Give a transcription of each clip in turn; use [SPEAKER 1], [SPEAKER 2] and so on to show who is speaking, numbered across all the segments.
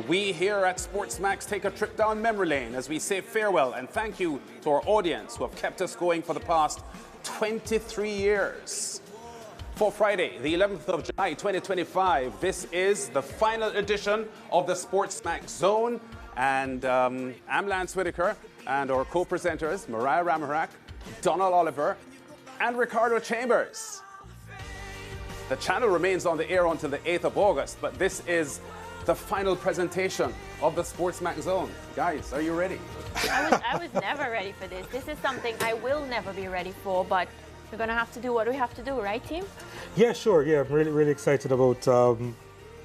[SPEAKER 1] We here at SportsMax take a trip down memory lane as we say farewell and thank you to our audience who have kept us going for the past 23 years. For Friday, the 11th of July, 2025, this is the final edition of the SportsMax Zone. And I'm Lance Whitaker, and our co-presenters, Mariah Ramarak, Donald Oliver, and Ricardo Chambers. The channel remains on the air until the 8th of August, but this is the final presentation of the SportsMax Zone. Guys, are you ready?
[SPEAKER 2] I was never ready for this. This is something I will never be ready for, but we're going to have to do what we have to do, right, team?
[SPEAKER 3] Yeah, sure. Yeah, I'm really excited about...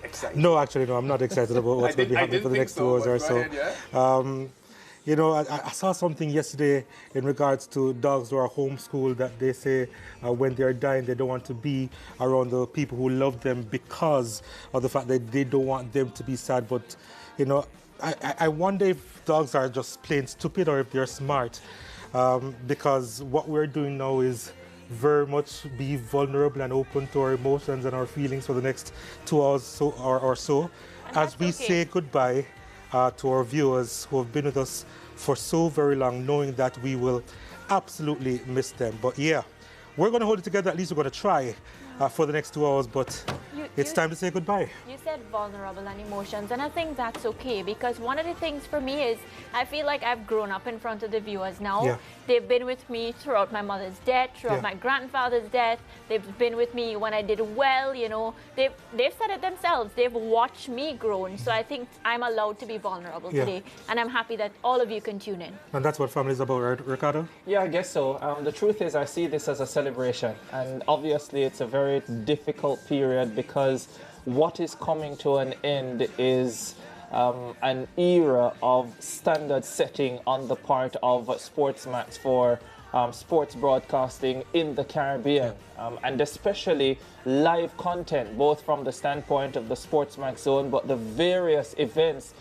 [SPEAKER 1] Excited?
[SPEAKER 3] No, actually, no, I'm not excited about what's going to be happening for the next 2 hours or so.
[SPEAKER 1] Ahead, yeah?
[SPEAKER 3] You know, I saw something yesterday in regards to dogs who are homeschooled that they say when they're dying, they don't want to be around the people who love them because of the fact that they don't want them to be sad. But, you know, I wonder if dogs are just plain stupid or if they're smart. Because what we're doing now is very much be vulnerable and open to our emotions and our feelings for the next 2 hours or so as we say goodbye to our viewers who have been with us for so very long, knowing that we will absolutely miss them. But yeah, we're going to hold it together. At least we're going to try for the next 2 hours, but it's time to say goodbye.
[SPEAKER 2] You said vulnerable and emotions, and I think that's okay, because one of the things for me is I feel like I've grown up in front of the viewers now.
[SPEAKER 3] Yeah.
[SPEAKER 2] They've been with me throughout my mother's death, throughout my grandfather's death. They've been with me when I did well, you know. They've said it themselves. They've watched me grow, so I think I'm allowed to be vulnerable today, and I'm happy that all of you can tune in.
[SPEAKER 3] And that's what family is about, right, Ricardo?
[SPEAKER 4] Yeah, I guess so. The truth is I see this as a celebration, and obviously it's a very difficult period because what is coming to an end is an era of standard setting on the part of SportsMax for sports broadcasting in the Caribbean, and especially live content, both from the standpoint of the SportsMax Zone, but the various events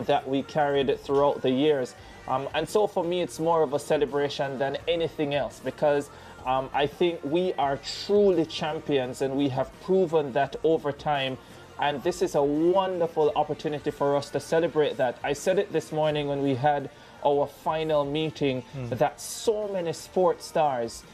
[SPEAKER 4] that we carried throughout the years. And so for me, it's more of a celebration than anything else, because I think we are truly champions, and we have proven that over time. And this is a wonderful opportunity for us to celebrate that. I said it this morning when we had our final meeting, that so many sports stars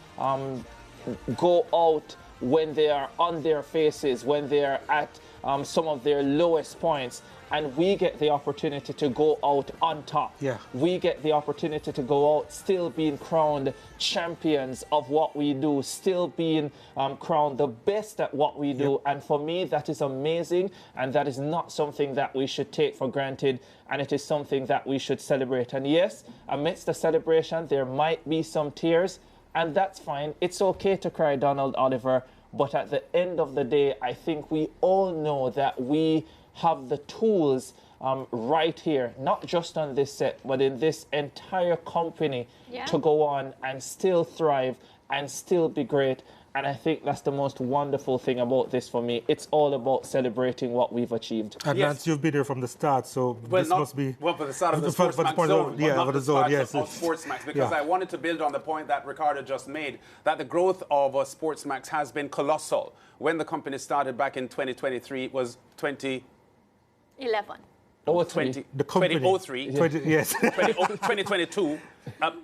[SPEAKER 4] go out when they are on their faces, when they are at some of their lowest points. And we get the opportunity to go out on top.
[SPEAKER 3] Yeah.
[SPEAKER 4] We get the opportunity to go out still being crowned champions of what we do, still being crowned the best at what we do. And for me, that is amazing. And that is not something that we should take for granted. And it is something that we should celebrate. And yes, amidst the celebration, there might be some tears. And that's fine. It's okay to cry, Donald Oliver. But at the end of the day, I think we all know that we have the tools right here, not just on this set, but in this entire company to go on and still thrive and still be great. And I think that's the most wonderful thing about this for me. It's all about celebrating what we've achieved.
[SPEAKER 3] And Lance, you've been here from the start, so this must be...
[SPEAKER 1] Well, for the start of the SportsMax Zone,
[SPEAKER 3] yeah,
[SPEAKER 1] not
[SPEAKER 3] for
[SPEAKER 1] the
[SPEAKER 3] zone,
[SPEAKER 1] yes. Of SportsMax, because I wanted to build on the point that Ricardo just made, that the growth of SportsMax has been colossal. When the company started back in 2023, it was 2011.
[SPEAKER 4] Oh,
[SPEAKER 1] 2003. 2022,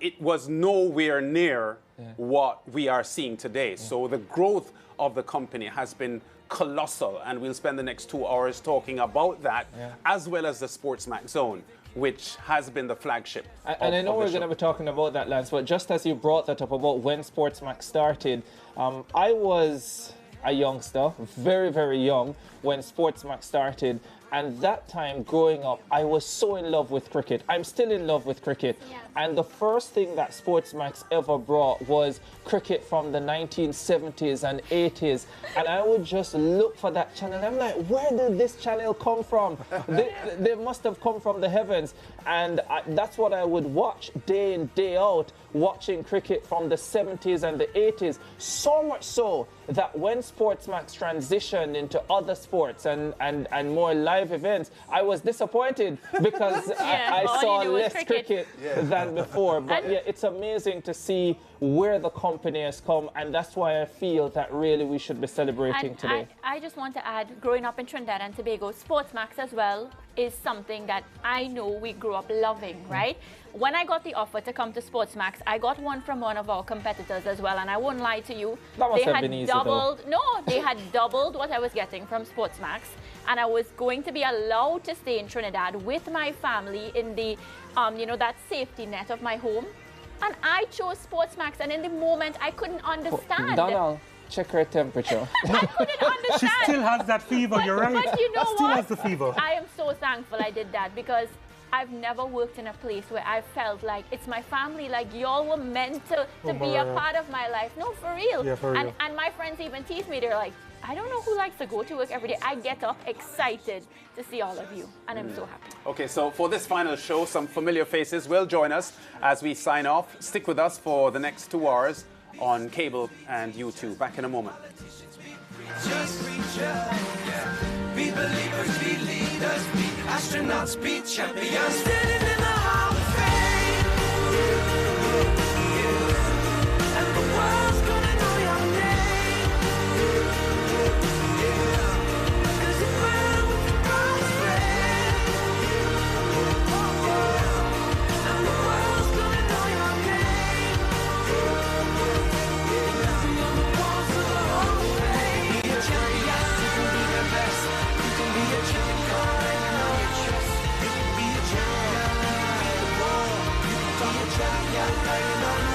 [SPEAKER 1] it was nowhere near what we are seeing today. So the growth of the company has been colossal, and we'll spend the next 2 hours talking about that, as well as the SportsMax Zone, which has been the flagship.
[SPEAKER 4] And I know we're going to be talking about that, Lance, but just as you brought that up about when SportsMax started, I was a youngster, very, very young, when SportsMax started. And that time growing up, I was so in love with cricket. I'm still in love with cricket.
[SPEAKER 2] Yeah.
[SPEAKER 4] And the first thing that SportsMax ever brought was cricket from the 1970s and 80s. And I would just look for that channel. I'm like, where did this channel come from? They must have come from the heavens. And that's what I would watch day in, day out, watching cricket from the 70s and the 80s. So much so that when SportsMax transitioned into other sports and more live events, I was disappointed because I saw less cricket than before. But yeah, it's amazing to see where the company has come, and that's why I feel that really we should be celebrating today.
[SPEAKER 2] I just want to add, growing up in Trinidad and Tobago, SportsMax as well is something that I know we grew up loving, right? When I got the offer to come to SportsMax, I got one from one of our competitors as well, and I won't lie to you.
[SPEAKER 4] That must
[SPEAKER 2] they
[SPEAKER 4] have
[SPEAKER 2] had
[SPEAKER 4] been easy,
[SPEAKER 2] doubled, though. No, they had doubled what I was getting from SportsMax, and I was going to be allowed to stay in Trinidad with my family in the, you know, that safety net of my home. And I chose SportsMax, and in the moment, I couldn't understand.
[SPEAKER 4] Donald, check her temperature.
[SPEAKER 2] I couldn't understand.
[SPEAKER 3] She still has that fever, you're right.
[SPEAKER 2] But you know
[SPEAKER 3] still
[SPEAKER 2] what?
[SPEAKER 3] has the fever.
[SPEAKER 2] I am so thankful I did that, because I've never worked in a place where I felt like it's my family, like y'all were meant to be a part of my life. No, for real.
[SPEAKER 3] Yeah, for real.
[SPEAKER 2] And my friends even tease me. They're like, I don't know who likes to go to work every day. I get up excited to see all of you, and I'm so happy.
[SPEAKER 1] Okay, so for this final show, some familiar faces will join us as we sign off. Stick with us for the next 2 hours on cable and YouTube. Back in a moment.
[SPEAKER 5] Just reach out, yeah. Be believers, be leaders, be astronauts, be champions. Standing in the Hall of Fame. Yeah. And the world's gonna know your name. Yeah. 'Cause you're born with the God's plan. Yeah. And the world's gonna know your name. Yeah. Beyond the walls of the Hall of Fame. Be a champion, you can be the best. You can be a champion, you know you trust. You can be a champion, you can be the world. You can be a champion, you know you love.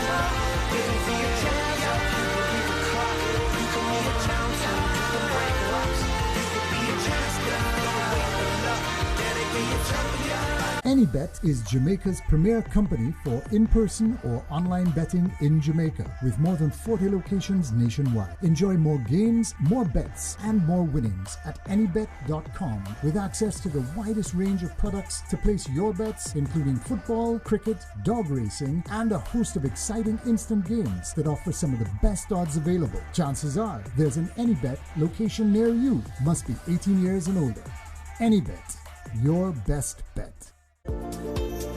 [SPEAKER 5] You can be a champion, you can be the clock. You can move a mountain, you can break rocks. You can be a champion, don't wait for luck. Can it be a champion?
[SPEAKER 6] AnyBet is Jamaica's premier company for in-person or online betting in Jamaica, with more than 40 locations nationwide. Enjoy more games, more bets, and more winnings at anybet.com, with access to the widest range of products to place your bets, including football, cricket, dog racing, and a host of exciting instant games that offer some of the best odds available. Chances are there's an AnyBet location near you. Must be 18 years and older. AnyBet, your best bet.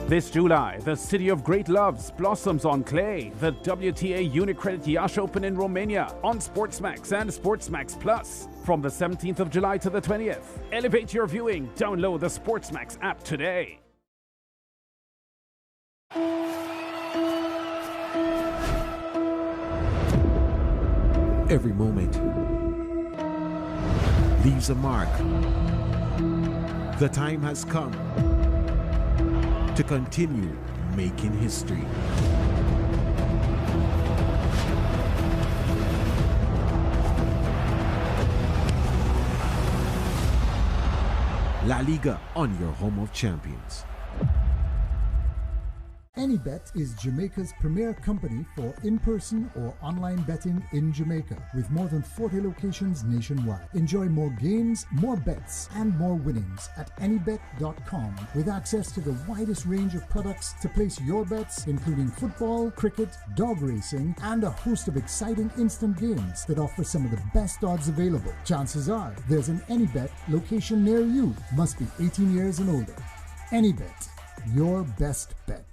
[SPEAKER 1] This July, the City of Great Loves blossoms on clay. The WTA Unicredit Yash Open in Romania on SportsMax and SportsMax Plus. From the 17th of July to the 20th. Elevate your viewing. Download the SportsMax app today.
[SPEAKER 7] Every moment leaves a mark. The time has come to continue making history. La Liga on your home of champions.
[SPEAKER 6] AnyBet is Jamaica's premier company for in-person or online betting in Jamaica, with more than 40 locations nationwide. Enjoy more games, more bets, and more winnings at anybet.com, with access to the widest range of products to place your bets, including football, cricket, dog racing, and a host of exciting instant games that offer some of the best odds available. Chances are there's an AnyBet location near you. Must be 18 years and older. AnyBet, your best bet.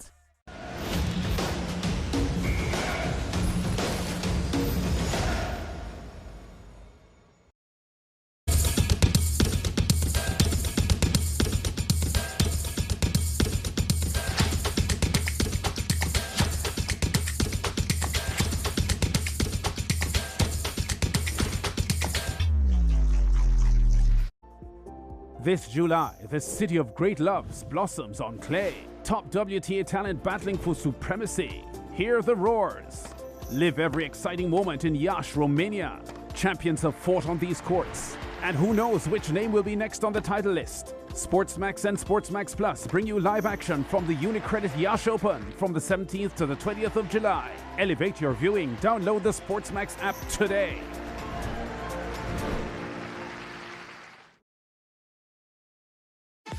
[SPEAKER 1] This July, the City of Great Loves blossoms on clay. Top WTA talent battling for supremacy. Hear the roars. Live every exciting moment in Iași, Romania. Champions have fought on these courts. And who knows which name will be next on the title list. SportsMax and SportsMax Plus bring you live action from the Unicredit Iași Open from the 17th to the 20th of July. Elevate your viewing. Download the SportsMax app today.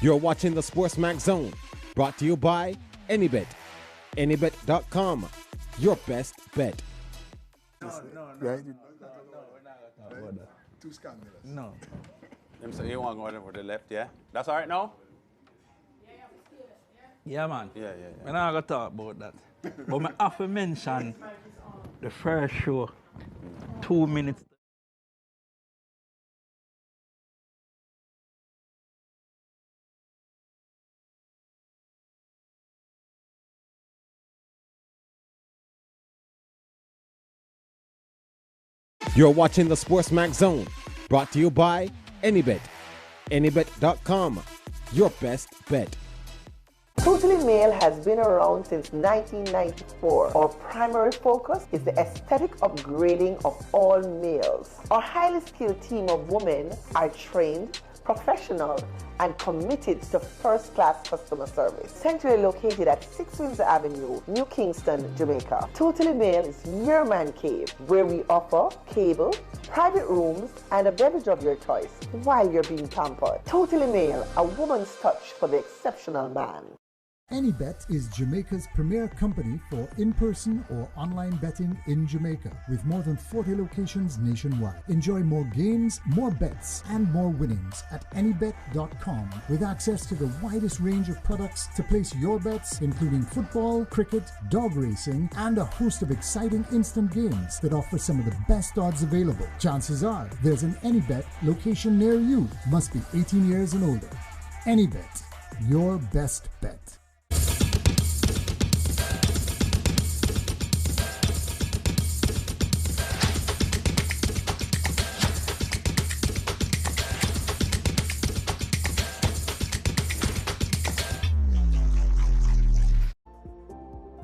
[SPEAKER 7] You're watching the SportsMax Zone, brought to you by AnyBet. Anybet.com, your best bet.
[SPEAKER 8] Right? Too scandalous.
[SPEAKER 9] No.
[SPEAKER 1] So you want to go over to the left, yeah? That's all right now?
[SPEAKER 9] Yeah, man.
[SPEAKER 1] Yeah.
[SPEAKER 9] We're not going to talk about that. But I have to mention the first show, 2 minutes.
[SPEAKER 7] You're watching the SportsMax Zone, brought to you by Anybet. Anybet.com, your best bet.
[SPEAKER 10] Totally Male has been around since 1994. Our primary focus is the aesthetic upgrading of all males. Our highly skilled team of women are trained, professional, and committed to first-class customer service. Centrally located at 6 Windsor Avenue, New Kingston, Jamaica. Totally Male is your man cave, where we offer cable, private rooms, and a beverage of your choice while you're being pampered. Totally Male, a woman's touch for the exceptional man.
[SPEAKER 6] Anybet is Jamaica's premier company for in-person or online betting in Jamaica, with more than 40 locations nationwide. Enjoy more games, more bets, and more winnings at anybet.com, with access to the widest range of products to place your bets, including football, cricket, dog racing, and a host of exciting instant games that offer some of the best odds available. Chances are there's an Anybet location near you. Must be 18 years and older. Anybet, your best bet.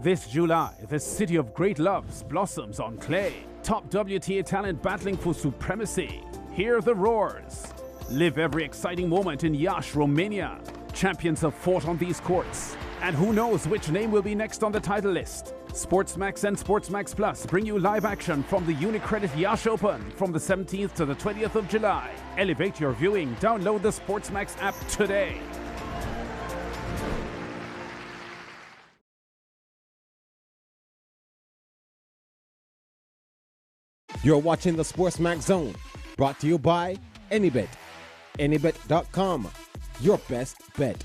[SPEAKER 1] This July, the city of great loves blossoms on clay. Top WTA talent battling for supremacy. Hear the roars. Live every exciting moment in Iași, Romania. Champions have fought on these courts. And who knows which name will be next on the title list. SportsMax and SportsMax Plus bring you live action from the Unicredit Iași Open from the 17th to the 20th of July. Elevate your viewing. Download the SportsMax app today.
[SPEAKER 7] You're watching the SportsMax Zone, brought to you by Anybet. Anybet.com, your best bet.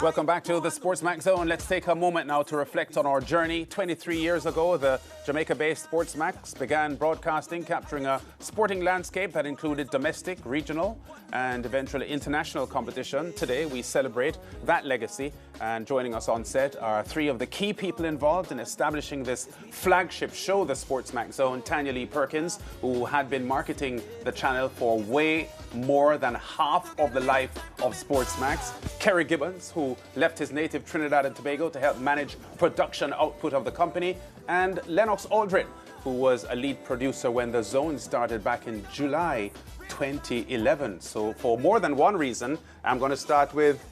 [SPEAKER 1] Welcome back to the SportsMax Zone. Let's take a moment now to reflect on our journey. 23 years ago, the Jamaica-based SportsMax began broadcasting, capturing a sporting landscape that included domestic, regional, and eventually international competition. Today, we celebrate that legacy. And joining us on set are three of the key people involved in establishing this flagship show, the SportsMax Zone. Tanya Lee Perkins, who had been marketing the channel for way more than half of the life of SportsMax. Kerry Gibbons, who left his native Trinidad and Tobago to help manage production output of the company. And Lennox Aldrin, who was a lead producer when the Zone started back in July 2011. So for more than one reason, I'm going to start with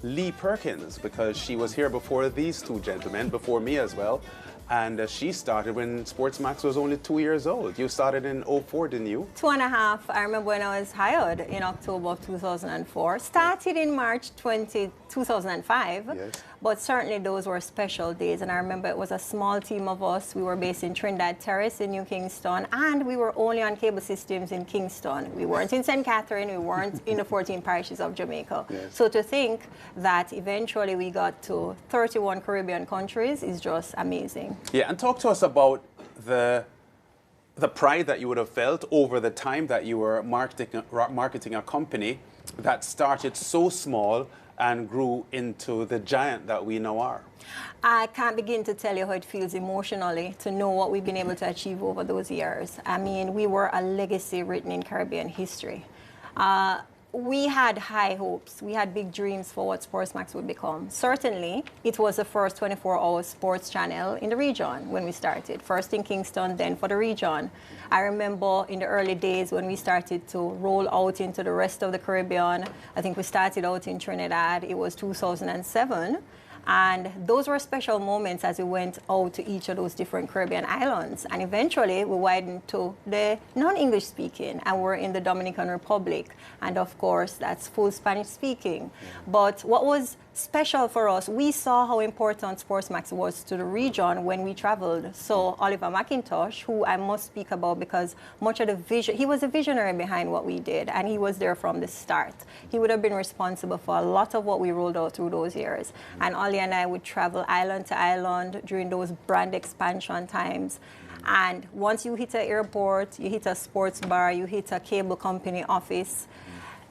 [SPEAKER 1] Lee Perkins, because she was here before these two gentlemen, before me as well. And she started when SportsMax was only 2 years old. You started in 04, didn't you?
[SPEAKER 11] 2.5. I remember when I was hired in October of 2004. Started in March 2005.
[SPEAKER 1] Yes.
[SPEAKER 11] But certainly those were special days. And I remember it was a small team of us. We were based in Trinidad Terrace in New Kingston. And we were only on cable systems in Kingston. We weren't in St. Catherine. We weren't in the 14 parishes of Jamaica.
[SPEAKER 1] Yes.
[SPEAKER 11] So to think that eventually we got to 31 Caribbean countries is just amazing.
[SPEAKER 1] Yeah, and talk to us about the pride that you would have felt over the time that you were marketing a company that started so small and grew into the giant that we now are.
[SPEAKER 11] I can't begin to tell you how it feels emotionally to know what we've been able to achieve over those years. I mean, we were a legacy written in Caribbean history. We had high hopes. We had big dreams for what SportsMax would become. Certainly, it was the first 24-hour sports channel in the region when we started. First in Kingston, then for the region. I remember in the early days when we started to roll out into the rest of the Caribbean. I think we started out in Trinidad. It was 2007. And those were special moments as we went out to each of those different Caribbean islands. And eventually, we widened to the non-English speaking, and we're in the Dominican Republic. And of course, that's full Spanish speaking. But what was special for us. We saw how important SportsMax was to the region when we traveled. So Oliver McIntosh, who I must speak about because much of the vision, he was a visionary behind what we did, and he was there from the start. He would have been responsible for a lot of what we rolled out through those years. And Ollie and I would travel island to island during those brand expansion times. And once you hit an airport, you hit a sports bar, you hit a cable company office,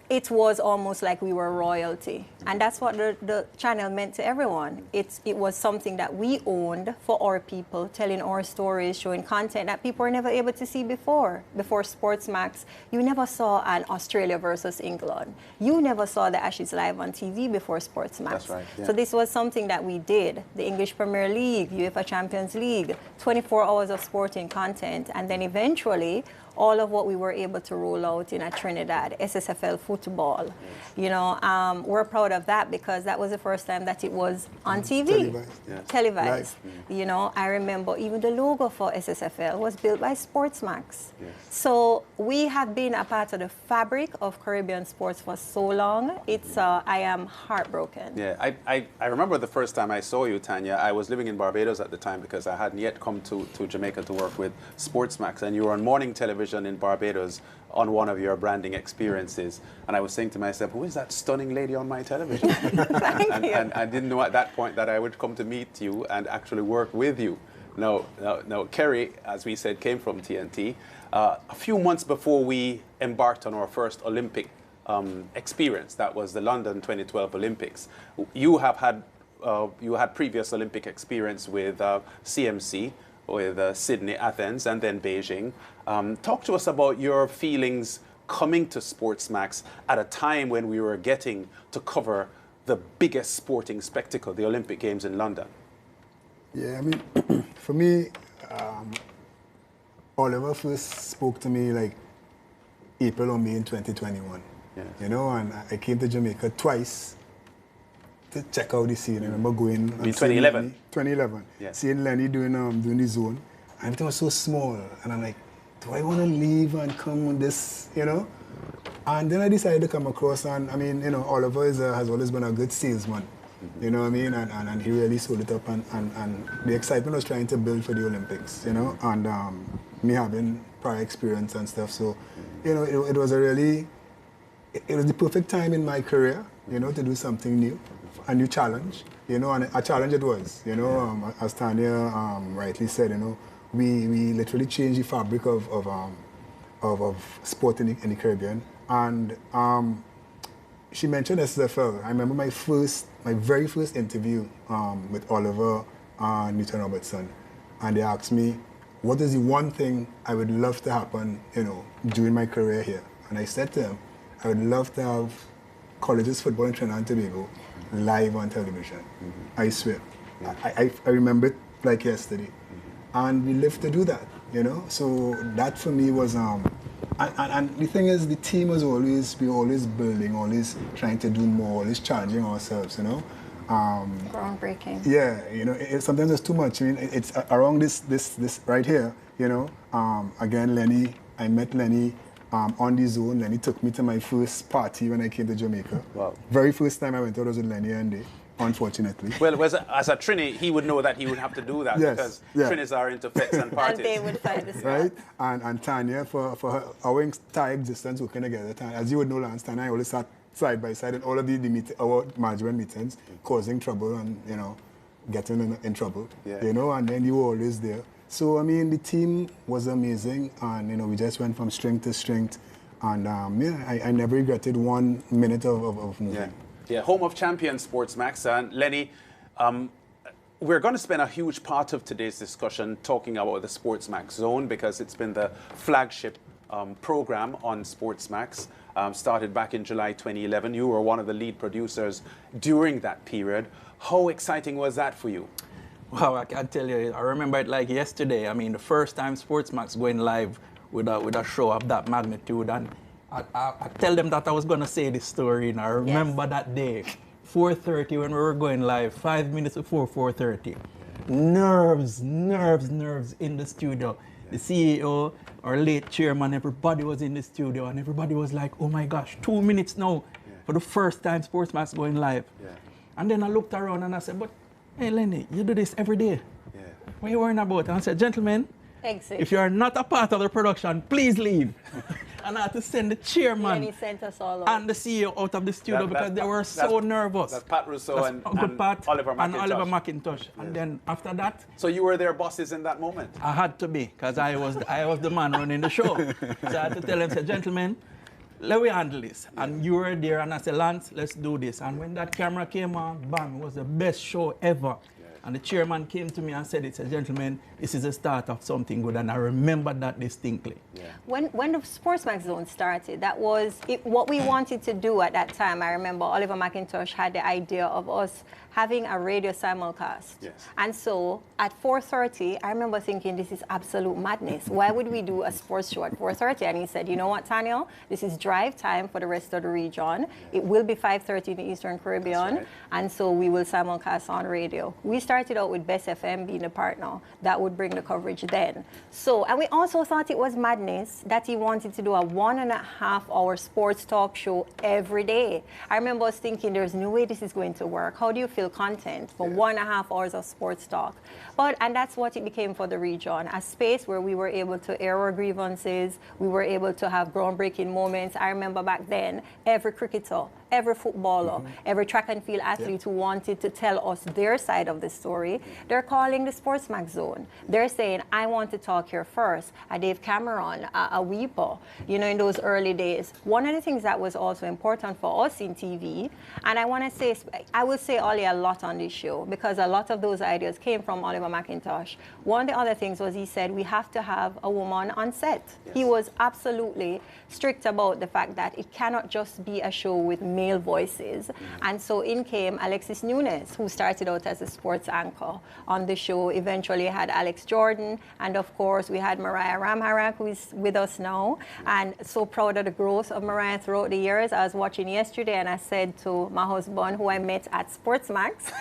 [SPEAKER 11] it was almost like we were royalty. And that's what the channel meant to everyone. It was something that we owned for our people, telling our stories, showing content that people were never able to see before. Before SportsMax, you never saw an Australia versus England. You never saw the Ashes live on TV before SportsMax.
[SPEAKER 1] That's right, yeah.
[SPEAKER 11] So this was something that we did. The English Premier League, UEFA Champions League, 24 hours of sporting content, and then eventually all of what we were able to roll out in Trinidad, SSFL football. Yes. You know, we're proud of that because that was the first time that it was on TV.
[SPEAKER 8] Televised.
[SPEAKER 1] Yes.
[SPEAKER 11] Televised. You know, I remember even the logo for SSFL was built by SportsMax.
[SPEAKER 1] Yes.
[SPEAKER 11] So we have been a part of the fabric of Caribbean sports for so long. It's, I am heartbroken.
[SPEAKER 1] Yeah, I remember the first time I saw you, Tanya. I was living in Barbados at the time because I hadn't yet come to Jamaica to work with SportsMax, and you were on morning television in Barbados on one of your branding experiences. And I was saying to myself, who is that stunning lady on my television? and I didn't know at that point that I would come to meet you and actually work with you. No, Kerry, as we said, came from TNT. A few months before we embarked on our first Olympic experience, that was the London 2012 Olympics. You had previous Olympic experience with CMC, with Sydney, Athens, and then Beijing. Talk to us about your feelings coming to SportsMax at a time when we were getting to cover the biggest sporting spectacle, the Olympic Games in London.
[SPEAKER 8] Yeah, I mean, for me, Oliver first spoke to me like April or May in 2021.
[SPEAKER 1] Yes.
[SPEAKER 8] You know, and I came to Jamaica twice to check out the scene. I remember going
[SPEAKER 1] in 2011.
[SPEAKER 8] 2011.
[SPEAKER 1] Yes.
[SPEAKER 8] Seeing Lenny doing the zone. And everything was so small. And I'm like, do I want to leave and come on this, you know? And then I decided to come across, and I mean, you know, Oliver has always been a good salesman. You know what I mean? And he really sold it up, and the excitement was trying to build for the Olympics, you know? And me having prior experience and stuff. So, you know, it was it was the perfect time in my career, you know, to do something new. A new challenge, you know, and a challenge it was, you know, as Tanya rightly said, you know, we literally changed the fabric of sport in the Caribbean. And she mentioned SSFL. I remember my very first interview with Oliver Newton-Robertson, and they asked me, what is the one thing I would love to happen, you know, during my career here? And I said to him, I would love to have colleges football in Trinidad and Tobago live on television. I swear. I remember it like yesterday. And we lived to do that, you know? So that for me was, and the thing is, the team was always building, always trying to do more, always challenging ourselves, you know?
[SPEAKER 11] Groundbreaking.
[SPEAKER 8] Yeah, you know, sometimes it's too much. I mean, it's around this right here, you know? Again, Lenny, I met Lenny on the zone. Lenny took me to my first party when I came to Jamaica. Wow. Very first time I went out was with Lenny and Day, unfortunately.
[SPEAKER 1] Well, as a Trini, he would know that he would have to do that because Trinis are into fetes and parties.
[SPEAKER 11] And they would find the spot.
[SPEAKER 8] Right? And Tanya, for our entire existence working together, as you would know, Lance, Tanya, I always sat side by side in all of our management meetings, causing trouble and, you know, getting in trouble. Yeah. You know, and then you were always there. So, I mean, the team was amazing, and, you know, we just went from strength to strength, and, I never regretted 1 minute of moving.
[SPEAKER 1] Yeah, home of champions, SportsMax. And Lenny, we're going to spend a huge part of today's discussion talking about the SportsMax Zone because it's been the flagship program on SportsMax, started back in July 2011. You were one of the lead producers during that period. How exciting was that for you?
[SPEAKER 9] Wow, I can tell you, I remember it like yesterday. I mean, the first time SportsMax going live with a show of that magnitude, and I tell them that I was going to say this story, and I remember that day, 4:30 when we were going live, 5 minutes before 4:30. Nerves in the studio. The CEO, our late chairman, everybody was in the studio, and everybody was like, oh my gosh, 2 minutes now for the first time SportsMax going live. And then I looked around and I said, but hey, Lenny, you do this every day.
[SPEAKER 1] Yeah.
[SPEAKER 9] What are you worrying about? And I said, gentlemen,
[SPEAKER 11] Exit.
[SPEAKER 9] if you are not a part of the production, please leave. And I had to send the chairman
[SPEAKER 11] And he sent us all out.
[SPEAKER 9] and the CEO out of the studio because they were so nervous.
[SPEAKER 1] That's Pat Rousseau
[SPEAKER 9] That's
[SPEAKER 1] and
[SPEAKER 9] Pat
[SPEAKER 1] Oliver McIntosh.
[SPEAKER 9] and Oliver McIntosh. And then after that,
[SPEAKER 1] So you were their bosses in that moment?
[SPEAKER 9] I had to be, because I was the man running the show. So I had to tell them, say, gentlemen, let me handle this. And you were there, and I said, Lance, let's do this. And when that camera came on, bang, it was the best show ever. And the chairman came to me and said, it's a gentleman, this is the start of something good. And I remember that distinctly.
[SPEAKER 1] Yeah.
[SPEAKER 11] When the SportsMax Zone started, that was what we wanted to do at that time. I remember Oliver McIntosh had the idea of us having a radio simulcast.
[SPEAKER 1] Yes.
[SPEAKER 11] And so at 4:30, I remember thinking, this is absolute madness. Why would we do a sports show at 4:30? And he said, you know what, Tanya? This is drive time for the rest of the region. It will be 5:30 in the Eastern Caribbean.
[SPEAKER 1] Right.
[SPEAKER 11] And so we will simulcast on radio. We started out with Best FM being a partner. That would bring the coverage then. So, and we also thought it was madness that he wanted to do a 1.5 hour sports talk show every day. I remember us thinking, there's no way this is going to work. How do you feel content for 1.5 hours of sports talk? And that's what it became for the region, a space where we were able to air our grievances, we were able to have groundbreaking moments. I remember back then, every cricketer, every footballer, every track and field athlete who wanted to tell us their side of the story, they're calling the SportsMax Zone. They're saying, I want to talk here first. A Dave Cameron, a Weeper, you know, in those early days. One of the things that was also important for us in TV, and I want to say, I will say Ollie a lot on this show, because a lot of those ideas came from Oliver McIntosh. One of the other things was he said, we have to have a woman on set. Yes. He was absolutely strict about the fact that it cannot just be a show with male voices. And so in came Alexis Nunes, who started out as a sports anchor on the show, eventually had Alex Jordan, and of course we had Mariah Ramharak, who is with us now, and so proud of the growth of Mariah throughout the years. I was watching yesterday and I said to my husband, who I met at SportsMax,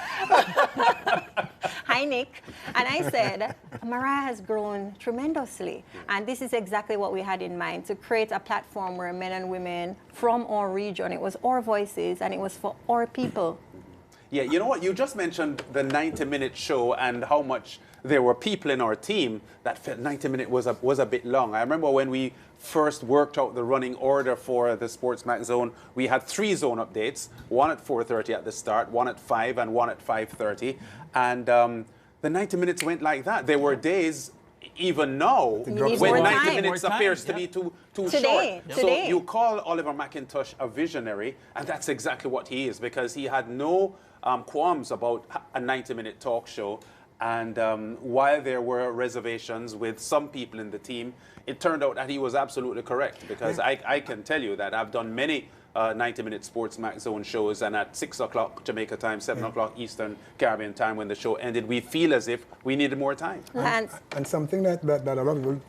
[SPEAKER 11] hi Nick, and I said, Mariah has grown tremendously, and this is exactly what we had in mind, to create a platform where men and women from our region, it was our voices and it was for our people.
[SPEAKER 1] Yeah, you know what? You just mentioned the 90-minute show and how much there were people in our team that felt 90 minutes was a bit long. I remember when we first worked out the running order for the SportsMax Zone, we had 3 zone updates, one at 4:30 at the start, one at 5 and one at 5:30. And the 90 minutes went like that. There were days, even now, when 90 minutes appears to be too short. So you call Oliver McIntosh a visionary, and that's exactly what he is, because he had no qualms about a 90-minute talk show. And while there were reservations with some people in the team, it turned out that he was absolutely correct, because I can tell you that I've done many 90-minute SportsMax Zone shows, and at 6 o'clock Jamaica time, 7 o'clock Eastern Caribbean time, when the show ended, we feel as if we needed more time.
[SPEAKER 8] And something that a lot of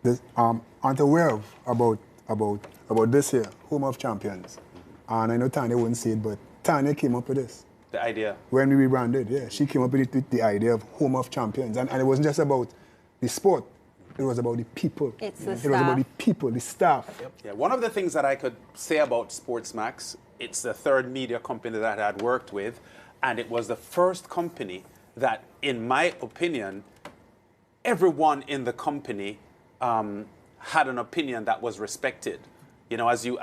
[SPEAKER 8] people aren't aware of about this year, Home of Champions. And I know Tanya wouldn't see it, but Tanya came up with this.
[SPEAKER 1] The idea.
[SPEAKER 8] When we rebranded, yeah, she came up with the idea of Home of Champions. And it wasn't just about the sport, it was about the people.
[SPEAKER 11] It's the staff.
[SPEAKER 8] It was about the people, the staff.
[SPEAKER 1] Yeah, one of the things that I could say about SportsMax, it's the third media company that I had worked with, and it was the first company that, in my opinion, everyone in the company had an opinion that was respected. You know, as you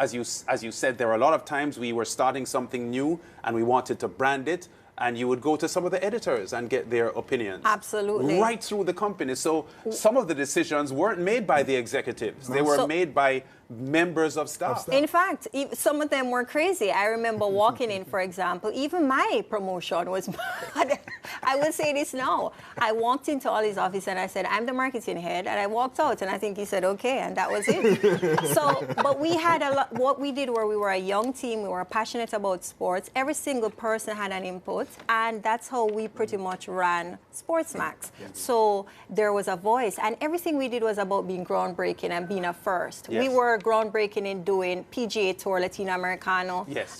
[SPEAKER 1] said, there are a lot of times we were starting something new and we wanted to brand it, and you would go to some of the editors and get their opinions.
[SPEAKER 11] Absolutely.
[SPEAKER 1] Right through the company. So some of the decisions weren't made by the executives. They were made by members of staff.
[SPEAKER 11] In fact, some of them were crazy. I remember walking in, for example, even my promotion was bad. I will say this now. I walked into Ollie's office and I said, I'm the marketing head, and I walked out and I think he said, okay, and that was it. So, but we had a lot, what we did where we were a young team, we were passionate about sports. Every single person had an input, and that's how we pretty much ran SportsMax. So there was a voice, and everything we did was about being groundbreaking and being a first.
[SPEAKER 1] Yes.
[SPEAKER 11] We were groundbreaking in doing PGA Tour Latino Americano.
[SPEAKER 1] Yes.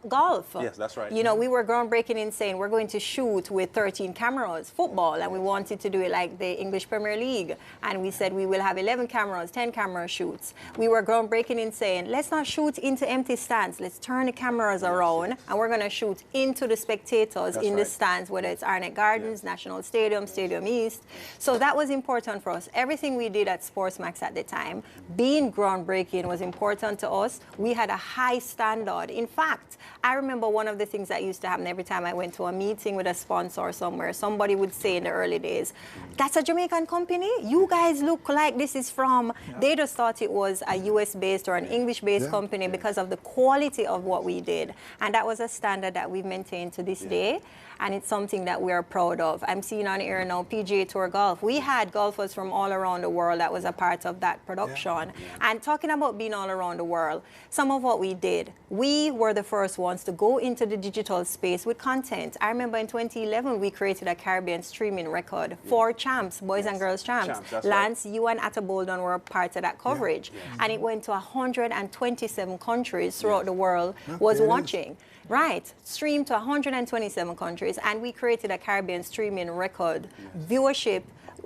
[SPEAKER 11] Golf.
[SPEAKER 1] Yes, that's right.
[SPEAKER 11] You know, we were groundbreaking in saying we're going to shoot with 13 cameras, football, and we wanted to do it like the English Premier League. And we said we will have 11 cameras, 10 camera shoots. We were groundbreaking in saying, let's not shoot into empty stands. Let's turn the cameras around, and we're going to shoot into the spectators in the stands, whether it's Arnett Gardens, National Stadium, Stadium East. So that was important for us. Everything we did at SportsMax at the time, being groundbreaking, was important to us. We had a high standard. In fact, I remember one of the things that used to happen every time I went to a meeting with a sponsor somewhere, somebody would say in the early days, that's a Jamaican company? You guys look like this is from... They just thought it was a US-based or an English-based company because of the quality of what we did. And that was a standard that we've maintained to this day. And it's something that we're proud of. I'm seeing on air now PGA Tour Golf. We had golfers from all around the world that was a part of that production. And talking about being all around the world, some of what we did, we were the first ones to go into the digital space with content. I remember in 2011, we created a Caribbean streaming record for champs, boys and girls champs. Lance, you and Atta Bolden were part of that coverage. And it went to 127 countries throughout the world was watching. Right, streamed to 127 countries, and we created a Caribbean streaming record. Viewership,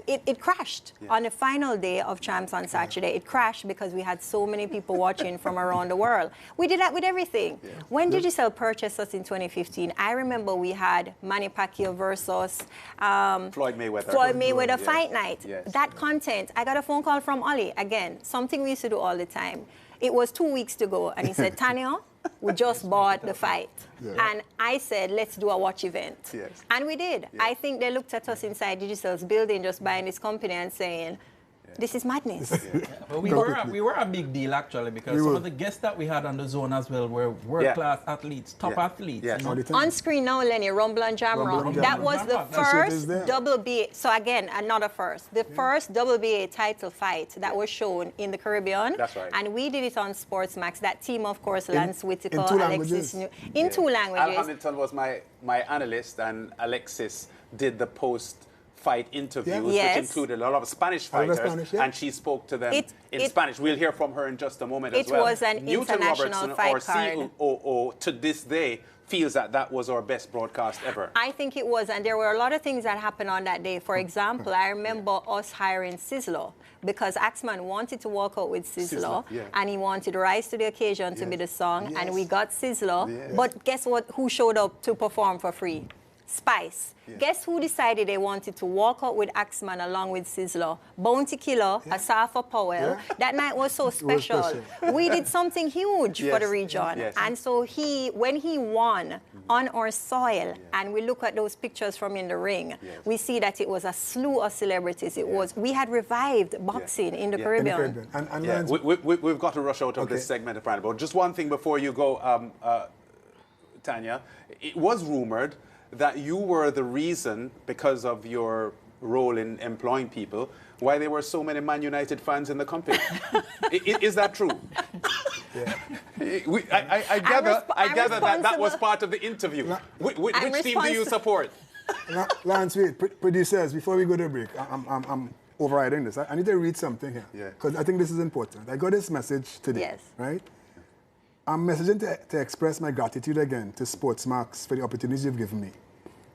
[SPEAKER 11] it crashed on the final day of Champs on Saturday. It crashed because we had so many people watching from around the world. We did that with everything. When Digicel purchased us in 2015, I remember we had Manny Pacquiao versus
[SPEAKER 1] Floyd Mayweather
[SPEAKER 11] fight night. That content, I got a phone call from Ollie, again, something we used to do all the time. It was 2 weeks to go, and he said, Tanya, we just bought the fight. And I said, let's do a watch event. And we did. I think they looked at us inside Digicel's building just buying this company and saying, this is madness.
[SPEAKER 9] But we were a big deal, actually, because some of the guests that we had on the zone as well were world-class athletes, top athletes.
[SPEAKER 11] On screen now, Lenny, Rumble and Jamrock. That was the first WBA. So again, another first. The first WBA title fight that was shown in the Caribbean.
[SPEAKER 1] That's right.
[SPEAKER 11] And we did it on SportsMax. That team, of course, Lance Whitaker, Alexis. In 2 languages.
[SPEAKER 1] Al Hamilton was my analyst, and Alexis did the post-fight interviews, which included a lot of Spanish fighters, and she spoke to them in Spanish. We'll hear from her in just a moment as well.
[SPEAKER 11] It was an
[SPEAKER 1] Newton
[SPEAKER 11] international
[SPEAKER 1] Robertson,
[SPEAKER 11] fight
[SPEAKER 1] our
[SPEAKER 11] card.
[SPEAKER 1] COO, to this day, feels that that was our best broadcast ever.
[SPEAKER 11] I think it was, and there were a lot of things that happened on that day. For example, I remember us hiring Sizzler because Axman wanted to walk out with Sizzler, and he wanted Rise to the Occasion to be the song, and we got Sizzler. But guess what? Who showed up to perform for free? Spice. Guess who decided they wanted to walk out with Axman along with Sizzler? Bounty Killer, Asafa Powell. That night was so special. We did something huge for the region. And so when he won on our soil, and we look at those pictures from in the ring, we see that it was a slew of celebrities. We had revived boxing in the Caribbean.
[SPEAKER 1] We've got to rush out of this segment, but just one thing before you go, Tanya. It was rumored that you were the reason, because of your role in employing people, why there were so many Man United fans in the company. Is that true? I gather that was part of the interview. Which team do you support?
[SPEAKER 8] Lance, wait, producers, before we go to break, I'm overriding this. I need to read something here, because I think this is important. I got this message today, right? I'm messaging to express my gratitude again to SportsMax for the opportunities you've given me.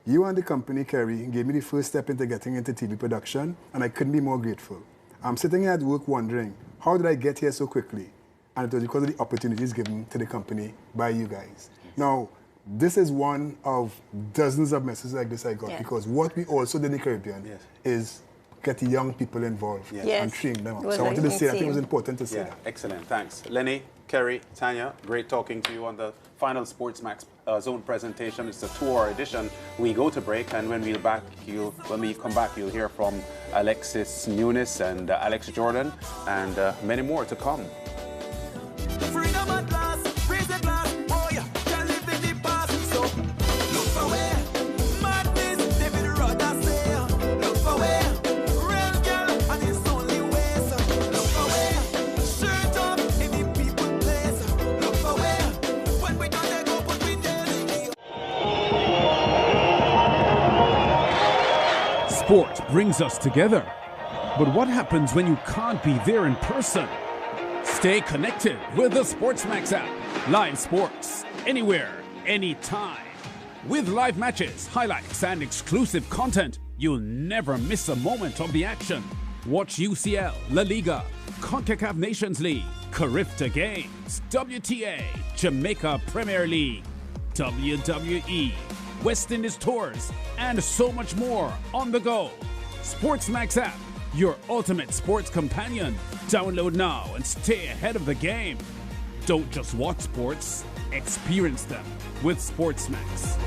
[SPEAKER 8] You and the company, Kerry, gave me the first step into getting into TV production, and I couldn't be more grateful. I'm sitting here at work wondering, how did I get here so quickly? And it was because of the opportunities given to the company by you guys. Now, this is one of dozens of messages like this I got, because what we also did in the Caribbean is get the young people involved and train them up. So I wanted to say, I think it was important to say that.
[SPEAKER 1] Excellent, thanks. Lenny, Kerry, Tanya, great talking to you on the final SportsMax Zone presentation. It's a 2-hour edition. We go to break, and when we come back, you'll hear from Alexis Muniz and Alex Jordan, and many more to come.
[SPEAKER 5] Freedom at last, raise the glass, oh yeah, can't live in the past. So look for where madness, David Rudder say, look for where real girl and it's only way. So look for where shirt off in the people place. Look for where when we done they go put we there.
[SPEAKER 12] Sport brings us together. But what happens when you can't be there in person? Stay connected with the SportsMax app. Live sports, anywhere, anytime. With live matches, highlights, and exclusive content, you'll never miss a moment of the action. Watch UCL, La Liga, CONCACAF Nations League, Carifta Games, WTA, Jamaica Premier League, WWE, West Indies Tours, and so much more on the go. SportsMax app, your ultimate sports companion. Download now and stay ahead of the game. Don't just watch sports, experience them with SportsMax.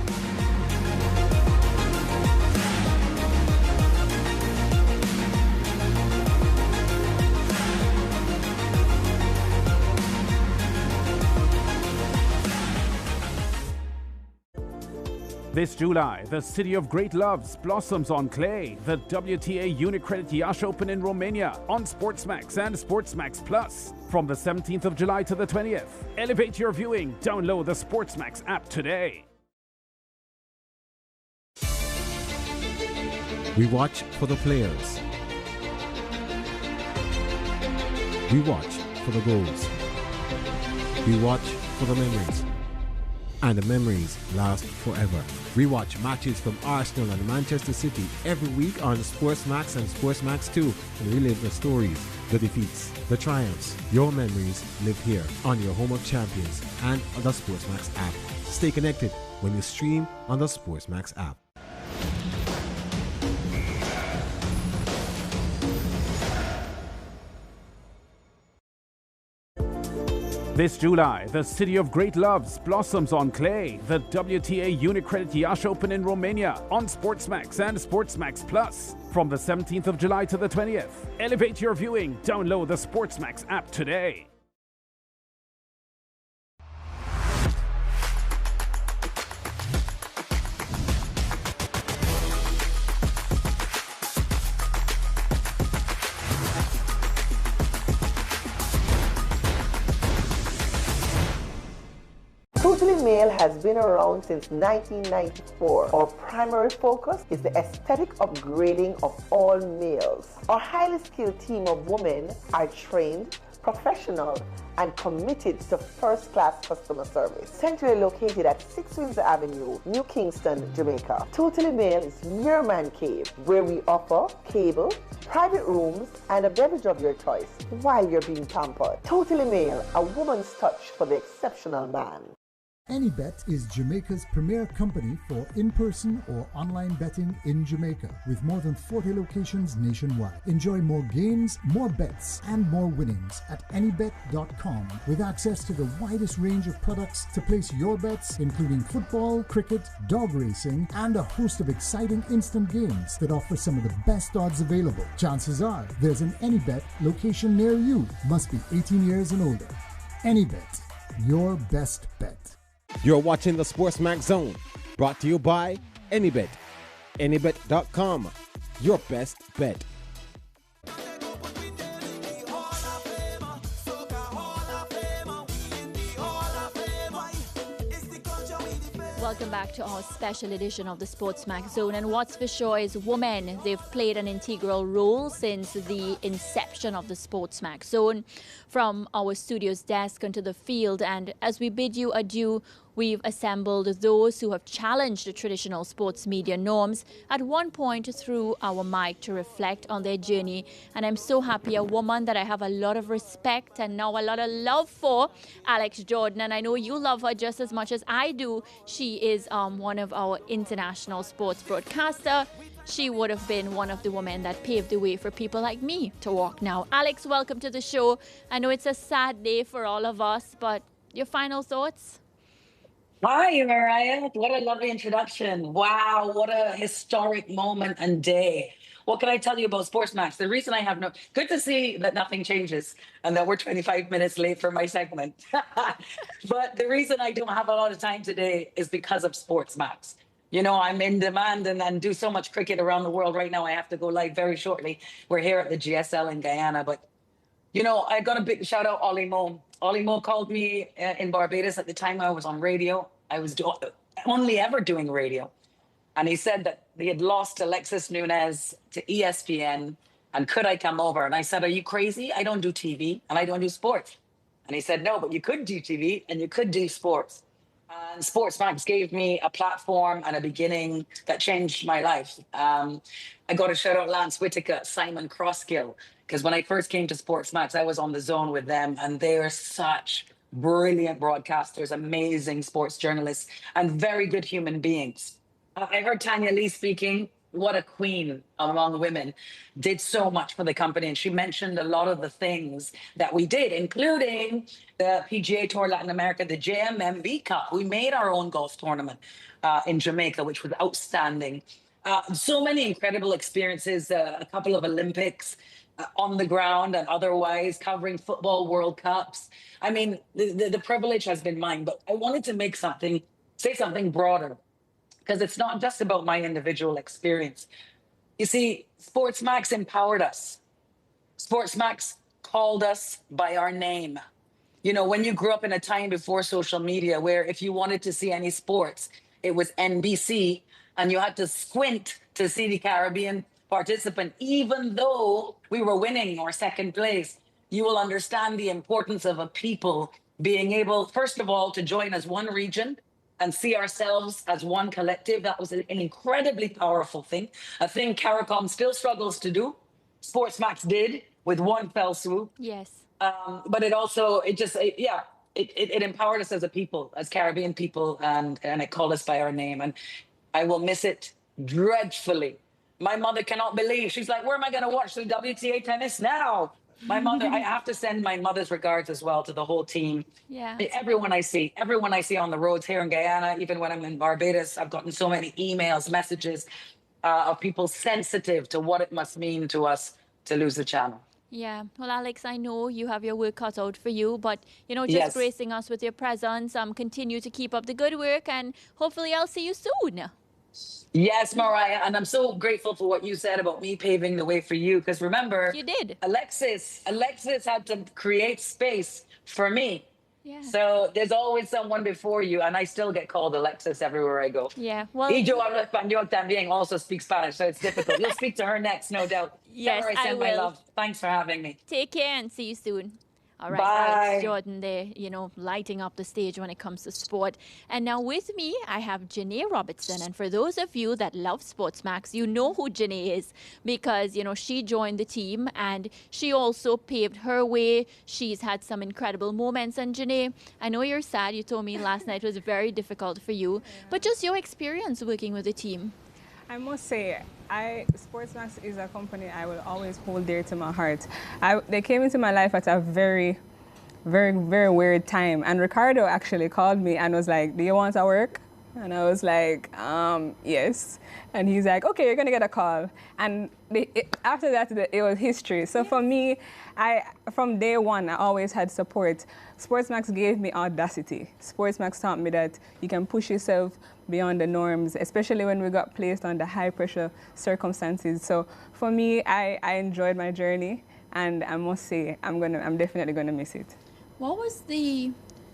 [SPEAKER 12] This July, the City of Great Loves blossoms on clay. The WTA Unicredit Yash Open in Romania on SportsMax and SportsMax Plus from the 17th of July to the 20th. Elevate your viewing. Download the SportsMax app today.
[SPEAKER 7] We watch for the players. We watch for the goals. We watch for the memories. And the memories last forever. Rewatch matches from Arsenal and Manchester City every week on SportsMax and SportsMax 2 and relive the stories, the defeats, the triumphs. Your memories live here on your home of champions and on the SportsMax app. Stay connected when you stream on the SportsMax app.
[SPEAKER 12] This July, the City of Great Loves blossoms on clay. The WTA Unicredit Yash Open in Romania on SportsMax and SportsMax Plus from the 17th of July to the 20th. Elevate your viewing. Download the SportsMax app today.
[SPEAKER 10] Totally Male has been around since 1994. Our primary focus is the aesthetic upgrading of all males. Our highly skilled team of women are trained, professional, and committed to first-class customer service. Centrally located at 6 Windsor Avenue, New Kingston, Jamaica. Totally Male is your man cave, where we offer cable, private rooms, and a beverage of your choice while you're being pampered. Totally Male, a woman's touch for the exceptional man.
[SPEAKER 6] AnyBet is Jamaica's premier company for in-person or online betting in Jamaica, with more than 40 locations nationwide. Enjoy more games, more bets, and more winnings at anybet.com, with access to the widest range of products to place your bets, including football, cricket, dog racing, and a host of exciting instant games that offer some of the best odds available. Chances are there's an AnyBet location near you. Must be 18 years and older. AnyBet, your best bet.
[SPEAKER 7] You're watching the SportsMax Zone, brought to you by Anybet. Anybet.com, your best bet.
[SPEAKER 2] Welcome back to our special edition of the SportsMax Zone. And what's for sure is women, they've played an integral role since the inception of the SportsMax Zone, from our studio's desk onto the field. And as we bid you adieu, we've assembled those who have challenged the traditional sports media norms at one point through our mic to reflect on their journey. And I'm so happy, a woman that I have a lot of respect and now a lot of love for, Alex Jordan. And I know you love her just as much as I do. She is one of our international sports broadcaster. She would have been one of the women that paved the way for people like me to walk now. Alex, welcome to the show. I know it's a sad day for all of us, but your final thoughts?
[SPEAKER 13] Hi, Mariah. What a lovely introduction. Wow, what a historic moment and day. What can I tell you about SportsMax? The reason I have good to see that nothing changes and that we're 25 minutes late for my segment. But the reason I don't have a lot of time today is because of SportsMax. You know, I'm in demand and do so much cricket around the world right now. I have to go live very shortly. We're here at the GSL in Guyana, but you know, I got a big shout out Ollie Mo. Ollie Mo called me in Barbados at the time I was on radio. I was only ever doing radio. And he said that they had lost Alexis Nunez to ESPN and could I come over? And I said, are you crazy? I don't do TV and I don't do sports. And he said, no, but you could do TV and you could do sports. And SportsMax gave me a platform and a beginning that changed my life. I got to shout out Lance Whitaker, Simon Crosskill, because when I first came to SportsMax, I was on the zone with them, and they are such brilliant broadcasters, amazing sports journalists, and very good human beings. I heard Tanya Lee speaking. What a queen among women, did so much for the company. And she mentioned a lot of the things that we did, including the PGA Tour Latin America, the JMMB Cup. We made our own golf tournament in Jamaica, which was outstanding. So many incredible experiences, a couple of Olympics on the ground and otherwise, covering football World Cups. I mean, the privilege has been mine, but I wanted to say something broader, because it's not just about my individual experience. You see, SportsMax empowered us. SportsMax called us by our name. You know, when you grew up in a time before social media, where if you wanted to see any sports, it was NBC, and you had to squint to see the Caribbean participant, even though we were winning or second place. You will understand the importance of a people being able, first of all, to join as one region and see ourselves as one collective. That was an incredibly powerful thing, a thing CARICOM still struggles to do. SportsMax did with one fell swoop.
[SPEAKER 2] Yes.
[SPEAKER 13] But it also, it empowered us as a people, as Caribbean people, and it called us by our name. And I will miss it dreadfully. My mother cannot believe. She's like, where am I going to watch the WTA tennis now? My mother, I have to send my mother's regards as well to the whole team.
[SPEAKER 2] Yeah.
[SPEAKER 13] Everyone I see on the roads here in Guyana, even when I'm in Barbados, I've gotten so many emails, messages of people sensitive to what it must mean to us to lose the channel.
[SPEAKER 2] Yeah, well, Alex, I know you have your work cut out for you, but, you know, just gracing us with your presence, continue to keep up the good work, and hopefully I'll see you soon.
[SPEAKER 13] Yes, Mariah, and I'm so grateful for what you said about me paving the way for you, because remember,
[SPEAKER 2] you did.
[SPEAKER 13] Alexis had to create space for me.
[SPEAKER 2] Yeah.
[SPEAKER 13] So there's always someone before you, and I still get called Alexis everywhere I go.
[SPEAKER 2] Yeah, well...
[SPEAKER 13] Y yo hablo español también, also speak Spanish, so it's difficult. You'll speak to her next, no doubt.
[SPEAKER 2] Yes,
[SPEAKER 13] Tell her I send my
[SPEAKER 2] will.
[SPEAKER 13] love. Thanks for having me.
[SPEAKER 2] Take care and see you soon. All right,
[SPEAKER 13] Bye.
[SPEAKER 2] Alex Jordan there, you know, lighting up the stage when it comes to sport. And now with me, I have Janae Robertson. And for those of you that love SportsMax, you know who Janae is because, you know, she joined the team and she also paved her way. She's had some incredible moments. And Janae, I know you're sad. You told me last night was very difficult for you. But just your experience working with the team.
[SPEAKER 14] I must say, SportsMax is a company I will always hold dear to my heart. They came into my life at a very, very, very weird time. And Ricardo actually called me and was like, do you want to work? And I was like, yes. And he's like, okay, you're going to get a call. And after that, it was history. So for me, from day one, I always had support. SportsMax gave me audacity. SportsMax taught me that you can push yourself beyond the norms, especially when we got placed under high pressure circumstances. So for me, I enjoyed my journey, and I must say, I'm definitely gonna miss it.
[SPEAKER 2] What was the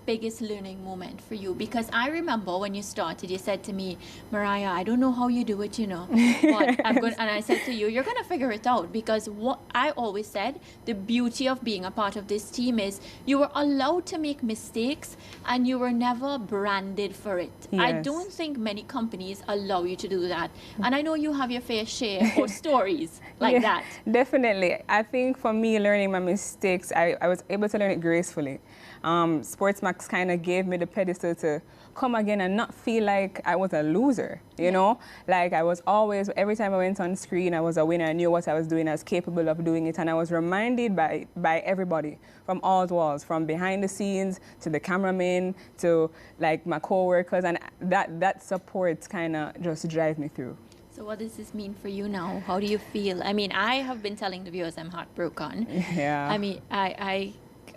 [SPEAKER 2] biggest learning moment for you? Because I remember when you started, you said to me, Mariah, I don't know how you do it, you know, but and I said to you, you're going to figure it out, because what I always said, the beauty of being a part of this team is you were allowed to make mistakes and you were never branded for it.
[SPEAKER 14] Yes.
[SPEAKER 2] I don't think many companies allow you to do that. And I know you have your fair share of stories like that.
[SPEAKER 14] Definitely. I think for me, learning my mistakes, I was able to learn it gracefully. SportsMax kind of gave me the pedestal to come again and not feel like I was a loser, you know? Like I was always, every time I went on screen, I was a winner. I knew what I was doing. I was capable of doing it. And I was reminded by everybody from all walls, from behind the scenes to the cameramen to like my co-workers. And that support kind of just drive me through.
[SPEAKER 2] So what does this mean for you now? How do you feel? I mean, I have been telling the viewers I'm heartbroken.
[SPEAKER 14] Yeah.
[SPEAKER 2] I mean,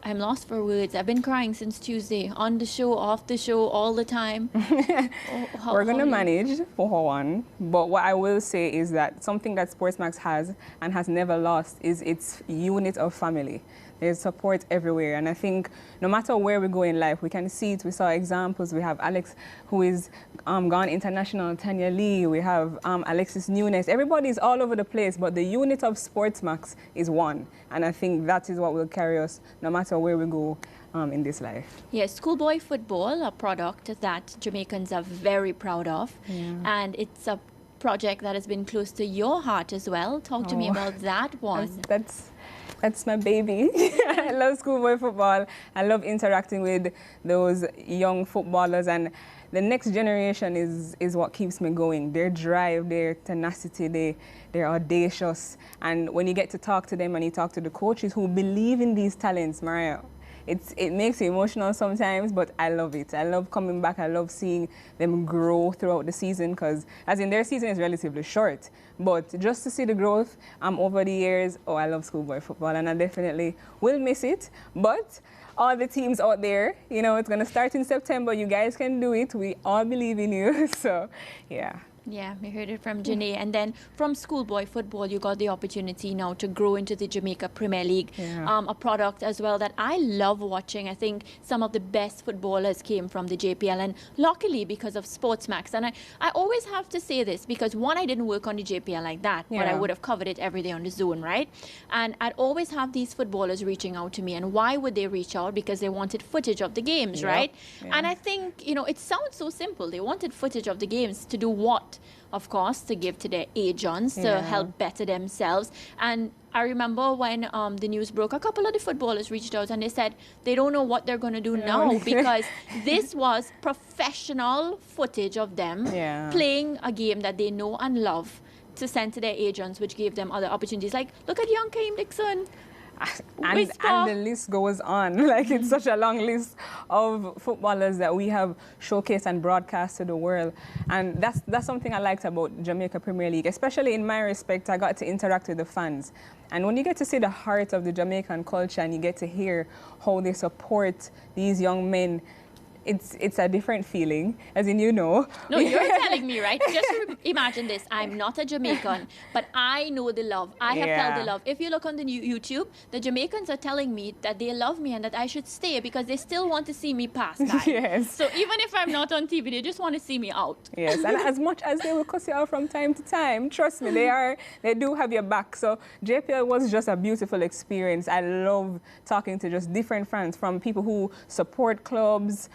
[SPEAKER 2] I'm lost for words. I've been crying since Tuesday, on the show, off the show, all the time.
[SPEAKER 14] We're going to manage for one, but what I will say is that something that SportsMax has and has never lost is its unit of family. There's support everywhere. And I think no matter where we go in life, we can see it. We saw examples. We have Alex, who is gone international, Tanya Lee. We have Alexis Nunes. Everybody's all over the place, but the unit of SportsMax is one. And I think that is what will carry us no matter where we go in this life.
[SPEAKER 2] Yes, schoolboy football, a product that Jamaicans are very proud of.
[SPEAKER 14] Yeah.
[SPEAKER 2] And it's a project that has been close to your heart as well. Talk to me about that one.
[SPEAKER 14] That's my baby. I love schoolboy football. I love interacting with those young footballers, and the next generation is what keeps me going. Their drive, their tenacity, they're audacious. And when you get to talk to them and you talk to the coaches who believe in these talents, Mariah, it makes you emotional sometimes, but I love it. I love coming back. I love seeing them grow throughout the season, because as in their season is relatively short, but just to see the growth over the years, oh, I love schoolboy football, and I definitely will miss it. But all the teams out there, you know, it's going to start in September. You guys can do it. We all believe in you. So, yeah.
[SPEAKER 2] Yeah, we heard it from Janae. And then from schoolboy football, you got the opportunity now to grow into the Jamaica Premier League, a product as well that I love watching. I think some of the best footballers came from the JPL, and luckily because of SportsMax. And I always have to say this because, one, I didn't work on the JPL like that, but I would have covered it every day on the Zone, right? And I'd always have these footballers reaching out to me. And why would they reach out? Because they wanted footage of the games, right? Yeah. And I think, you know, it sounds so simple. They wanted footage of the games to do what? Of course, to give to their agents to help better themselves. And I remember when the news broke, a couple of the footballers reached out and they said they don't know what they're going to do now, because this was professional footage of them playing a game that they know and love to send to their agents, which gave them other opportunities. Like, look at young Kaim Dixon.
[SPEAKER 14] And the list goes on. Like, it's such a long list of footballers that we have showcased and broadcast to the world. And that's something I liked about Jamaica Premier League, especially in my respect. I got to interact with the fans. And when you get to see the heart of the Jamaican culture and you get to hear how they support these young men, it's a different feeling, as in, you know.
[SPEAKER 2] No, you're telling me, right? Just imagine this. I'm not a Jamaican, but I know the love. I have felt the love. If you look on the YouTube, the Jamaicans are telling me that they love me and that I should stay because they still want to see me pass by.
[SPEAKER 14] Yes.
[SPEAKER 2] So even if I'm not on TV, they just want to see me out.
[SPEAKER 14] Yes, and as much as they will cuss you out from time to time, trust me, they do have your back. So JPL was just a beautiful experience. I love talking to just different fans, from people who support clubs,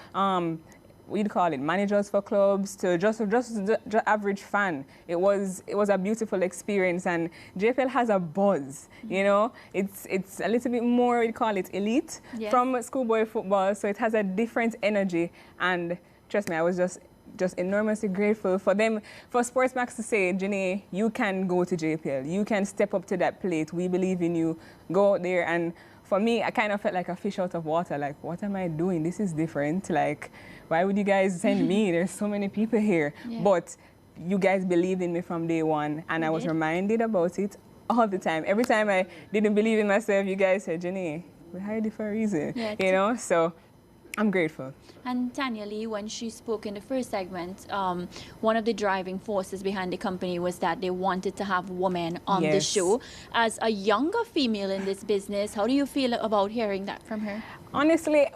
[SPEAKER 14] we'd call it managers for clubs, to just the average fan. It was a beautiful experience, and JPL has a buzz. You know, it's a little bit more, we'd call it elite from schoolboy football, so it has a different energy. And trust me, I was just enormously grateful for them, for SportsMax to say, Janae, you can go to JPL, you can step up to that plate, we believe in you, go out there. And for me, I kind of felt like a fish out of water. Like, what am I doing? This is different. Like, why would you guys send me? There's so many people here. But you guys believed in me from day one, and I was reminded about it all the time. Every time I didn't believe in myself, you guys said, Jenny, we hired you for a reason. You know, so I'm grateful.
[SPEAKER 2] And Tanya Lee, when she spoke in the first segment, one of the driving forces behind the company was that they wanted to have women on the show. As a younger female in this business, how do you feel about hearing that from her?
[SPEAKER 14] Honestly,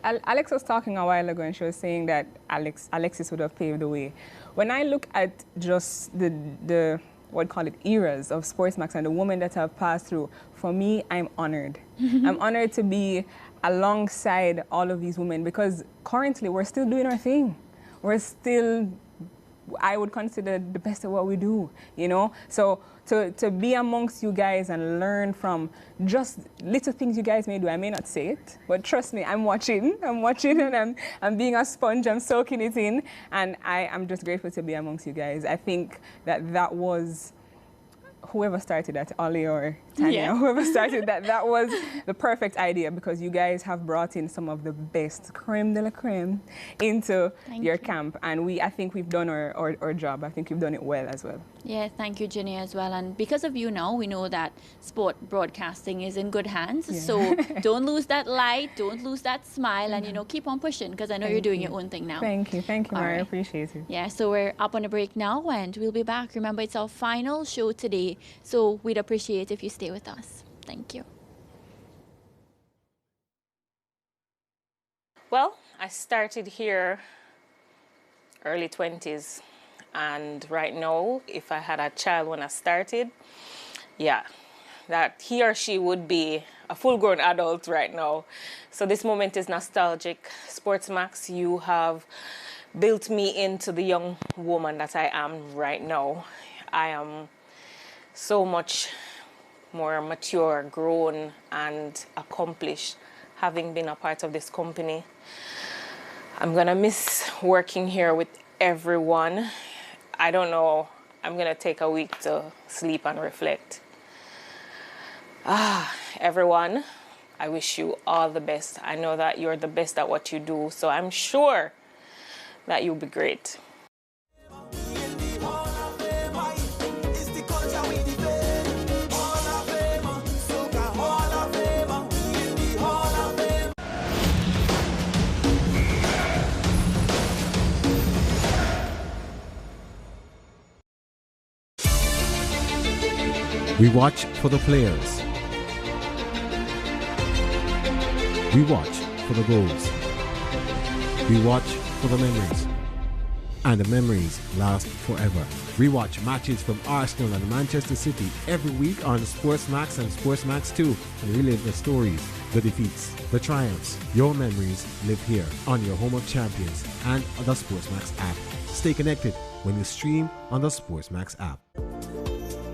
[SPEAKER 14] Alex was talking a while ago, and she was saying that Alexis would have paved the way. When I look at just the what call it, eras of SportsMax and the women that have passed through, for me, I'm honored. I'm honored to be alongside all of these women, because currently we're still doing our thing. We're still, I would consider, the best at what we do, you know? So to be amongst you guys and learn from just little things you guys may do, I may not say it, but trust me, I'm watching and I'm being a sponge, I'm soaking it in, and I'm just grateful to be amongst you guys. I think that was, whoever started that, Ollie or Tanya, whoever started that was the perfect idea, because you guys have brought in some of the best creme de la creme into your camp, and I think we've done our job. I think we've done it well as well.
[SPEAKER 2] Yeah, thank you, Jenny, as well. And because of you now, we know that sport broadcasting is in good hands. So don't lose that light, don't lose that smile, and, you know, keep on pushing, because I know you're doing your own thing now.
[SPEAKER 14] Thank you, Mary. I appreciate it.
[SPEAKER 2] Yeah, so we're up on a break now, and we'll be back. Remember, it's our final show today, so we'd appreciate if you stay with us. Thank you.
[SPEAKER 15] Well, I started here early 20s, and right now, if I had a child when I started, yeah, that he or she would be a full-grown adult right now. So this moment is nostalgic. SportsMax, you have built me into the young woman that I am right now. I am so much more mature, grown, and accomplished having been a part of this company. I'm gonna miss working here with everyone. I don't know, I'm gonna take a week to sleep and reflect. Everyone, I wish you all the best. I know that you're the best at what you do, so I'm sure that you'll be great.
[SPEAKER 7] We watch for the players. We watch for the goals. We watch for the memories. And the memories last forever. We watch matches from Arsenal and Manchester City every week on SportsMax and SportsMax 2 and relive the stories, the defeats, the triumphs. Your memories live here on your home of champions and on the SportsMax app. Stay connected when you stream on the SportsMax app.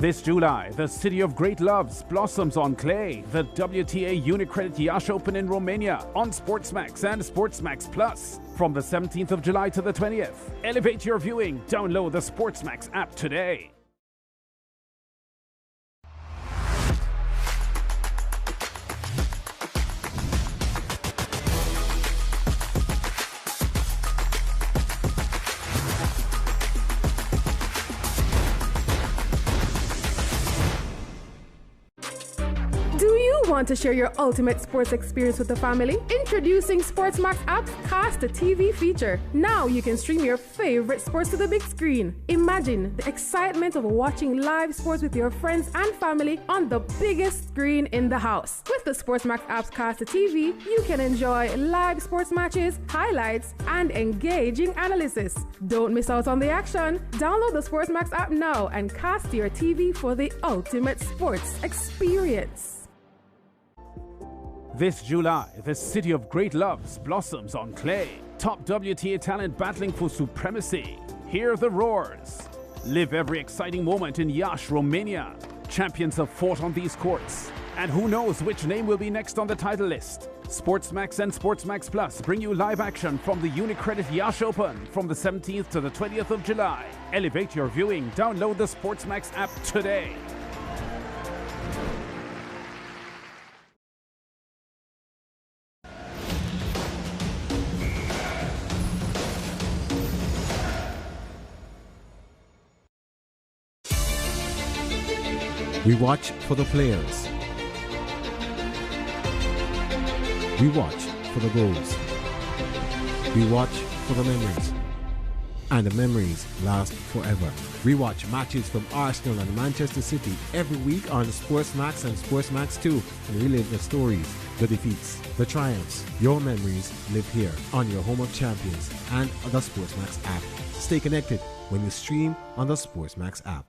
[SPEAKER 12] This July, the City of Great Loves blossoms on clay. The WTA Unicredit Yash Open in Romania on SportsMax and SportsMax Plus. From the 17th of July to the 20th. Elevate your viewing. Download the SportsMax app today.
[SPEAKER 16] Want to share your ultimate sports experience with the family? Introducing SportsMax app's Cast to TV feature. Now you can stream your favorite sports to the big screen. Imagine the excitement of watching live sports with your friends and family on the biggest screen in the house. With the SportsMax app's Cast to TV, you can enjoy live sports matches, highlights, and engaging analysis. Don't miss out on the action. Download the SportsMax app now and cast your TV for the ultimate sports experience.
[SPEAKER 12] This July, the City of Great Loves blossoms on clay. Top WTA talent battling for supremacy. Hear the roars. Live every exciting moment in Iași, Romania. Champions have fought on these courts. And who knows which name will be next on the title list. SportsMax and SportsMax Plus bring you live action from the Unicredit Yash Open from the 17th to the 20th of July. Elevate your viewing. Download the SportsMax app today.
[SPEAKER 7] We watch for the players. We watch for the goals. We watch for the memories. And the memories last forever. We watch matches from Arsenal and Manchester City every week on SportsMax and SportsMax 2 and relive the stories, the defeats, the triumphs. Your memories live here on your home of champions and on the SportsMax app. Stay connected when you stream on the SportsMax app.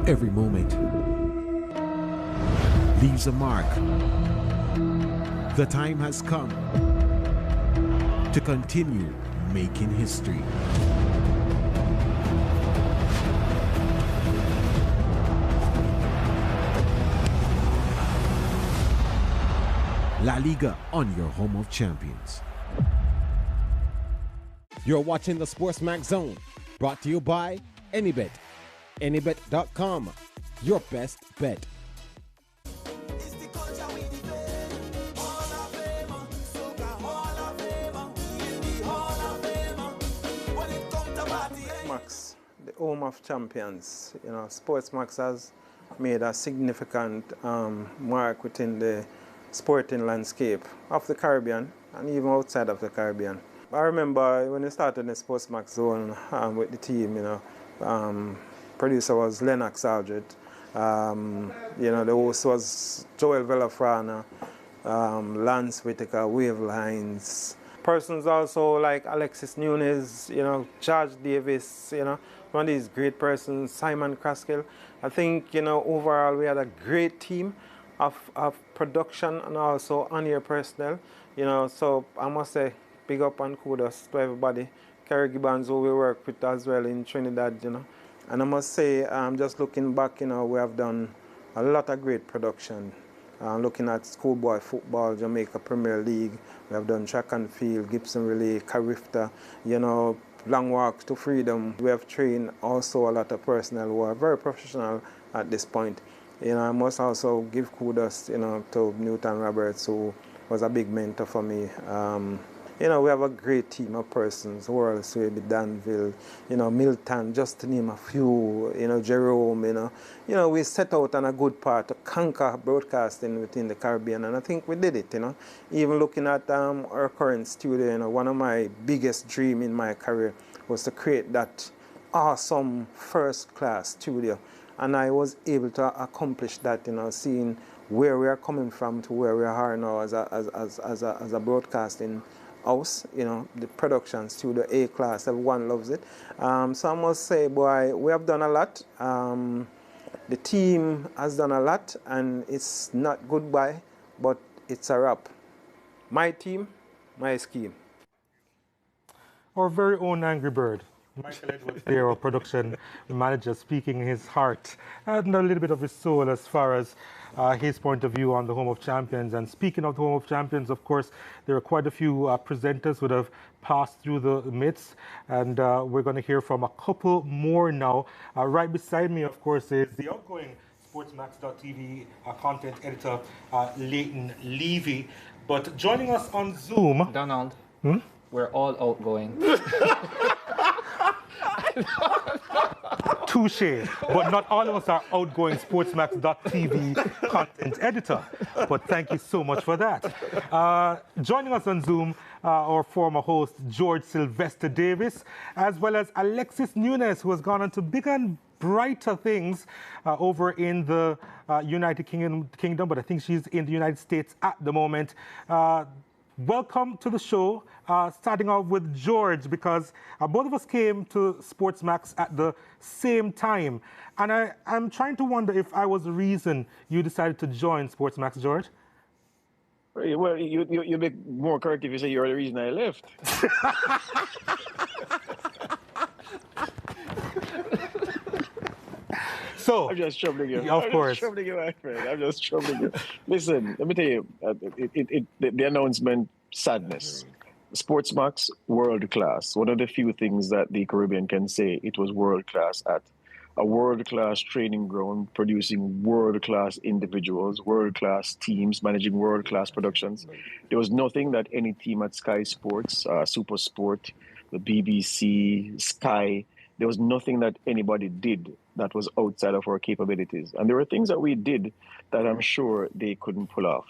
[SPEAKER 7] Every moment leaves a mark. The time has come to continue making history. La Liga on your home of champions.
[SPEAKER 17] You're watching the SportsMax Zone, brought to you by Anybet. Anybet.com, your best bet.
[SPEAKER 18] SportsMax, the home of champions. You know, SportsMax has made a significant mark within the sporting landscape of the Caribbean and even outside of the Caribbean. I remember when we started the SportsMax Zone with the team, you know, producer was Lennox Aldred, You know, the host was Joel Villafrana, Lance Whitaker, Wavelines. Persons also like Alexis Nunes, you know, George Davis, you know, one of these great persons, Simon Kraskill. I think, you know, overall we had a great team of production and also on-air personnel, you know, so I must say big up and kudos to everybody. Kerry Gibbons, who we work with as well in Trinidad, you know. And I must say, just looking back, you know, we have done a lot of great production. Looking at schoolboy football, Jamaica Premier League, we have done track and field, Gibson Relay, Carifta, you know, long walks to freedom. We have trained also a lot of personnel who are very professional at this point. You know, I must also give kudos, you know, to Newton Roberts, who was a big mentor for me. You know, we have a great team of persons, World Swaby, Danville, you know, Milton, just to name a few, you know, Jerome, you know. You know, we set out on a good path to conquer broadcasting within the Caribbean, and I think we did it, you know. Even looking at our current studio, you know, one of my biggest dreams in my career was to create that awesome first-class studio. And I was able to accomplish that, you know, seeing where we are coming from to where we are now as a broadcasting house, you know, the production studio, A-class, everyone loves it. So I must say, boy, we have done a lot. The team has done a lot, and it's not goodbye, but it's a wrap. My team, my scheme.
[SPEAKER 3] Our very own Angry Bird, Michael Edwards there, our production manager, speaking his heart and a little bit of his soul as far as his point of view on the Home of Champions. And speaking of the Home of Champions, of course, there are quite a few presenters who have passed through the midst, and we're going to hear from a couple more now. Right beside me, of course, is the outgoing SportsMax.tv content editor, Leighton Levy. But joining us on Zoom...
[SPEAKER 4] Donald, we're all outgoing.
[SPEAKER 3] Touche, but not all of us are outgoing SportsMax.tv content editor. But thank you so much for that. Joining us on Zoom, our former host, George Sylvester Davis, as well as Alexis Nunes, who has gone on to bigger and brighter things over in the United Kingdom, but I think she's in the United States at the moment. Welcome to the show. Starting off with George, because both of us came to SportsMax at the same time. And I'm trying to wonder if I was the reason you decided to join SportsMax, George.
[SPEAKER 19] Well, you'd be more correct if you say you're the reason I left.
[SPEAKER 3] So,
[SPEAKER 19] I'm just troubling you.
[SPEAKER 3] Of course.
[SPEAKER 19] I'm just troubling you, my friend. I'm just troubling you. Listen, let me tell you, the announcement, sadness. SportsMax, world class. One of the few things that the Caribbean can say it was world class at. A world class training ground, producing world class individuals, world class teams, managing world class productions. There was nothing that any team at Sky Sports, Super Sport, the BBC, Sky, there was nothing that anybody did that was outside of our capabilities. And there were things that we did that I'm sure they couldn't pull off.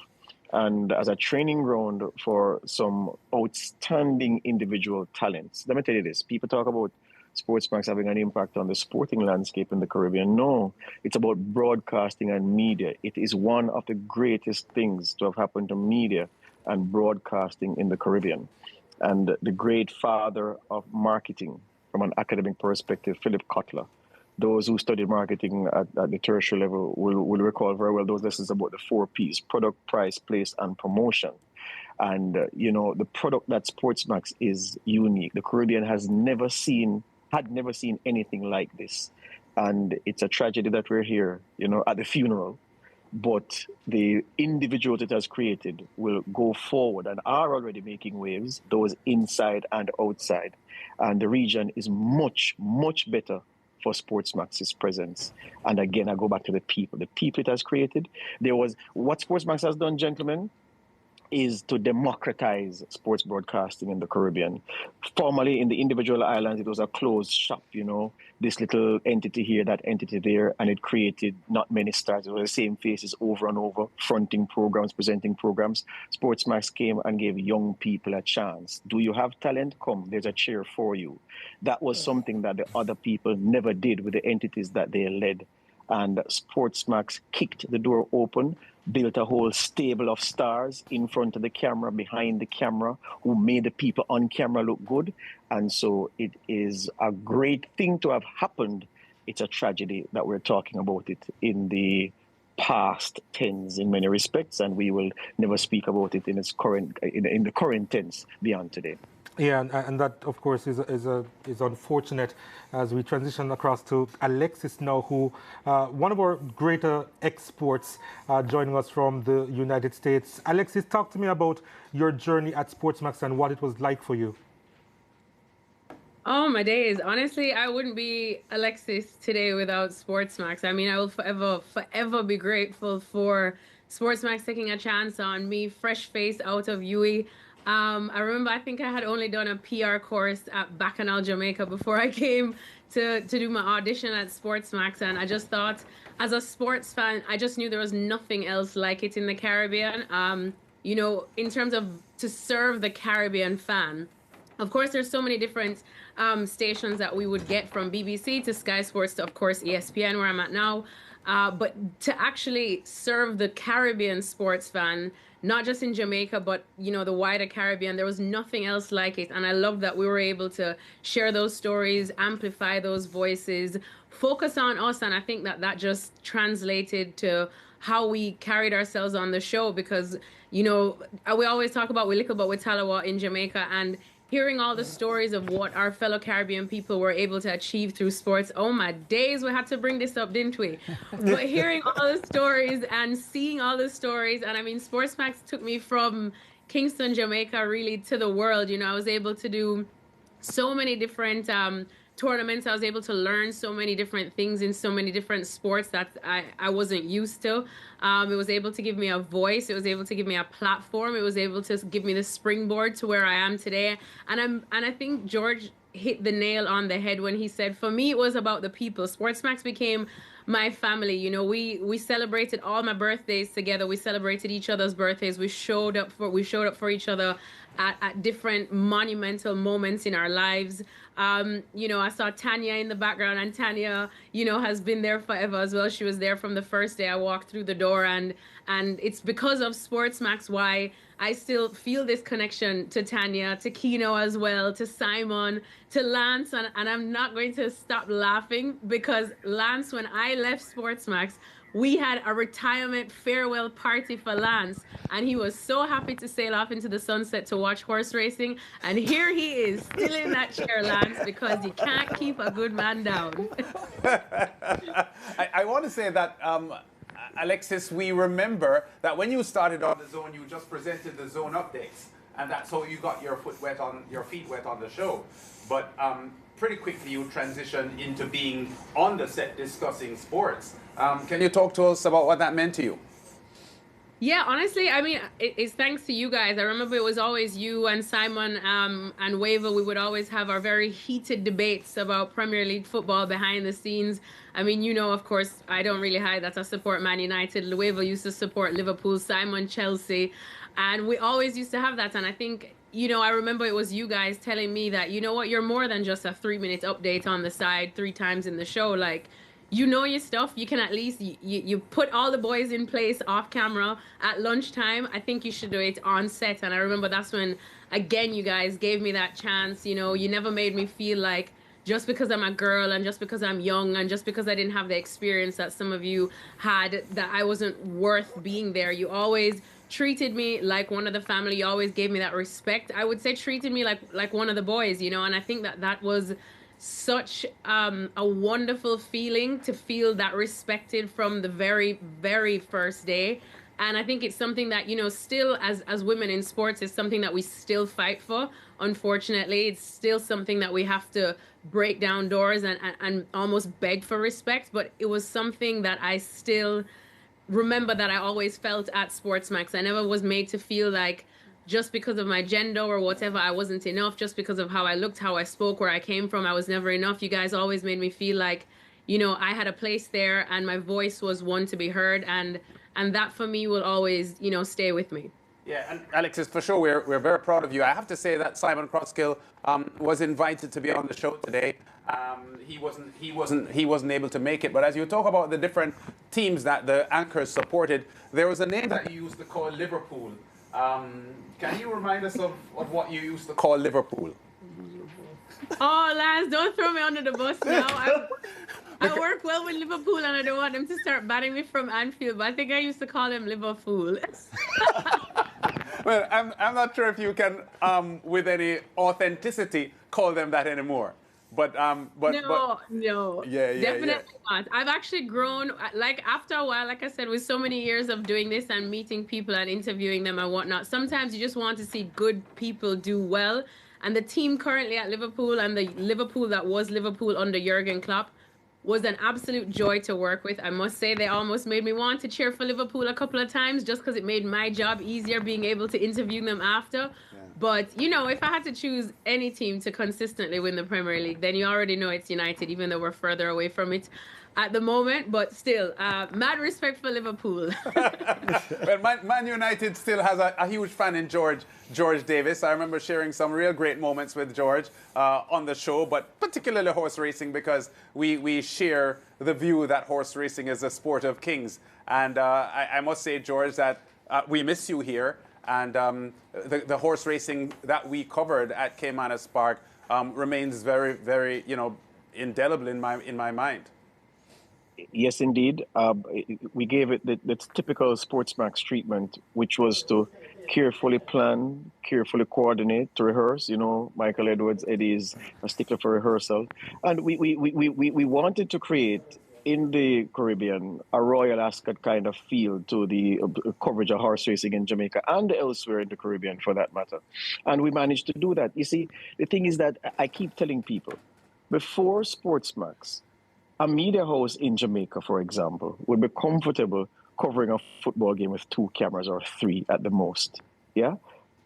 [SPEAKER 19] And as a training ground for some outstanding individual talents, let me tell you this, people talk about SportsMax having an impact on the sporting landscape in the Caribbean. No, it's about broadcasting and media. It is one of the greatest things to have happened to media and broadcasting in the Caribbean. And the great father of marketing from an academic perspective, Philip Kotler. Those who studied marketing at the tertiary level will recall very well those lessons about the 4 Ps: product, price, place, and promotion. And, you know, the product that SportsMax is unique. The Caribbean had never seen anything like this. And it's a tragedy that we're here, you know, at the funeral. But the individuals it has created will go forward and are already making waves, those inside and outside. And the region is much, much better for SportsMax's presence. And again, I go back to the people. The people it has created. What SportsMax has done, gentlemen, is to democratize sports broadcasting in the Caribbean. Formerly, in the individual islands, it was a closed shop, you know, this little entity here, that entity there, and it created not many stars. It was the same faces over and over, fronting programs, presenting programs. SportsMax came and gave young people a chance. Do you have talent? Come, there's a chair for you. That was something that the other people never did with the entities that they led. And SportsMax kicked the door open, built a whole stable of stars in front of the camera, behind the camera, who made the people on camera look good. And so it is a great thing to have happened. It's a tragedy that we're talking about it in the past tense in many respects, and we will never speak about it in its current in the current tense beyond today.
[SPEAKER 3] Yeah, and that, of course, is unfortunate as we transition across to Alexis now, who, one of our greater exports, joining us from the United States. Alexis, talk to me about your journey at SportsMax and what it was like for you.
[SPEAKER 20] Oh, my days. Honestly, I wouldn't be Alexis today without SportsMax. I mean, I will forever be grateful for SportsMax taking a chance on me, fresh face out of UE. I remember, I think I had only done a PR course at Bacchanal, Jamaica before I came to do my audition at SportsMax. And I just thought, as a sports fan, I just knew there was nothing else like it in the Caribbean. You know, in terms of to serve the Caribbean fan. Of course, there's so many different stations that we would get, from BBC to Sky Sports to, of course, ESPN, where I'm at now. But to actually serve the Caribbean sports fan, not just in Jamaica, but, you know, the wider Caribbean, there was nothing else like it. And I love that we were able to share those stories, amplify those voices, focus on us. And I think that that just translated to how we carried ourselves on the show, because, you know, we always talk about we little but we Talawa in Jamaica, and hearing all the stories of what our fellow Caribbean people were able to achieve through sports. Oh my days, we had to bring this up, didn't we? But hearing all the stories and seeing all the stories, and I mean, SportsMax took me from Kingston, Jamaica, really to the world. You know, I was able to do so many different tournaments. I was able to learn so many different things in so many different sports that I wasn't used to. It was able to give me a voice. It was able to give me a platform. It was able to give me the springboard to where I am today. And I think George hit the nail on the head when he said, for me, it was about the people. SportsMax became my family. You know, we celebrated all my birthdays together. We celebrated each other's birthdays. We showed up for each other at different monumental moments in our lives. You know, I saw Tanya in the background, and Tanya, you know, has been there forever as well. She was there from the first day I walked through the door, and it's because of SportsMax why I still feel this connection to Tanya, to Kino as well, to Simon, to Lance, and I'm not going to stop laughing, because Lance, when I left SportsMax, we had a retirement farewell party for Lance, and he was so happy to sail off into the sunset to watch horse racing. And here he is, still in that chair, Lance, because you can't keep a good man down.
[SPEAKER 1] I want to say that, Alexis, we remember that when you started on the Zone, you just presented the Zone updates, and that's how you got your feet wet on the show. But pretty quickly, you transitioned into being on the set discussing sports. Can you talk to us about what that meant to you?
[SPEAKER 20] Yeah, honestly, I mean, it's thanks to you guys. I remember it was always you and Simon and Waver. We would always have our very heated debates about Premier League football behind the scenes. I mean, you know, of course, I don't really hide that I support Man United. Waver used to support Liverpool, Simon, Chelsea. And we always used to have that. And I think, you know, I remember it was you guys telling me that, you know what, you're more than just a 3-minute update on the side 3 times in the show. Like, you know your stuff. You can at least, you put all the boys in place off camera at lunchtime. I think you should do it on set. And I remember that's when, again, you guys gave me that chance. You know, you never made me feel like just because I'm a girl and just because I'm young and just because I didn't have the experience that some of you had, that I wasn't worth being there. You always treated me like one of the family. You always gave me that respect. I would say treated me like one of the boys, you know, and I think that was such a wonderful feeling, to feel that respected from the very, very first day. And I think it's something that, you know, still as women in sports is something that we still fight for. Unfortunately, it's still something that we have to break down doors and almost beg for respect. But it was something that I still remember that I always felt at SportsMax. I never was made to feel like just because of my gender or whatever, I wasn't enough. Just because of how I looked, how I spoke, where I came from, I was never enough. You guys always made me feel like, you know, I had a place there and my voice was one to be heard. And that for me will always, you know, stay with me.
[SPEAKER 1] Yeah, and Alexis, for sure, we're very proud of you. I have to say that Simon Crosskill was invited to be on the show today. He wasn't able to make it. But as you talk about the different teams that the anchors supported, there was a name that you used to call Liverpool. Can you remind us of what you used to call Liverpool?
[SPEAKER 20] Oh, Lance, don't throw me under the bus now. I work well with Liverpool, and I don't want them to start batting me from Anfield, but I think I used to call them Liverpool.
[SPEAKER 1] Well, I'm not sure if you can, with any authenticity, call them that anymore. But
[SPEAKER 20] No, definitely not. I've actually grown, like after a while, like I said, with so many years of doing this and meeting people and interviewing them and whatnot, sometimes you just want to see good people do well. And the team currently at Liverpool and the Liverpool that was Liverpool under Jurgen Klopp was an absolute joy to work with. I must say they almost made me want to cheer for Liverpool a couple of times just because it made my job easier being able to interview them after. But, you know, if I had to choose any team to consistently win the Premier League, then you already know it's United, even though we're further away from it at the moment. But still, mad respect for Liverpool.
[SPEAKER 1] Well, Man United still has a huge fan in George Davis. I remember sharing some real great moments with George on the show, but particularly horse racing, because we share the view that horse racing is a sport of kings. And I must say, George, that we miss you here. And the horse racing that we covered at Caymanas Park remains very, very, indelible in my mind.
[SPEAKER 19] Yes, indeed. We gave it the typical SportsMax treatment, which was to carefully plan, carefully coordinate, to rehearse. You know, Michael Edwards, Eddie is a stickler for rehearsal. And we wanted to create, in the Caribbean, a Royal Ascot kind of feel to the coverage of horse racing in Jamaica and elsewhere in the Caribbean, for that matter. And we managed to do that. You see, the thing is that I keep telling people, before SportsMax, a media house in Jamaica, for example, would be comfortable covering a football game with 2 cameras or 3 at the most. Yeah?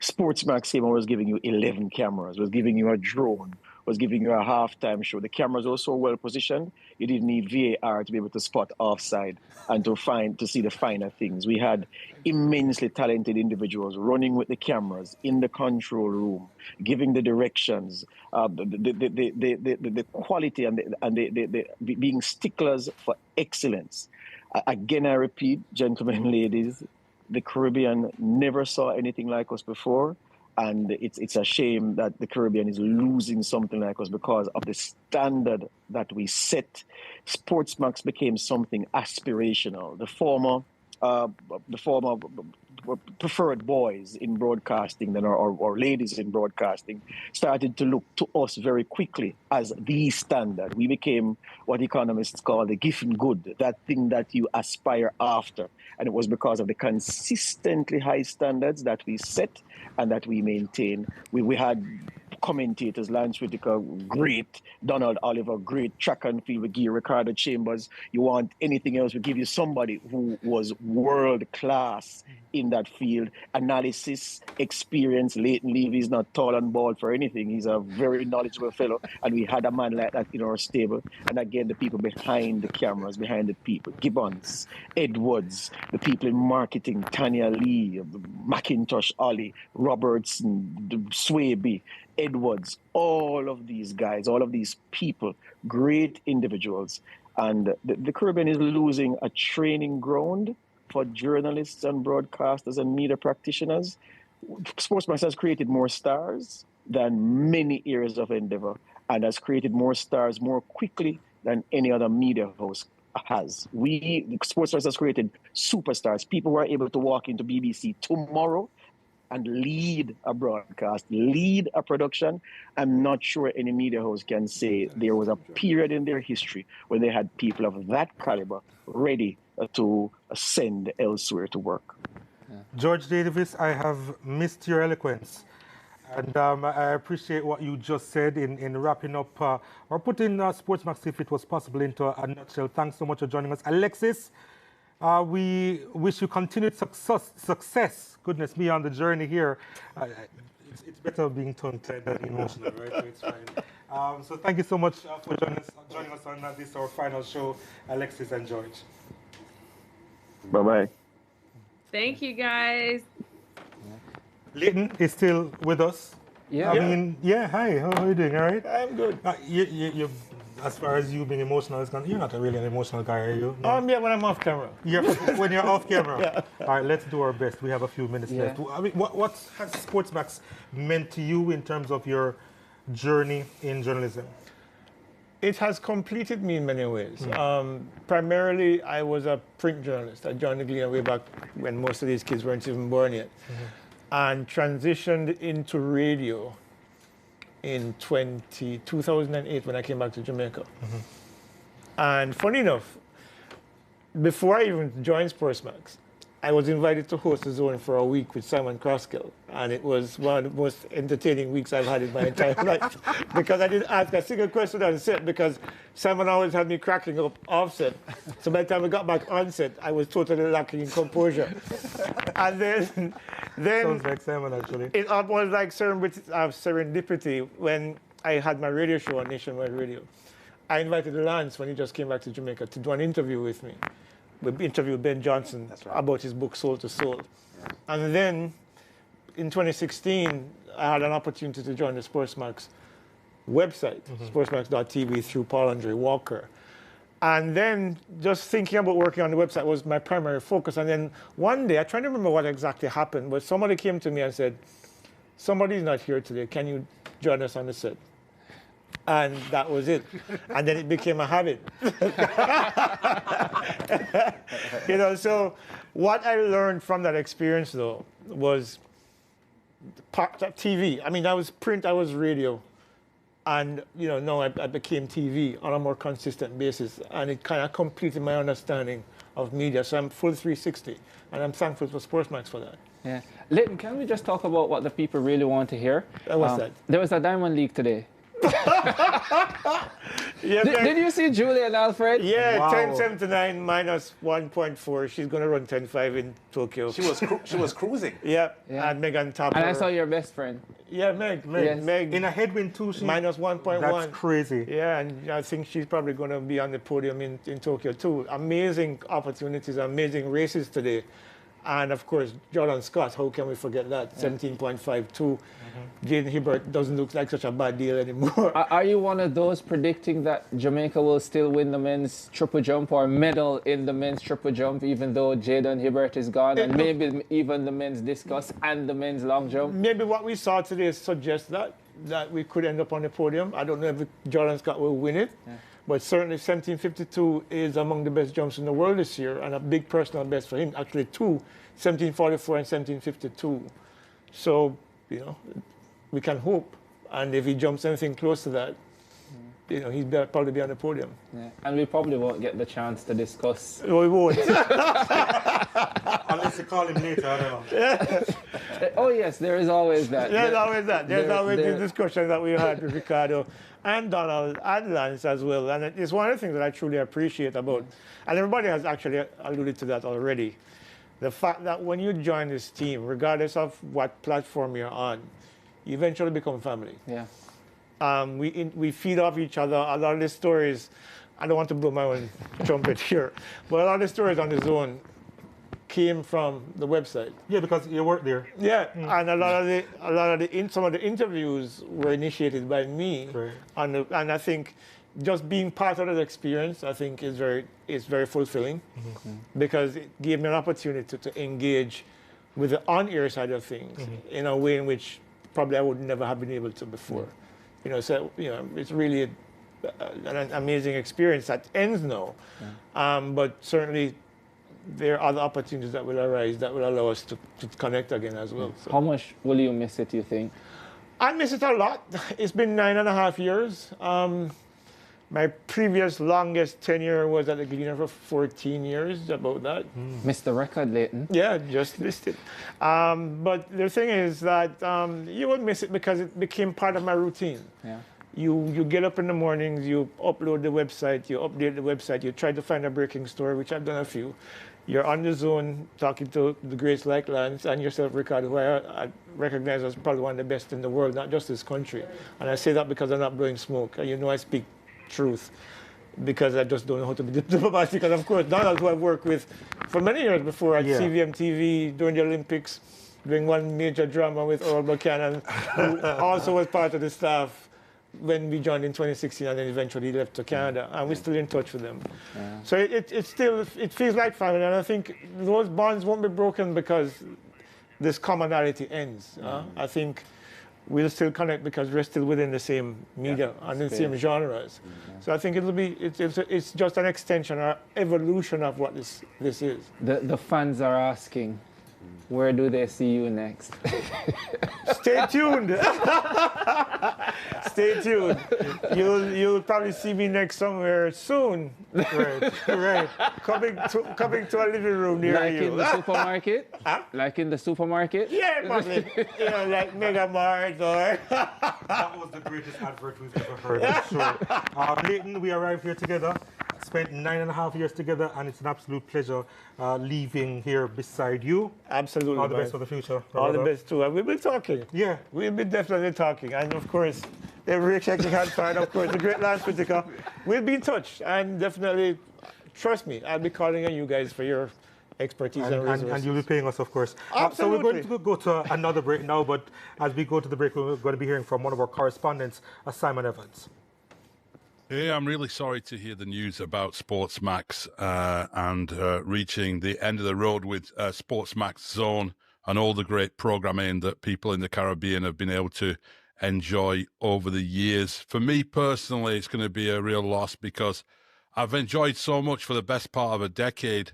[SPEAKER 19] SportsMax came and was giving you 11 cameras, was giving you a drone, was giving you a halftime show. The cameras were so well positioned, you didn't need VAR to be able to spot offside and to see the finer things. We had immensely talented individuals running with the cameras in the control room, giving the directions, the quality and being sticklers for excellence. Again, I repeat, gentlemen, ladies, the Caribbean never saw anything like us before. And it's a shame that the Caribbean is losing something like us because of the standard that we set. SportsMax became something aspirational. The former preferred boys in broadcasting or ladies in broadcasting started to look to us very quickly as the standard. We became what economists call the giffen good, that thing that you aspire after. And it was because of the consistently high standards that we set and that we maintain. We had commentators, Lance Whitaker, great, Donald Oliver, great, track and field, we give Ricardo Chambers. You want anything else, we give you somebody who was world class in that field. Analysis, experience. Leighton Levy is not tall and bald for anything. He's a very knowledgeable fellow, and we had a man like that in our stable. And again, the people behind the cameras, behind the people, Gibbons, Edwards, the people in marketing, Tanya Lee, McIntosh, Ollie, Robertson, Swaby, Edwards, all of these guys, all of these people, great individuals. And the Caribbean is losing a training ground for journalists and broadcasters and media practitioners. SportsMax has created more stars than many areas of endeavor and has created more stars more quickly than any other media house has. SportsMax has created superstars, people who are able to walk into BBC tomorrow and lead a broadcast, lead a production. I'm not sure any media house can say there was a period in their history when they had people of that caliber ready to send elsewhere to work.
[SPEAKER 3] George Davis, I have missed your eloquence. And I appreciate what you just said in wrapping up or putting SportsMax, if it was possible, into a nutshell. Thanks so much for joining us. Alexis, we wish you continued success. Goodness me, on the journey here. It's better being tongue-tied than emotional, right? So it's fine. So thank you so much for joining us on this, our final show, Alexis and George.
[SPEAKER 19] Bye-bye.
[SPEAKER 20] Thank you, guys.
[SPEAKER 3] Leighton is still with us.
[SPEAKER 4] Yeah.
[SPEAKER 3] I mean, yeah, hi, how are you doing, all right?
[SPEAKER 9] I'm good.
[SPEAKER 3] You've as far as you being emotional is concerned, you're not really an emotional guy, are you? No?
[SPEAKER 18] Yeah, when I'm off camera.
[SPEAKER 3] When you're off camera.
[SPEAKER 18] Yeah.
[SPEAKER 3] All right, let's do our best. We have a few minutes
[SPEAKER 18] Yeah.
[SPEAKER 3] left. I mean, what has SportsMax meant to you in terms of your journey in journalism?
[SPEAKER 18] It has completed me in many ways. Primarily, I was a print journalist. I joined the Gleaner way back when most of these kids weren't even born yet, and transitioned into radio in 2008 when I came back to Jamaica. And funny enough, before I even joined SportsMax, I was invited to host the Zone for a week with Simon Croskill, and it was one of the most entertaining weeks I've had in my entire life, because I didn't ask a single question on set, because Simon always had me cracking up off set. So by the time we got back on set, I was totally lacking in composure. And then
[SPEAKER 3] Sounds like Simon, actually.
[SPEAKER 18] it was like serendipity when I had my radio show on Nationwide Radio. I invited Lance when he just came back to Jamaica to do an interview with me. We interviewed Ben Johnson about his book Soul to Soul. And then in 2016, I had an opportunity to join the SportsMax website, SportsMax.tv, through Paul Andre Walker. And then just thinking about working on the website was my primary focus. And then one day, I try to remember what exactly happened, but somebody came to me and said, somebody's not here today. Can you join us on the set? And that was it. And then it became a habit. You know, so what I learned from that experience, though, was TV. I mean, I was print, I was radio. And, you know, now I became TV on a more consistent basis. And it kind of completed my understanding of media. So I'm full 360. And I'm thankful for SportsMax for that.
[SPEAKER 4] Yeah. Leighton, can we just talk about what the people really want to hear?
[SPEAKER 18] What's that?
[SPEAKER 4] There was a Diamond League today.
[SPEAKER 18] Yeah,
[SPEAKER 4] did you see Julia and Alfred?
[SPEAKER 18] Yeah,
[SPEAKER 4] Wow.
[SPEAKER 18] 10.79 minus 1.4. She's going to run 10.5 in Tokyo.
[SPEAKER 1] She was cruising.
[SPEAKER 18] Yeah, and Megan top.
[SPEAKER 4] And I saw your best friend.
[SPEAKER 18] Yeah, Meg.
[SPEAKER 4] Yes.
[SPEAKER 18] Meg.
[SPEAKER 3] In a headwind too, she...
[SPEAKER 18] Minus 1.1.
[SPEAKER 3] That's crazy.
[SPEAKER 18] Yeah, and I think she's probably going to be on the podium in Tokyo too. Amazing opportunities, amazing races today. And of course, Jordan Scott, how can we forget that? 17.52. Jaden Hibbert doesn't look like such a bad deal anymore.
[SPEAKER 4] Are you one of those predicting that Jamaica will still win the men's triple jump or medal in the men's triple jump, even though Jaden Hibbert is gone, and maybe even the men's discus and the men's long jump?
[SPEAKER 18] Maybe what we saw today suggests that we could end up on the podium. I don't know if Jordan Scott will win it. But certainly 1752 is among the best jumps in the world this year, and a big personal best for him. Actually, two, 1744 and 1752. So, you know, we can hope. And if he jumps anything close to that, you know, he'd probably be on the podium.
[SPEAKER 4] Yeah. And we probably won't get the chance to discuss.
[SPEAKER 18] No, we won't.
[SPEAKER 3] Unless you call him later, I don't know.
[SPEAKER 4] Oh, yes, there is always that.
[SPEAKER 18] There's always that. There's always the discussion that we had with Ricardo and Donald and Lance as well. And it's one of the things that I truly appreciate about, and everybody has actually alluded to that already, the fact that when you join this team, regardless of what platform you're on, you eventually become family.
[SPEAKER 4] Yeah.
[SPEAKER 18] We feed off each other. A lot of the stories, I don't want to blow my own trumpet here, but a lot of the stories on the Zone came from the website.
[SPEAKER 3] Yeah, because you work there.
[SPEAKER 18] Yeah, and some of the interviews were initiated by me, and I think just being part of that experience, I think is very fulfilling, because it gave me an opportunity to engage with the on-air side of things in a way in which probably I would never have been able to before. You know, so you know, it's really an amazing experience that ends now, but certainly there are other opportunities that will arise that will allow us to connect again as well. So.
[SPEAKER 4] How much will you miss it, you think?
[SPEAKER 18] I miss it a lot. It's been 9.5 years. My previous longest tenure was at the Gleaner for 14 years, about that.
[SPEAKER 4] Missed the record, Leighton.
[SPEAKER 18] Yeah, just missed it. But the thing is that you would miss it because it became part of my routine.
[SPEAKER 4] Yeah.
[SPEAKER 18] You get up in the mornings, you upload the website, you update the website, you try to find a breaking story, which I've done a few. You're on the Zone talking to the greats like Lance and yourself, Ricardo, who I recognize as probably one of the best in the world, not just this country. And I say that because I'm not blowing smoke. You know I speak truth because I just don't know how to be diplomatic. And of course, Donald, who I've worked with for many years before at CVM TV during the Olympics, doing one major drama with Earl Buchanan, who also was part of the staff
[SPEAKER 21] when we joined in 2016 and then eventually left to Canada, and we're still in touch with them. So it feels like family, and I think those bonds won't be broken because this commonality ends. I think we'll still connect because we're still within the same media and the same genres. So I think it's just an extension or evolution of what this is.
[SPEAKER 22] The fans are asking, where do they see you next?
[SPEAKER 21] Stay tuned. Stay tuned. You'll probably see me next somewhere soon. Right. Coming to a living room near
[SPEAKER 22] like
[SPEAKER 21] you.
[SPEAKER 22] In the supermarket? Like in the supermarket?
[SPEAKER 21] Yeah, probably. Like Mega Mart or.
[SPEAKER 3] That was the greatest advert we've ever heard. I'm sure. Leighton, we arrived here together. Spent 9.5 years together, and it's an absolute pleasure leaving here beside you.
[SPEAKER 21] Absolutely.
[SPEAKER 3] All the best for the future.
[SPEAKER 21] All the best too. And we'll be talking.
[SPEAKER 3] Yeah.
[SPEAKER 21] We'll be definitely talking. And of course, every checking hand side, of course, the great Lance Whitaker. We'll be in touch. And definitely, trust me, I'll be calling on you guys for your expertise and resources.
[SPEAKER 3] And you'll be paying us, of course.
[SPEAKER 21] Absolutely.
[SPEAKER 3] So we're going to go to another break now, but as we go to the break, we're going to be hearing from one of our correspondents, Simon Evans.
[SPEAKER 23] Yeah, I'm really sorry to hear the news about SportsMax and reaching the end of the road with SportsMax Zone and all the great programming that people in the Caribbean have been able to enjoy over the years. For me personally, it's going to be a real loss because I've enjoyed so much for the best part of a decade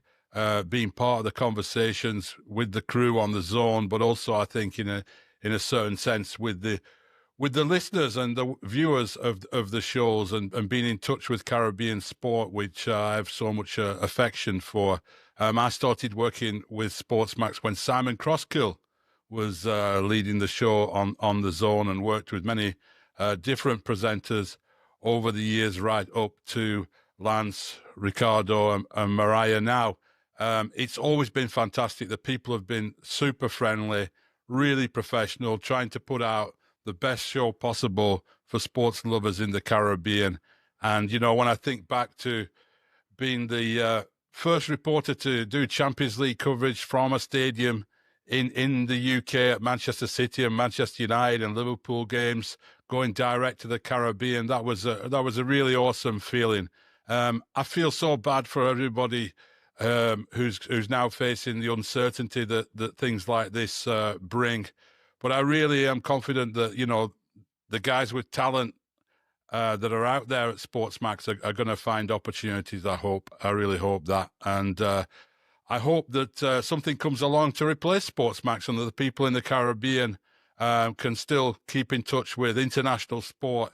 [SPEAKER 23] being part of the conversations with the crew on the Zone, but also I think in a certain sense with the listeners and the viewers of the shows and being in touch with Caribbean sport, which I have so much affection for. I started working with SportsMax when Simon Crosskill was leading the show on the Zone and worked with many different presenters over the years, right up to Lance, Ricardo and Mariah now. It's always been fantastic. The people have been super friendly, really professional, trying to put out the best show possible for sports lovers in the Caribbean. And, you know, when I think back to being the first reporter to do Champions League coverage from a stadium in the UK at Manchester City and Manchester United and Liverpool games, going direct to the Caribbean, that was a really awesome feeling. I feel so bad for everybody who's now facing the uncertainty that things like this bring. But I really am confident that, you know, the guys with talent that are out there at SportsMax are going to find opportunities, I hope. I really hope that. And I hope that something comes along to replace SportsMax and that the people in the Caribbean can still keep in touch with international sport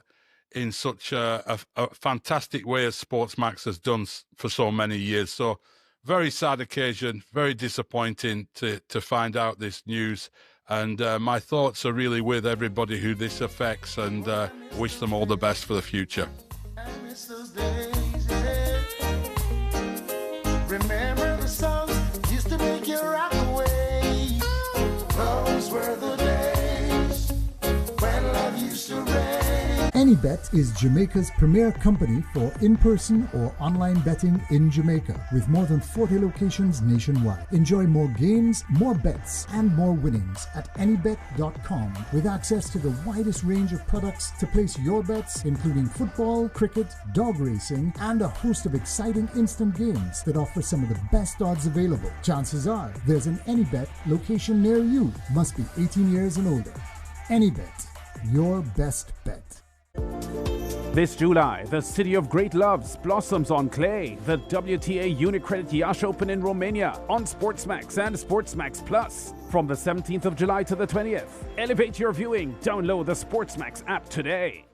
[SPEAKER 23] in such a fantastic way as SportsMax has done for so many years. So very sad occasion, very disappointing to find out this news. And my thoughts are really with everybody who this affects, and wish them all the best for the future.
[SPEAKER 5] Remember the songs used to make you rock away. Those were the days when love used to reign.
[SPEAKER 6] AnyBet is Jamaica's premier company for in-person or online betting in Jamaica, with more than 40 locations nationwide. Enjoy more games, more bets, and more winnings at anybet.com, with access to the widest range of products to place your bets, including football, cricket, dog racing, and a host of exciting instant games that offer some of the best odds available. Chances are there's an AnyBet location near you. Must be 18 years and older. AnyBet, your best bet.
[SPEAKER 12] This July, the City of Great Loves blossoms on clay. The WTA Unicredit Yash Open in Romania on SportsMax and SportsMax Plus from the 17th of July to the 20th. Elevate your viewing. Download the SportsMax app today.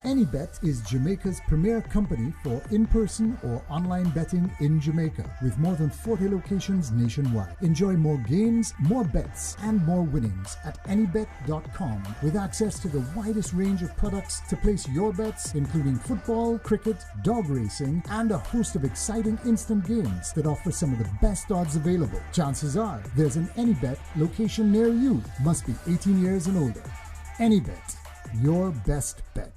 [SPEAKER 6] AnyBet is Jamaica's premier company for in-person or online betting in Jamaica, with more than 40 locations nationwide. Enjoy more games, more bets, and more winnings at anybet.com, with access to the widest range of products to place your bets, including football, cricket, dog racing, and a host of exciting instant games that offer some of the best odds available. Chances are there's an AnyBet location near you. Must be 18 years and older. AnyBet, your best bet.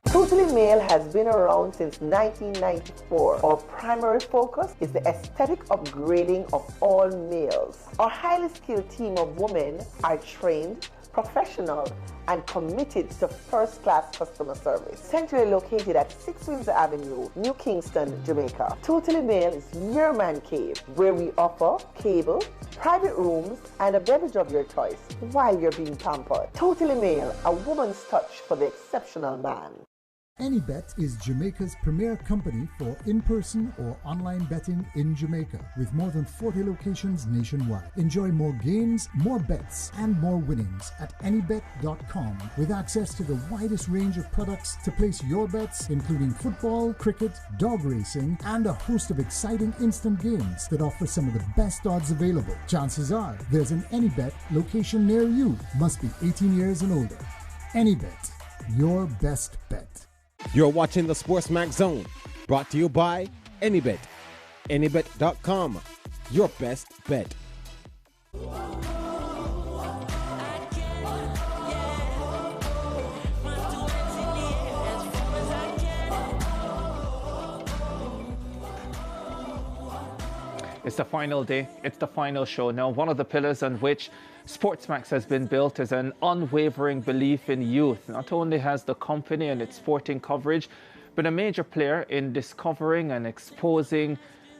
[SPEAKER 10] Totally Male has been around since 1994. Our primary focus is the aesthetic upgrading of all males. Our highly skilled team of women are trained, professional, and committed to first-class customer service. Centrally located at 6 Windsor Avenue, New Kingston, Jamaica. Totally Mail is your man cave, where we offer cable, private rooms, and a beverage of your choice while you're being pampered. Totally Mail, a woman's touch for the exceptional man.
[SPEAKER 6] AnyBet is Jamaica's premier company for in-person or online betting in Jamaica, with more than 40 locations nationwide. Enjoy more games, more bets, and more winnings at anybet.com, with access to the widest range of products to place your bets, including football, cricket, dog racing, and a host of exciting instant games that offer some of the best odds available. Chances are there's an AnyBet location near you. Must be 18 years and older. AnyBet, your best bet.
[SPEAKER 17] You're watching the SportsMax Zone, brought to you by Anybet. Anybet.com, your best bet.
[SPEAKER 4] It's the final day, it's the final show. Now, one of the pillars on which SportsMax has been built is an unwavering belief in youth. Not only has the company and its sporting coverage been a major player in discovering and exposing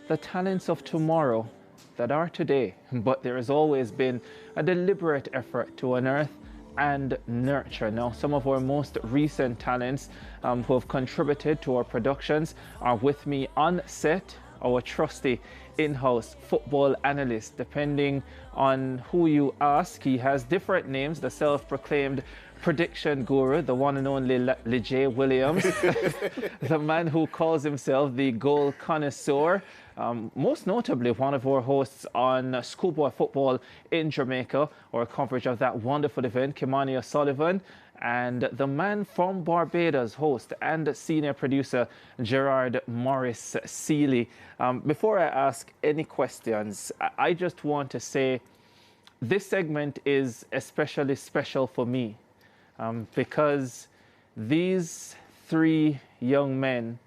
[SPEAKER 4] the talents of tomorrow that are today, but there has always been a deliberate effort to unearth and nurture. Now, some of our most recent talents who have contributed to our productions are with me on set. Our trusty in-house football analyst. Depending on who you ask, he has different names. The self-proclaimed prediction guru, the one and only Lejay Williams, the man who calls himself the goal connoisseur, most notably one of our hosts on schoolboy football in Jamaica, or coverage of that wonderful event, Kimani O'Sullivan, and the man from Barbados, host and senior producer Gerard Morris Seeley. Before I ask any questions, I just want to say this segment is especially special for me because these three young men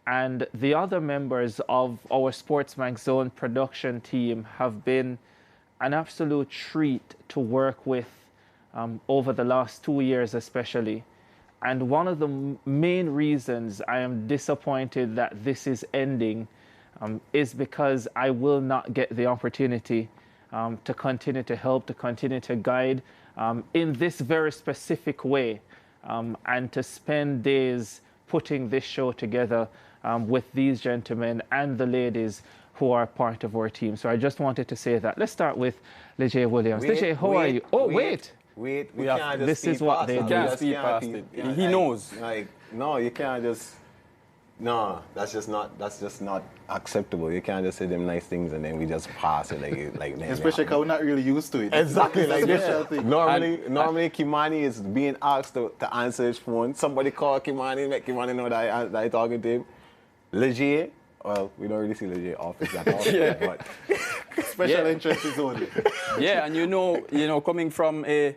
[SPEAKER 4] and the other members of our SportsMax Zone production team have been an absolute treat to work with over the last 2 years especially. And one of the main reasons I am disappointed that this is ending is because I will not get the opportunity to continue to help, to continue to guide in this very specific way, and to spend days putting this show together with these gentlemen and the ladies who are part of our team. So I just wanted to say that. Let's start with Lejay Williams. Lejay, how are you? Oh, wait.
[SPEAKER 8] We can't just
[SPEAKER 4] this is what they do.
[SPEAKER 8] He knows. Like, no, you can't just. No, that's just not acceptable. You can't just say them nice things and then we just pass it like
[SPEAKER 11] especially because we're not really used to it.
[SPEAKER 8] Exactly, like
[SPEAKER 11] special
[SPEAKER 8] thing.
[SPEAKER 11] thing.
[SPEAKER 8] Normally Kimani is being asked to answer his phone. Somebody call Kimani, make Kimani know that I talking to him. Lejay, well, we don't really see Lejay office that often, but
[SPEAKER 11] special interest is only.
[SPEAKER 13] Yeah, and you know, coming from a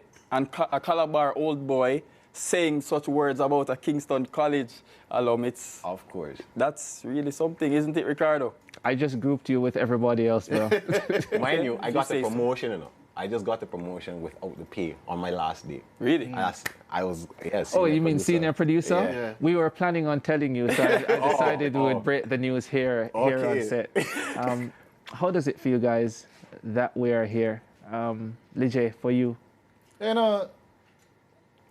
[SPEAKER 13] Calabar old boy saying such words about a Kingston College alum, it's...
[SPEAKER 8] Of course.
[SPEAKER 13] That's really something, isn't it, Ricardo?
[SPEAKER 4] I just grouped you with everybody else, bro.
[SPEAKER 8] Mind you, I got the promotion, you know. I just got the promotion without the pay on my last day.
[SPEAKER 13] Really?
[SPEAKER 8] I was, yes.
[SPEAKER 4] Oh, you mean senior producer?
[SPEAKER 8] Yeah.
[SPEAKER 4] We were planning on telling you, so I decided we would break the news here on set. How does it feel, guys, that we are here? Lejay, for you?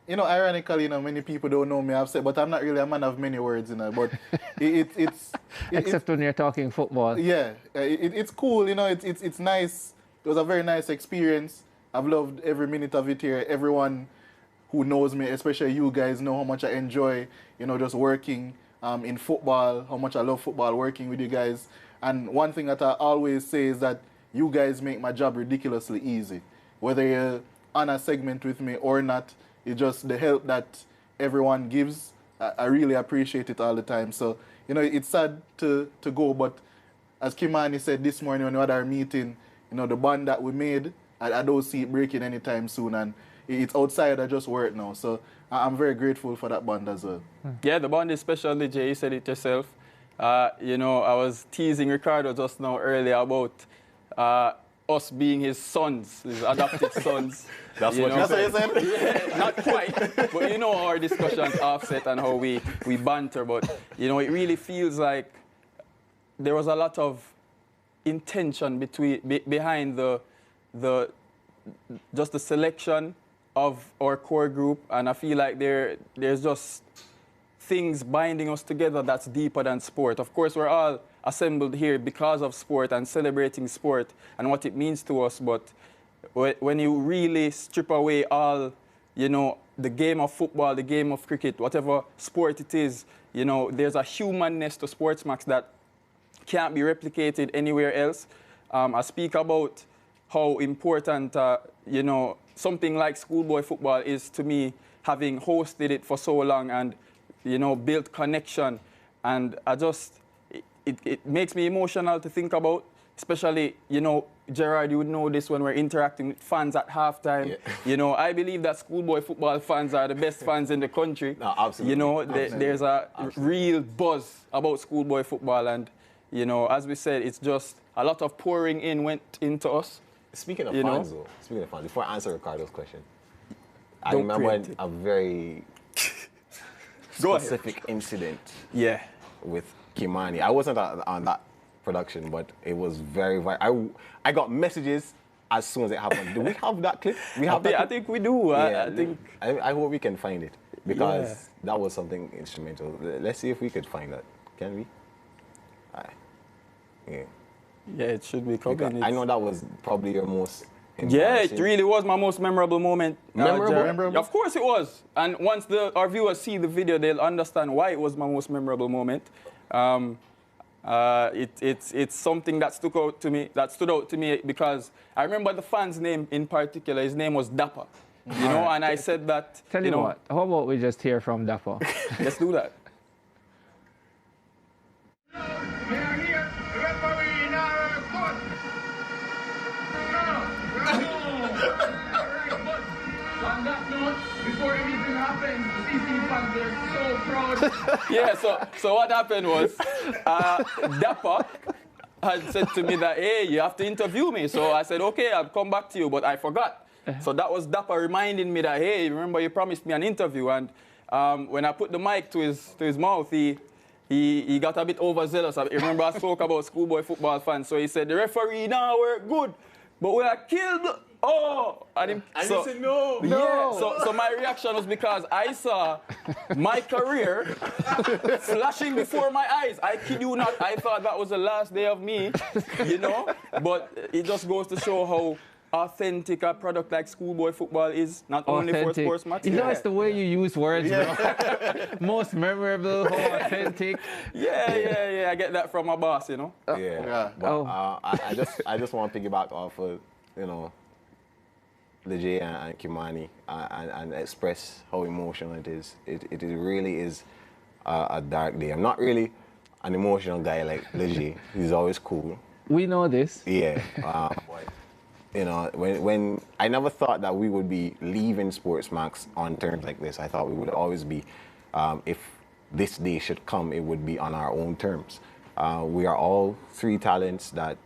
[SPEAKER 11] You know, ironically, many people don't know me, I've said, but I'm not really a man of many words, but it's...
[SPEAKER 4] Except when you're talking football.
[SPEAKER 11] Yeah, it's cool, it's nice. It was a very nice experience. I've loved every minute of it here. Everyone who knows me, especially you guys, know how much I enjoy, just working in football, how much I love football, working with you guys. And one thing that I always say is that you guys make my job ridiculously easy. Whether you're on a segment with me or not, it's just the help that everyone gives. I really appreciate it all the time. So, it's sad to go, but as Kimani said this morning when we had our meeting, the bond that we made, I don't see it breaking anytime soon, and it's outside of just work now. So I'm very grateful for that bond as well.
[SPEAKER 13] Yeah, the bond is special, Lejay. You said it yourself. I was teasing Ricardo just now earlier about us being his sons, his adopted sons.
[SPEAKER 8] That's what you said?
[SPEAKER 13] Yeah, not quite, but you know our discussions offset and how we banter. But you know, it really feels like there was a lot of intention behind just the selection of our core group, and I feel like there's just things binding us together that's deeper than sport. Of course, we're all assembled here because of sport and celebrating sport and what it means to us, but when you really strip away all, you know, the game of football, the game of cricket, whatever sport it is, you know, there's a humanness to SportsMax that can't be replicated anywhere else. I speak about how important, you know, something like schoolboy football is to me, having hosted it for so long and, you know, built connection. And it makes me emotional to think about, especially, you know, Gerard, you would know this when we're interacting with fans at halftime. Yeah. You know, I believe that schoolboy football fans are the best fans in the country.
[SPEAKER 8] No, absolutely.
[SPEAKER 13] You know, there's a real buzz about schoolboy football, and, you know, as we said, it's just a lot of pouring in went into us.
[SPEAKER 8] Speaking of fans, though, before I answer Ricardo's question, I remember a very specific incident with Kimani. I wasn't on that production, but it was very. I got messages as soon as it happened. Do we have that clip?
[SPEAKER 13] I think we do.
[SPEAKER 8] Yeah, I hope we can find it, because that was something instrumental. Let's see if we could find that. Can we?
[SPEAKER 13] Yeah, it should be coming.
[SPEAKER 8] I know that was probably your most.
[SPEAKER 13] Yeah, it really was my most memorable moment.
[SPEAKER 8] Memorable?
[SPEAKER 13] Of course it was. And once our viewers see the video, they'll understand why it was my most memorable moment. It's something that stood out to me because I remember the fan's name in particular. His name was Dapper. You know, and I said that.
[SPEAKER 22] Tell you know, what, how about we just hear from Dapper?
[SPEAKER 13] Let's do that.
[SPEAKER 2] Before anything happened, the CC fans are so proud.
[SPEAKER 13] Yeah, so what happened was, Dapper had said to me that, hey, you have to interview me. So I said, okay, I'll come back to you, but I forgot. So that was Dapper reminding me that, hey, remember you promised me an interview. And when I put the mic to his mouth, he got a bit overzealous. I remember I spoke about schoolboy football fans. So he said, the referee now work good, but we are killed. Oh, and
[SPEAKER 8] he said no.
[SPEAKER 13] Yeah, so my reaction was because I saw my career flashing before my eyes. I kid you not, I thought that was the last day of me, you know? But it just goes to show how authentic a product like schoolboy football is, not only for SportsMax.
[SPEAKER 22] You know, it's the way you use words, bro. Most memorable, how authentic.
[SPEAKER 13] Yeah, I get that from my boss, you know?
[SPEAKER 8] But I just want to piggyback off of, you know, Lejay and Kimani and express how emotional it is. It really is a dark day. I'm not really an emotional guy like Lejay. He's always cool.
[SPEAKER 22] We know this.
[SPEAKER 8] Yeah. But, you know, when I never thought that we would be leaving SportsMax on terms like this. I thought we would always be, if this day should come, it would be on our own terms. We are all three talents that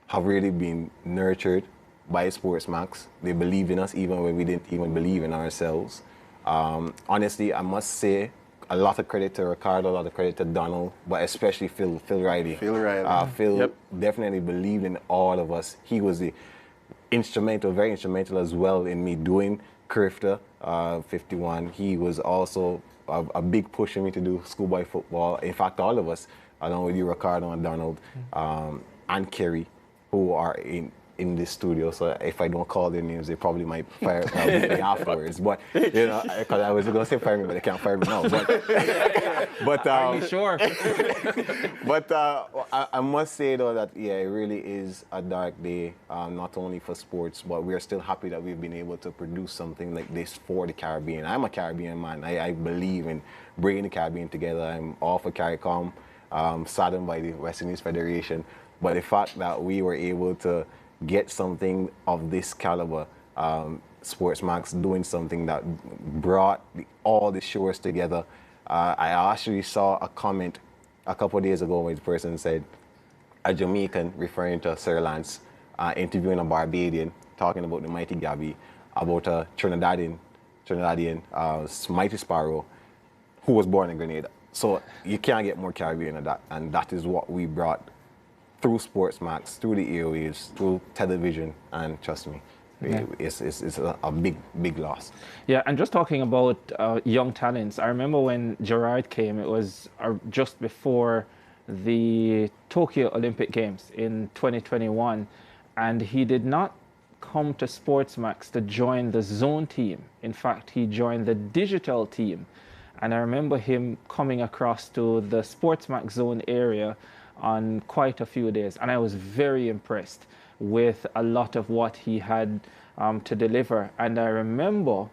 [SPEAKER 8] have really been nurtured by SportsMax. They believed in us even when we didn't even believe in ourselves. Honestly, I must say a lot of credit to Ricardo, a lot of credit to Donald, but especially Phil Riley. Phil definitely believed in all of us. He was very instrumental as well in me doing Crifta 51. He was also a big push for me to do schoolboy football. In fact, all of us, along with you, Ricardo and Donald, and Kerry, who are in this studio, so if I don't call their names, they probably might fire me afterwards. But you know, because I was going to say fire me, but they can't fire me now. But
[SPEAKER 22] are you sure?
[SPEAKER 8] But I must say though that it really is a dark day, not only for sports, but we are still happy that we've been able to produce something like this for the Caribbean. I'm a Caribbean man. I believe in bringing the Caribbean together. I'm all for CARICOM, saddened by the West Indies Federation, but the fact that we were able to get something of this caliber, SportsMax doing something that brought all the shores together. I actually saw a comment a couple of days ago where the person said, a Jamaican, referring to Sir Lance, interviewing a Barbadian, talking about the mighty Gabby, about a Trinidadian Mighty Sparrow, who was born in Grenada. So you can't get more Caribbean than that, and that is what we brought through SportsMax, through the airwaves, through television, and trust me, it's a big loss.
[SPEAKER 4] Yeah, and just talking about young talents, I remember when Gerard came, it was just before the Tokyo Olympic Games in 2021, and he did not come to SportsMax to join the Zone team. In fact, he joined the digital team. And I remember him coming across to the SportsMax Zone area on quite a few days. And I was very impressed with a lot of what he had to deliver. And I remember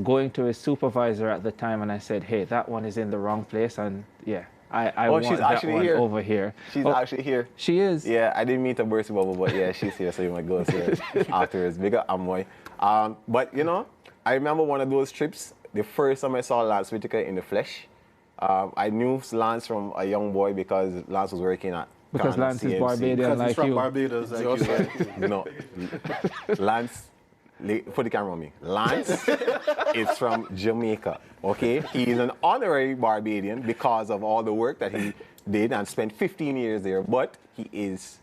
[SPEAKER 4] going to his supervisor at the time and I said, hey, that one is in the wrong place. And yeah, I want that one over here.
[SPEAKER 8] She's actually here.
[SPEAKER 4] She is?
[SPEAKER 8] Yeah, I didn't meet her birthday bubble, but yeah, she's here, so you might go see her afterwards. Big up Amoy. But you know, I remember one of those trips, the first time I saw Lance Whitaker in the flesh. I knew Lance from a young boy because Lance was working at
[SPEAKER 4] Because Lance is Barbadian like
[SPEAKER 11] from
[SPEAKER 4] you.
[SPEAKER 11] Barbados like you.
[SPEAKER 8] No, Lance, put the camera on me. Lance is from Jamaica, okay? He is an honorary Barbadian because of all the work that he did and spent 15 years there, but he is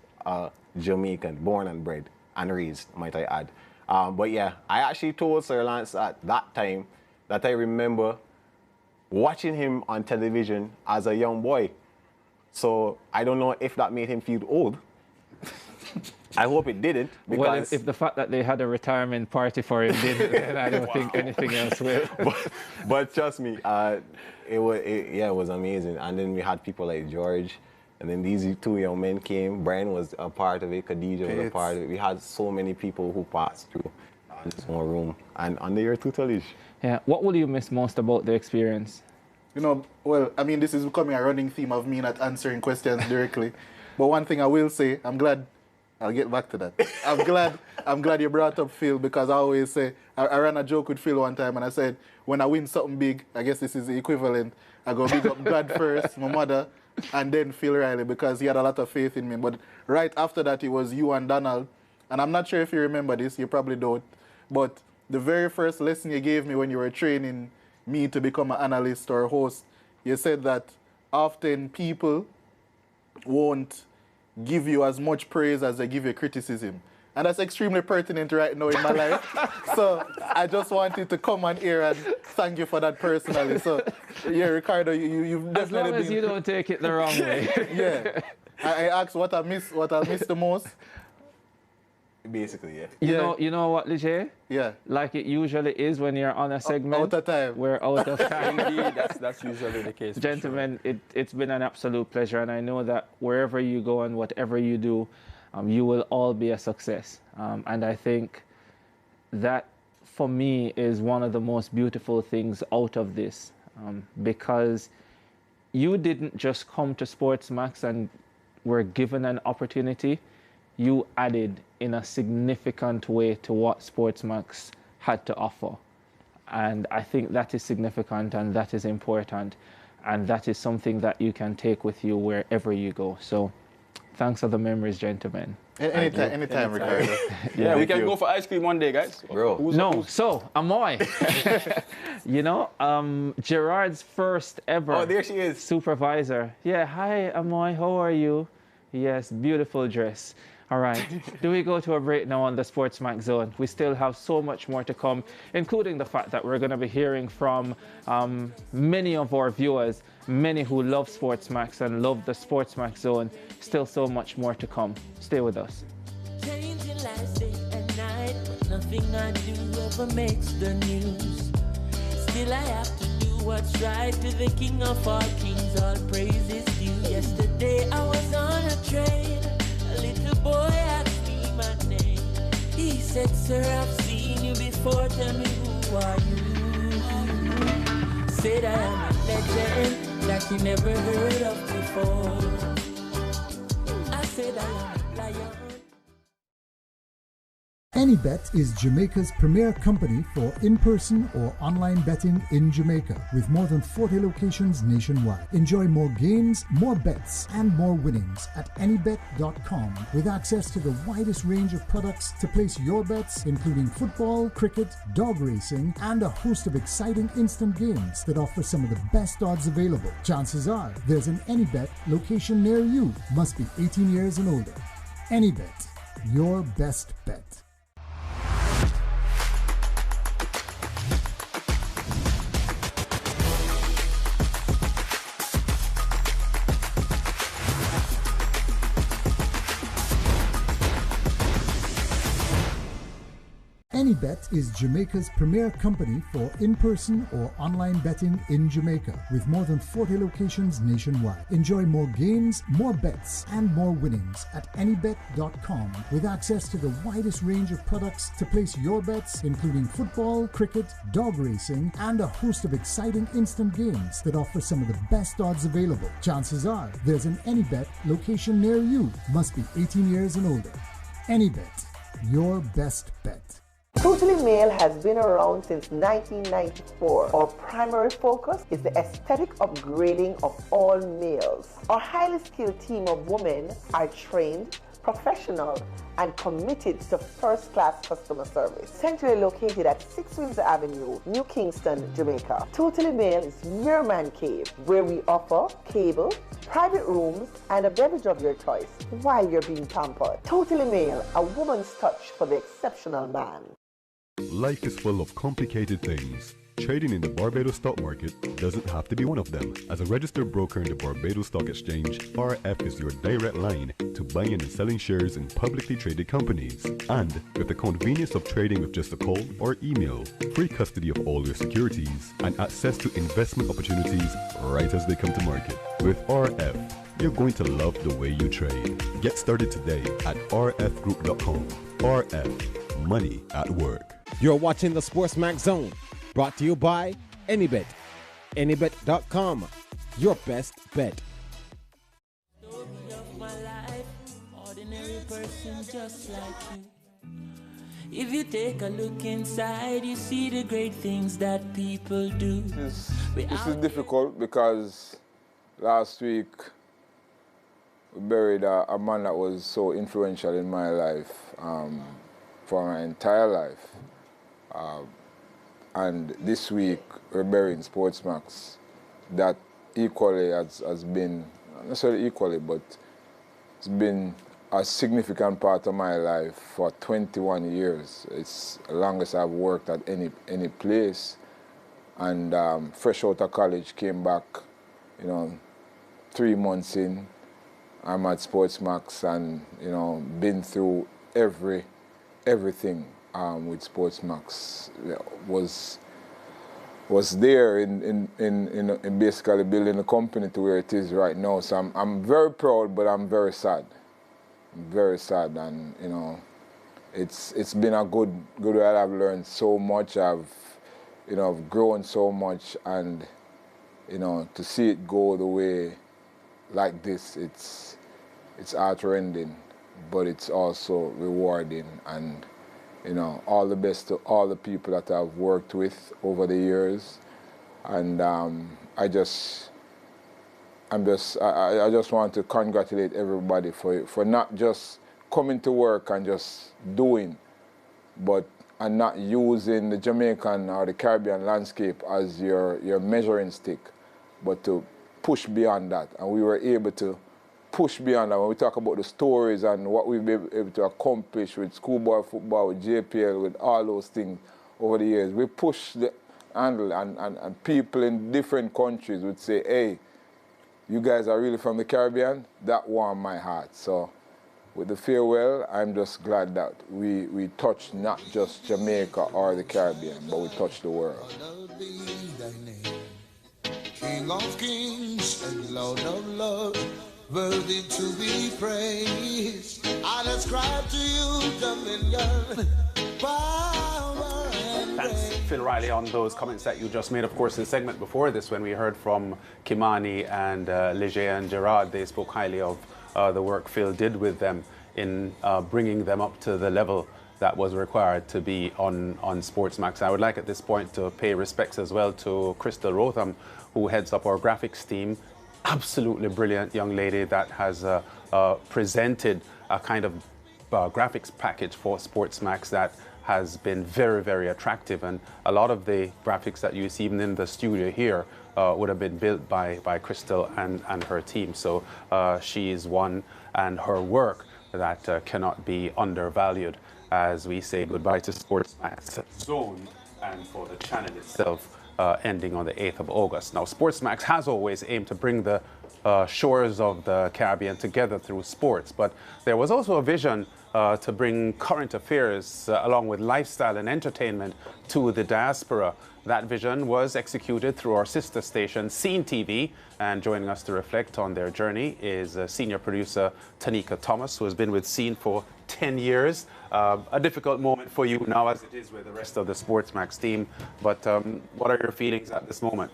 [SPEAKER 8] Jamaican, born and bred and raised, might I add. But yeah, I actually told Sir Lance at that time that I remember watching him on television as a young boy. So I don't know if that made him feel old. I hope it didn't. Because
[SPEAKER 4] Well, if the fact that they had a retirement party for him didn't, then I don't think anything else will.
[SPEAKER 8] but trust me, it was amazing. And then we had people like George, and then these two young men came. Brian was a part of it. Khadija was a part of it. We had so many people who passed through this one room and under your tutelage.
[SPEAKER 4] Yeah. What will you miss most about the experience?
[SPEAKER 11] You know, well, I mean, this is becoming a running theme of me not answering questions directly. But one thing I will say, I'm glad, I'll get back to that. I'm glad you brought up Phil, because I always say, I ran a joke with Phil one time and I said, when I win something big, I guess this is the equivalent, I go big up God first, my mother, and then Phil Riley, because he had a lot of faith in me. But right after that, it was you and Donald. And I'm not sure if you remember this, you probably don't. But the very first lesson you gave me when you were training me to become an analyst or a host, you said that often people won't give you as much praise as they give you criticism. And that's extremely pertinent right now in my life. So I just wanted to come on here and thank you for that personally. So yeah, Ricardo, you've definitely
[SPEAKER 4] As long as you don't take it the wrong way.
[SPEAKER 11] Yeah. I asked what I miss the most.
[SPEAKER 8] Basically, yeah.
[SPEAKER 4] You know what, Leger?
[SPEAKER 11] Yeah.
[SPEAKER 4] Like it usually is when you're on a segment.
[SPEAKER 11] Out of time.
[SPEAKER 4] We're out of time.
[SPEAKER 13] Indeed, that's usually the case.
[SPEAKER 4] Gentlemen, it's been an absolute pleasure, and I know that wherever you go and whatever you do, you will all be a success. And I think that, for me, is one of the most beautiful things out of this, because you didn't just come to SportsMax and were given an opportunity. You added in a significant way to what SportsMax had to offer. And I think that is significant and that is important. And that is something that you can take with you wherever you go. So thanks for the memories, gentlemen.
[SPEAKER 11] Anytime, Ricardo.
[SPEAKER 13] Yeah, we can go for ice cream one day, guys.
[SPEAKER 8] Bro.
[SPEAKER 4] So, Amoy, you know, Gerard's first ever
[SPEAKER 8] Oh, there she is.
[SPEAKER 4] supervisor. Yeah, hi, Amoy, how are you? Yes, beautiful dress. All right, do we go to a break now on the SportsMax Zone? We still have so much more to come, including the fact that we're going to be hearing from many of our viewers, many who love SportsMax and love the SportsMax Zone. Still so much more to come. Stay with us.
[SPEAKER 5] Changing lives day and night, but nothing I do ever makes the news. Still I have to do what's right, to the King of all kings, all praise is due. Yesterday I was on a train, a little boy asked me my name. He said, sir, I've seen you before, tell me who are you? Said I am a legend that you never heard of before. I said I am a lion.
[SPEAKER 6] AnyBet is Jamaica's premier company for in-person or online betting in Jamaica, with more than 40 locations nationwide. Enjoy more games, more bets, and more winnings at anybet.com, with access to the widest range of products to place your bets, including football, cricket, dog racing, and a host of exciting instant games that offer some of the best odds available. Chances are there's an AnyBet location near you. Must be 18 years and older. AnyBet, your best bet. AnyBet is Jamaica's premier company for in-person or online betting in Jamaica, with more than 40 locations nationwide. Enjoy more games, more bets, and more winnings at anybet.com, with access to the widest range of products to place your bets, including football, cricket, dog racing, and a host of exciting instant games that offer some of the best odds available. Chances are there's an AnyBet location near you. Must be 18 years and older. AnyBet, your best bet.
[SPEAKER 10] Totally Male has been around since 1994. Our primary focus is the aesthetic upgrading of all males. Our highly skilled team of women are trained, professional, and committed to first-class customer service. Centrally located at 6 Windsor Avenue, New Kingston, Jamaica. Totally Male is your man cave, where we offer cable, private rooms, and a beverage of your choice while you're being pampered. Totally Male, a woman's touch for the exceptional man.
[SPEAKER 14] Life is full of complicated things. Trading in the Barbados stock market doesn't have to be one of them. As a registered broker in the Barbados Stock Exchange, RF is your direct line to buying and selling shares in publicly traded companies. And with the convenience of trading with just a call or email, free custody of all your securities, and access to investment opportunities right as they come to market. With RF, you're going to love the way you trade. Get started today at rfgroup.com. RF, money at work.
[SPEAKER 17] You're watching the SportsMax Zone, brought to you by AnyBet. Anybet.com, your best bet.
[SPEAKER 5] Ordinary person just like you. If you take a look inside, you see the great things that people do.
[SPEAKER 15] This is difficult because last week we buried a man that was so influential in my life, for my entire life. And this week we're burying SportsMax that equally has been, not necessarily equally, but it's been a significant part of my life for 21 years. It's the longest I've worked at any place. And fresh out of college, came back, 3 months in. I'm at SportsMax and, been through everything with SportsMax. Was there in basically building the company to where it is right now. So I'm very proud, but I'm very sad. I'm very sad, and it's been a good ride. I've learned so much. I've grown so much, and to see it go the way like this, it's heart-rending, but it's also rewarding. And all the best to all the people that I've worked with over the years, and I just want to congratulate everybody for not just coming to work and just doing, and not using the Jamaican or the Caribbean landscape as your measuring stick, but to push beyond that. And we were able to push beyond that. When we talk about the stories and what we've been able to accomplish with schoolboy football, with JPL, with all those things over the years, we push the handle, and people in different countries would say, hey, you guys are really from the Caribbean? That warmed my heart. So with the farewell, I'm just glad that we touched not just Jamaica or the Caribbean, but we touched the world.
[SPEAKER 5] King of kings and Lord of lords, worthy to be praised. I ascribe to you dominion, power, and
[SPEAKER 1] Thanks, Phil Riley, on those comments that you just made. Of course, the segment before this, when we heard from Kimani and Leger and Gerard, they spoke highly of the work Phil did with them in bringing them up to the level that was required to be on SportsMax. I would like at this point to pay respects as well to Crystal Rotham, who heads up our graphics team. Absolutely brilliant young lady that has presented a kind of graphics package for SportsMax that has been very, very attractive. And a lot of the graphics that you see even in the studio here would have been built by Crystal and her team. So she is one, and her work that cannot be undervalued as we say goodbye to SportsMax Zone and for the channel itself ending on the 8th of August. Now, SportsMax has always aimed to bring the shores of the Caribbean together through sports, but there was also a vision to bring current affairs along with lifestyle and entertainment to the diaspora. That vision was executed through our sister station, Scene TV, and joining us to reflect on their journey is senior producer Tanika Thomas, who has been with Scene for 10 years. A difficult moment for you now, as it is with the rest of the SportsMax team, but what are your feelings at this moment?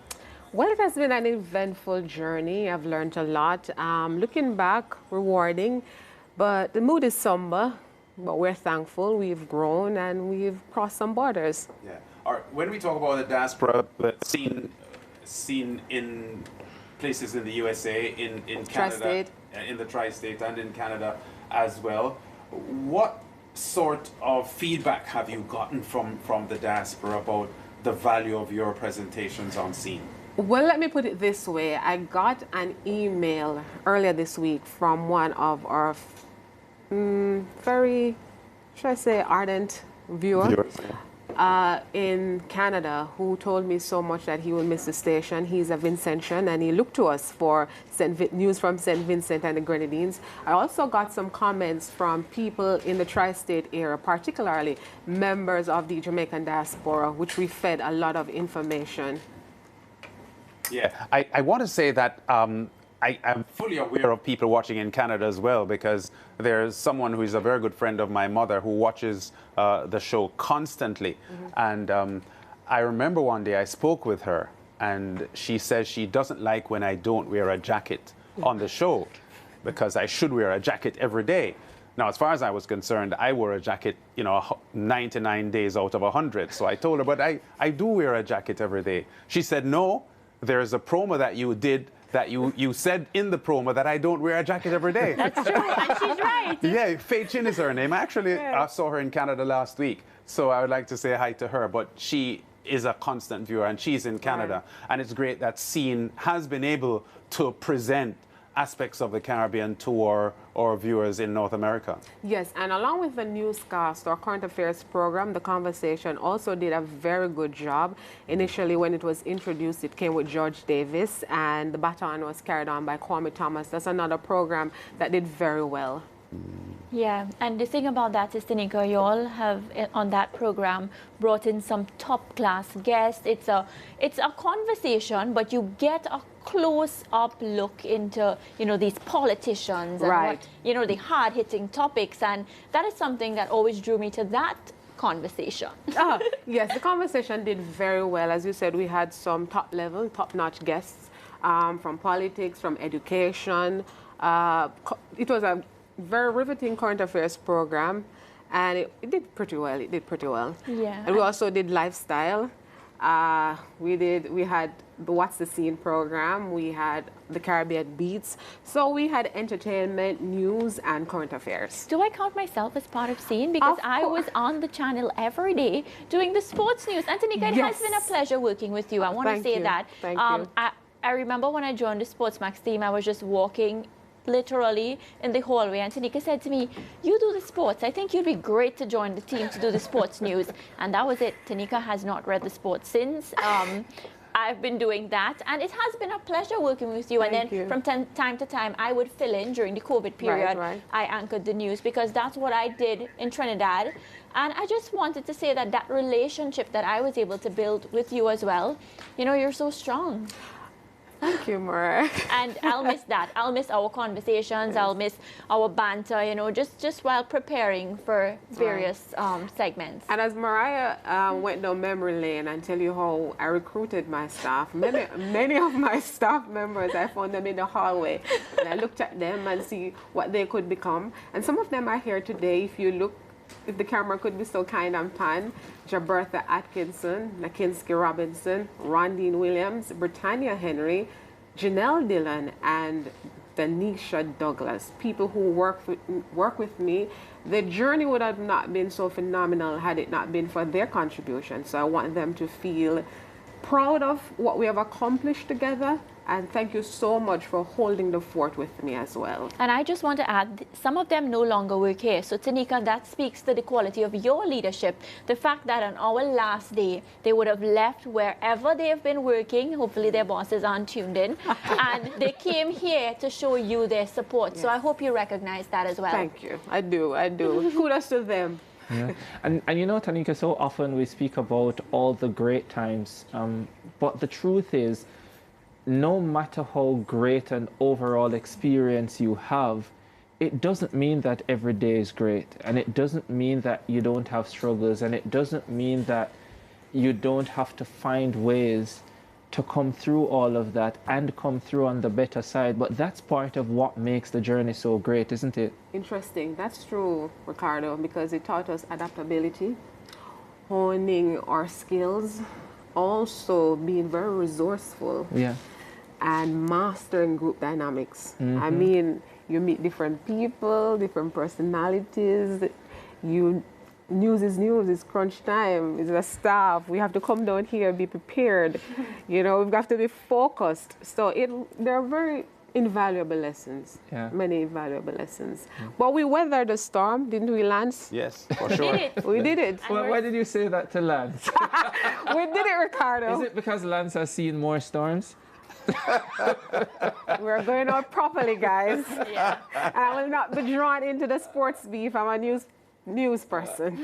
[SPEAKER 7] Well, it has been an eventful journey. I've learned a lot. Looking back, rewarding, but the mood is somber, but we're thankful. We've grown and we've crossed some borders.
[SPEAKER 1] Yeah. All right. When we talk about the diaspora, the scene in places in the USA, in Canada, in the tri-state and in Canada as well, what sort of feedback have you gotten from the diaspora about the value of your presentations on Scene?
[SPEAKER 7] Well, let me put it this way. I got an email earlier this week from one of our very, should I say, ardent viewers in Canada, who told me so much that he will miss the station. He's a Vincentian, and he looked to us for news from St. Vincent and the Grenadines. I also got some comments from people in the tri-state area, particularly members of the Jamaican diaspora, which we fed a lot of information.
[SPEAKER 1] Yeah, I want to say that I'm fully aware of people watching in Canada as well, because there's someone who is a very good friend of my mother who watches the show constantly. And I remember one day I spoke with her, and she says she doesn't like when I don't wear a jacket on the show, because I should wear a jacket every day. Now, as far as I was concerned, I wore a jacket, 99 days out of 100. So I told her, but I do wear a jacket every day. She said, no. There's a promo that you did that you said in the promo that I don't wear a jacket every day.
[SPEAKER 16] That's true, and she's right.
[SPEAKER 1] Yeah, Faye Chin is her name. Actually, I saw her in Canada last week, so I would like to say hi to her. But she is a constant viewer, and she's in Canada. And it's great that Scene has been able to present aspects of the Caribbean to our viewers in North America.
[SPEAKER 7] Yes, and along with the newscast, our current affairs program, The Conversation also did a very good job. Initially, when it was introduced, it came with George Davis, and the baton was carried on by Kwame Thomas. That's another program that did very well.
[SPEAKER 16] Yeah, and the thing about that is, Tanika, you all have on that program brought in some top-class guests. It's a conversation, but you get a close-up look into, these politicians and what, the hard-hitting topics, and that is something that always drew me to that conversation.
[SPEAKER 7] Yes, the conversation did very well. As you said, we had some top-level, top-notch guests from politics, from education. It was a very riveting current affairs program, and it did pretty well. It did pretty well.
[SPEAKER 16] Yeah.
[SPEAKER 7] And we also did lifestyle. We had the What's the Scene program. We had the Caribbean Beats. So we had entertainment, news, and current affairs.
[SPEAKER 16] Do I count myself as part of Scene? Because I was on the channel every day doing the sports news. And Tanika, it has been a pleasure working with you. I want to say that.
[SPEAKER 7] Thank you.
[SPEAKER 16] I remember when I joined the SportsMax team, I was just walking literally in the hallway, and Tanika said to me, you do the sports, I think you'd be great to join the team to do the sports news. And that was it. Tanika has not read the sports since. I've been doing that, and it has been a pleasure working with you.
[SPEAKER 7] Thank
[SPEAKER 16] you. From time to time, I would fill in during the COVID period. I anchored the news because that's what I did in Trinidad. And I just wanted to say that relationship that I was able to build with you as well, you're so strong.
[SPEAKER 7] Thank you, Mariah.
[SPEAKER 16] And I'll miss that. I'll miss our conversations. I'll miss our banter, just while preparing for various segments.
[SPEAKER 7] And as Mariah went down memory lane and tell you how I recruited my staff, many of my staff members, I found them in the hallway. And I looked at them and see what they could become. And some of them are here today. If you look if the camera could be so kind and pan, Jabertha Atkinson, Nakinski Robinson, Rondine Williams, Britannia Henry, Janelle Dillon, and Danisha Douglas, people who work with me. The journey would have not been so phenomenal had it not been for their contribution. So I want them to feel proud of what we have accomplished together, and thank you so much for holding the fort with me as well.
[SPEAKER 16] And I just want to add, some of them no longer work here. So Tanika, that speaks to the quality of your leadership. The fact that on our last day, they would have left wherever they have been working. Hopefully their bosses aren't tuned in. And they came here to show you their support. Yes. So I hope you recognize that as well.
[SPEAKER 7] Thank you. I do. Kudos to them.
[SPEAKER 4] Yeah. And you know, Tanika, so often we speak about all the great times, but the truth is, no matter how great an overall experience you have, it doesn't mean that every day is great, and it doesn't mean that you don't have struggles, and it doesn't mean that you don't have to find ways to come through all of that and come through on the better side. But that's part of what makes the journey so great, isn't it?
[SPEAKER 7] Interesting. That's true, Ricardo, because it taught us adaptability, honing our skills, also being very resourceful.
[SPEAKER 4] Yeah.
[SPEAKER 7] And mastering group dynamics. I mean, you meet different people, different personalities. News is news, it's crunch time, it's a staff. We have to come down here, be prepared. You know, we've got to be focused. So there are very invaluable lessons, many invaluable lessons. But we weathered the storm, didn't we, Lance?
[SPEAKER 1] Yes, for sure.
[SPEAKER 7] We did it.
[SPEAKER 4] Why did you say that to Lance?
[SPEAKER 7] We did it, Ricardo.
[SPEAKER 4] Is it because Lance has seen more storms?
[SPEAKER 7] We're going out properly, guys. Yeah. And I will not be drawn into the sports beef. I'm a news person.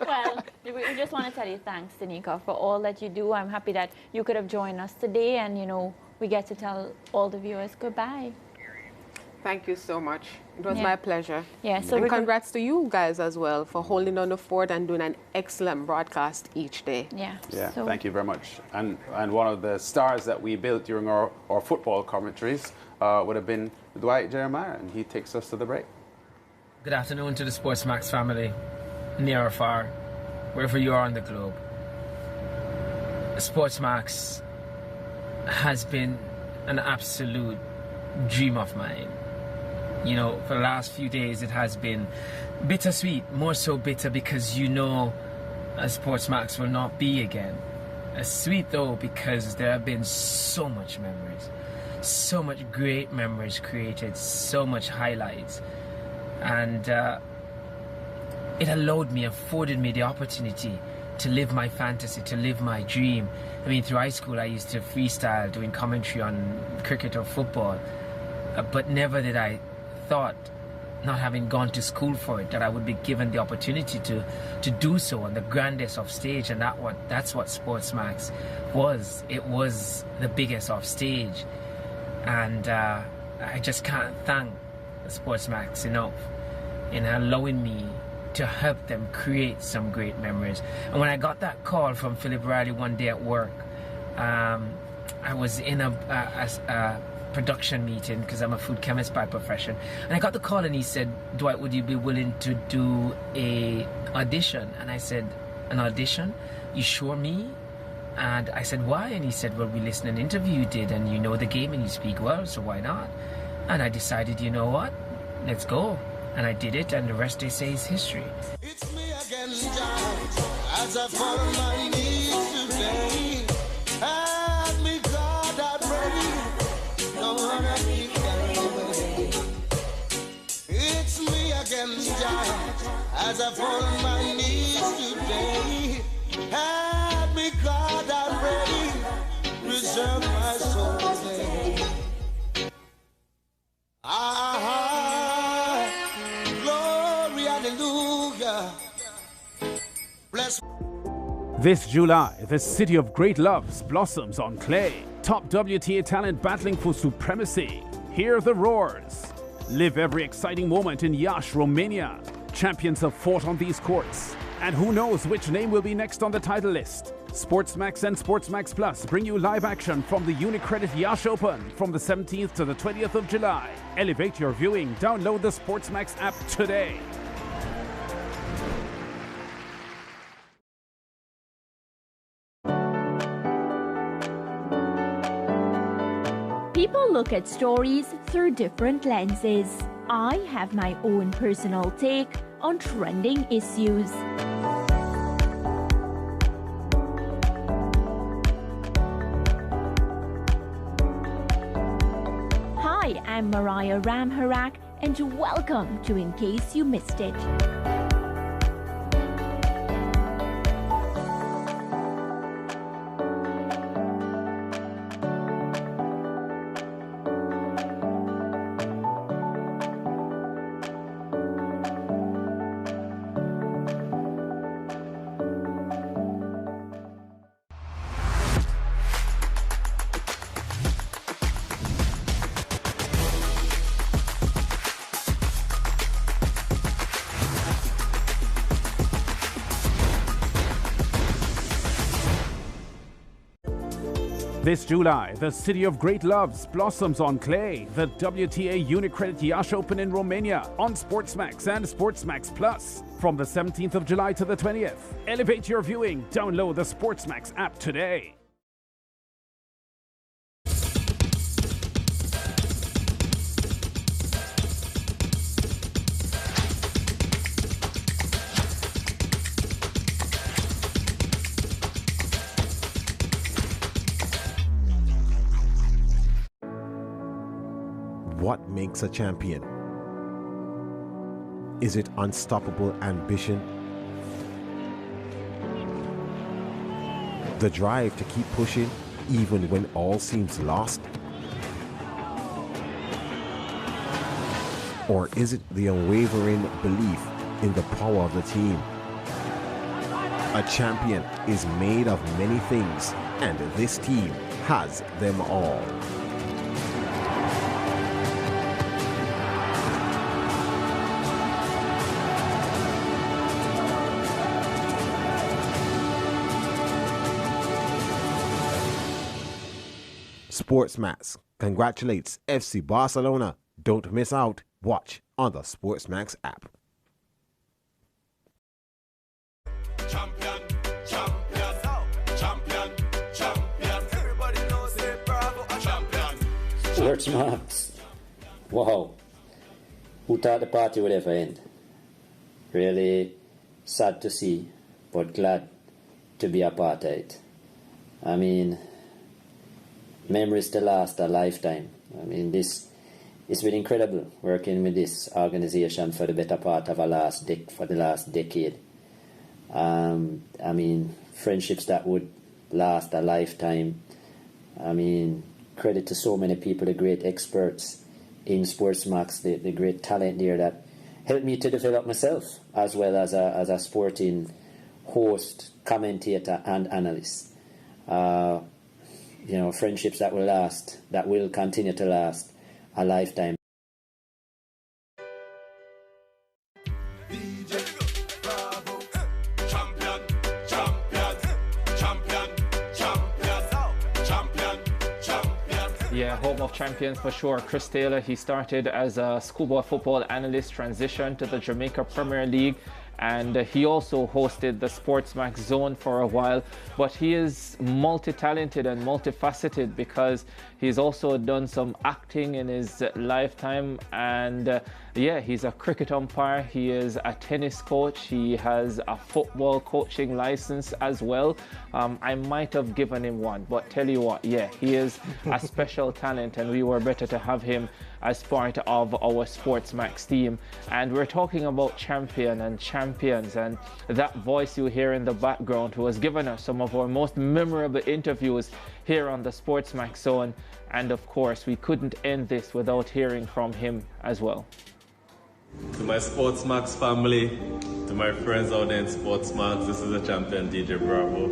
[SPEAKER 16] Well, we just want to tell you thanks, Tanika, for all that you do. I'm happy that you could have joined us today, and, you know, we get to tell all the viewers goodbye.
[SPEAKER 7] Thank you so much. It was my pleasure.
[SPEAKER 16] Yeah, so
[SPEAKER 7] and congrats to you guys as well for holding on the fort and doing an excellent broadcast each day.
[SPEAKER 16] Yeah.
[SPEAKER 1] Yeah, thank you very much. And one of the stars that we built during our football commentaries would have been Dwight Jeremiah, and he takes us to the break.
[SPEAKER 9] Good afternoon to the SportsMax family, near or far, wherever you are on the globe. SportsMax has been an absolute dream of mine. You know, for the last few days it has been bittersweet, more so bitter because you know SportsMax will not be again. Sweet though, because there have been so much memories, so much great memories created, so much highlights. And it afforded me the opportunity to live my fantasy, to live my dream. I mean, through high school I used to freestyle doing commentary on cricket or football, but never did I thought, not having gone to school for it, that I would be given the opportunity to do so on the grandest of stage. And that's what SportsMax was. It was the biggest of stage. And I just can't thank SportsMax enough in allowing me to help them create some great memories. And when I got that call from Philip Riley one day at work, I was in a production meeting because I'm a food chemist by profession, and I got the call and he said, Dwight, would you be willing to do a audition? And I said, an audition? You sure, me? And I said, why? And he said, well, we listened to an interview you did and you know the game and you speak well, so why not? And I decided, you know what, let's go. And I did it, and the rest, they say, is history.
[SPEAKER 5] It's me again, John, as I fall on my knees today. Help me, God, I pray. Don't wanna be away. It's me again, John, as I fall on my knees today. Help me, God, I pray. Preserve my soul today. Glory, hallelujah. Bless.
[SPEAKER 12] This July, the city of great loves blossoms on clay. Top WTA talent battling for supremacy. Hear the roars. Live every exciting moment in Iași, Romania. Champions have fought on these courts. And who knows which name will be next on the title list. SportsMax and SportsMax Plus bring you live action from the Unicredit Iași Open from the 17th to the 20th of July. Elevate your viewing. Download the SportsMax app today.
[SPEAKER 16] People look at stories through different lenses. I have my own personal take on trending issues. Hi, I'm Mariah Ramharak, and welcome to In Case You Missed It.
[SPEAKER 12] This July, the City of Great Loves blossoms on clay. The WTA Unicredit Yash Open in Romania on SportsMax and SportsMax Plus from the 17th of July to the 20th. Elevate your viewing. Download the SportsMax app today.
[SPEAKER 17] What makes a champion? Is it unstoppable ambition? The drive to keep pushing even when all seems lost? Or is it the unwavering belief in the power of the team? A champion is made of many things, and this team has them all. SportsMax congratulates FC Barcelona. Don't miss out. Watch on the SportsMax app.
[SPEAKER 5] Champion, champion, champion, champion. Everybody knows it, bravo, a champion.
[SPEAKER 18] SportsMax. Wow. Who thought the party would ever end? Really sad to see, but glad to be a part of it. I mean, memories to last a lifetime. I mean, it's been incredible working with this organization for the better part of the last decade. I mean, friendships that would last a lifetime. I mean, credit to so many people, the great experts in SportsMax, the great talent there that helped me to develop myself as well as a sporting host, commentator, and analyst. You know, friendships that will last, that will continue to last a lifetime.
[SPEAKER 4] Yeah, home of champions for sure. Chris Taylor, he started as a schoolboy football analyst, transitioned to the Jamaica Premier League, and he also hosted the SportsMax Zone for a while. But he is multi-talented and multifaceted because he's also done some acting in his lifetime, and yeah, he's a cricket umpire, he is a tennis coach, he has a football coaching license as well. I might have given him one, but tell you what, yeah, he is a special talent, and we were better to have him as part of our SportsMax team. And we're talking about champion and champions, and that voice you hear in the background who has given us some of our most memorable interviews here on the SportsMax Zone. And of course, we couldn't end this without hearing from him as well.
[SPEAKER 19] To my SportsMax family, to my friends out there in SportsMax, this is the champion DJ Bravo.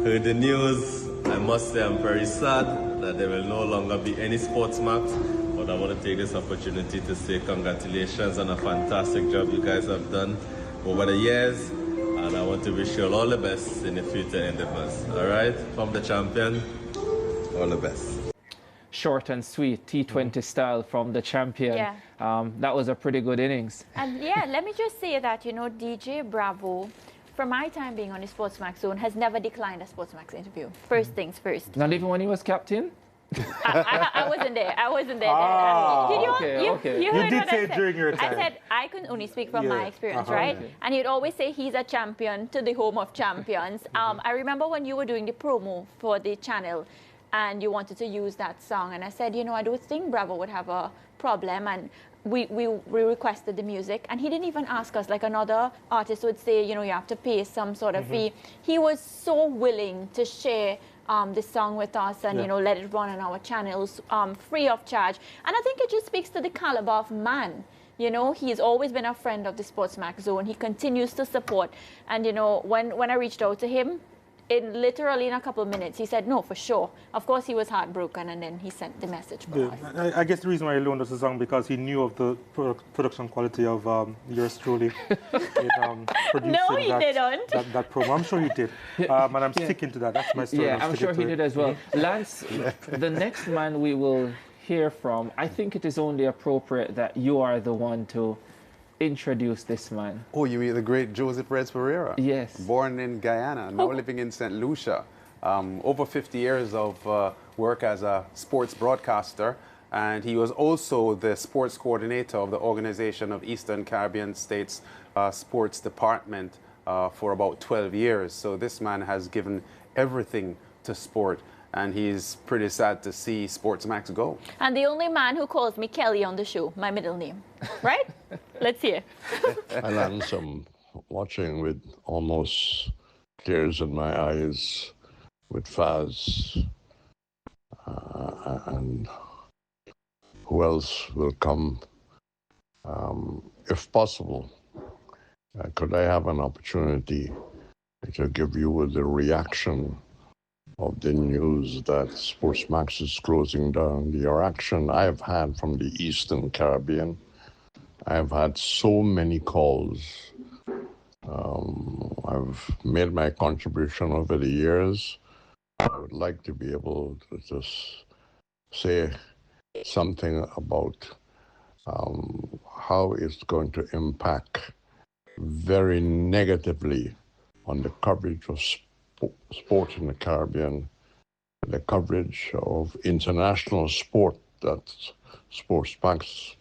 [SPEAKER 19] Heard the news. I must say I'm very sad that there will no longer be any SportsMax. But I want to take this opportunity to say congratulations on a fantastic job you guys have done over the years, and I want to wish you all the best in the future endeavors. All right, from the champion, all the best.
[SPEAKER 4] Short and sweet, T20 style from the champion.
[SPEAKER 16] Yeah.
[SPEAKER 4] That was a pretty good innings.
[SPEAKER 16] And yeah, let me just say that, you know, DJ Bravo, from my time being on the SportsMax Zone, has never declined a SportsMax interview. First things first.
[SPEAKER 4] Not even when he was captain?
[SPEAKER 16] I wasn't there. I wasn't there. Did you heard
[SPEAKER 3] did
[SPEAKER 16] what
[SPEAKER 3] say
[SPEAKER 16] I
[SPEAKER 3] it
[SPEAKER 16] said?
[SPEAKER 3] during your time.
[SPEAKER 16] I said I can only speak from my experience,
[SPEAKER 3] Uh-huh.
[SPEAKER 16] right?
[SPEAKER 3] Okay.
[SPEAKER 16] And he'd always say he's a champion to the home of champions. I remember when you were doing the promo for the channel and you wanted to use that song. And I said, I don't think Bravo would have a problem. And we requested the music. And he didn't even ask us. Like another artist would say, you have to pay some sort of fee. He was so willing to share the song with us and, let it run on our channels free of charge. And I think it just speaks to the caliber of man. He's always been a friend of the SportsMax Zone. He continues to support. And, when I reached out to him, literally in a couple of minutes, he said, no, for sure. Of course, he was heartbroken, and then he sent the message for us.
[SPEAKER 3] I guess the reason why he loaned us the song because he knew of the production quality of yours truly in producing
[SPEAKER 16] No, he didn't.
[SPEAKER 3] That promo. I'm sure he did. And I'm sticking to that. That's my story.
[SPEAKER 4] Yeah, I'm sure he did as well. Lance, the next man we will hear from, I think it is only appropriate that you are the one to introduce this man.
[SPEAKER 20] Oh, you mean the great Joseph Reds Pereira?
[SPEAKER 4] Yes.
[SPEAKER 20] Born in Guyana, now living in St. Lucia. Over 50 years of work as a sports broadcaster, and he was also the sports coordinator of the Organization of Eastern Caribbean States Sports Department for about 12 years. So this man has given everything to sport, and he's pretty sad to see SportsMax go.
[SPEAKER 16] And the only man who calls me Kelly on the show, my middle name, right? Let's hear.
[SPEAKER 21] I learned some watching with almost tears in my eyes with Faz and who else will come. If possible, could I have an opportunity to give you the reaction of the news that SportsMax is closing down? The reaction I've had from the Eastern Caribbean. I've had so many calls. I've made my contribution over the years. I would like to be able to just say something about how it's going to impact very negatively on the coverage of sport in the Caribbean, the coverage of international sport that SportsMax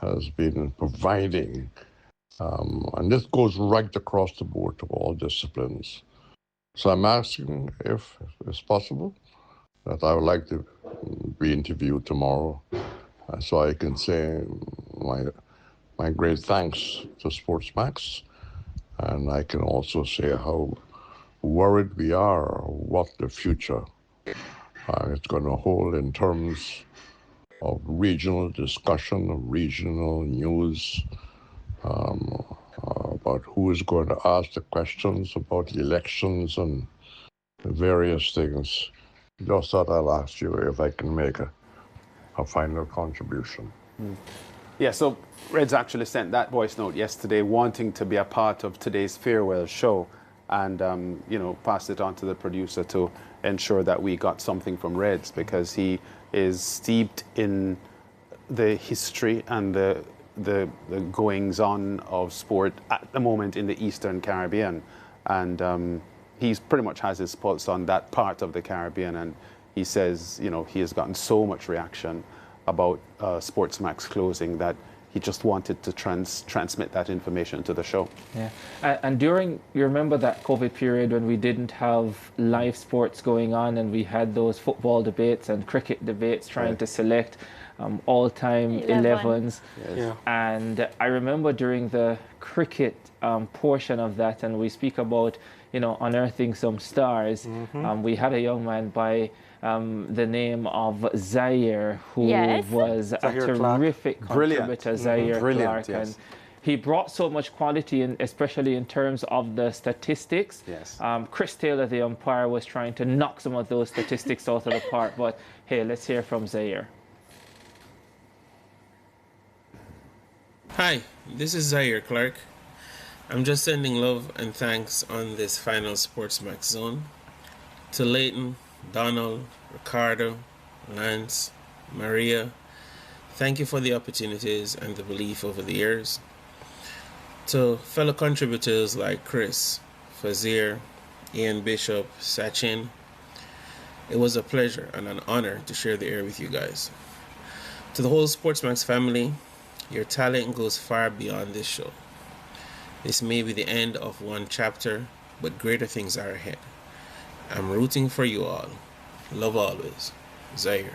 [SPEAKER 21] has been providing. And this goes right across the board to all disciplines. So I'm asking if it's possible that I would like to be interviewed tomorrow so I can say my great thanks to SportsMax, and I can also say how worried we are what the future is going to hold in terms of regional discussion, of regional news, about who is going to ask the questions about the elections and various things. Just thought I'll ask you if I can make a final contribution.
[SPEAKER 20] Yeah, so Reds actually sent that voice note yesterday wanting to be a part of today's farewell show and, passed it on to the producer to ensure that we got something from Reds because he is steeped in the history and the goings-on of sport at the moment in the Eastern Caribbean. And he's pretty much has his pulse on that part of the Caribbean. And he says, he has gotten so much reaction about SportsMax closing that he just wanted to transmit that information to the show.
[SPEAKER 4] Yeah, and you remember that COVID period when we didn't have live sports going on and we had those football debates and cricket debates trying to select all-time 11s.
[SPEAKER 20] Yes. Yeah.
[SPEAKER 4] And I remember during the cricket portion of that, and we speak about, unearthing some stars, we had a young man by the name of Zaire, who was
[SPEAKER 20] Zaire
[SPEAKER 4] a terrific contributor, Zaire Clark.
[SPEAKER 20] Yes.
[SPEAKER 4] And he brought so much quality, especially in terms of the statistics.
[SPEAKER 20] Yes.
[SPEAKER 4] Chris Taylor, the umpire, was trying to knock some of those statistics out of the park. But hey, let's hear from Zaire.
[SPEAKER 24] Hi, this is Zaire Clark. I'm just sending love and thanks on this final SportsMax Zone to Leighton, Donald, Ricardo, Lance, Maria. Thank you for the opportunities and the belief over the years. To fellow contributors like Chris, Fazir, Ian Bishop, Sachin, It was a pleasure and an honor to share the air with you guys. To the whole SportsMax family, your talent goes far beyond this show. This may be the end of one chapter, but greater things are ahead. I'm rooting for you all. Love always. Zaire.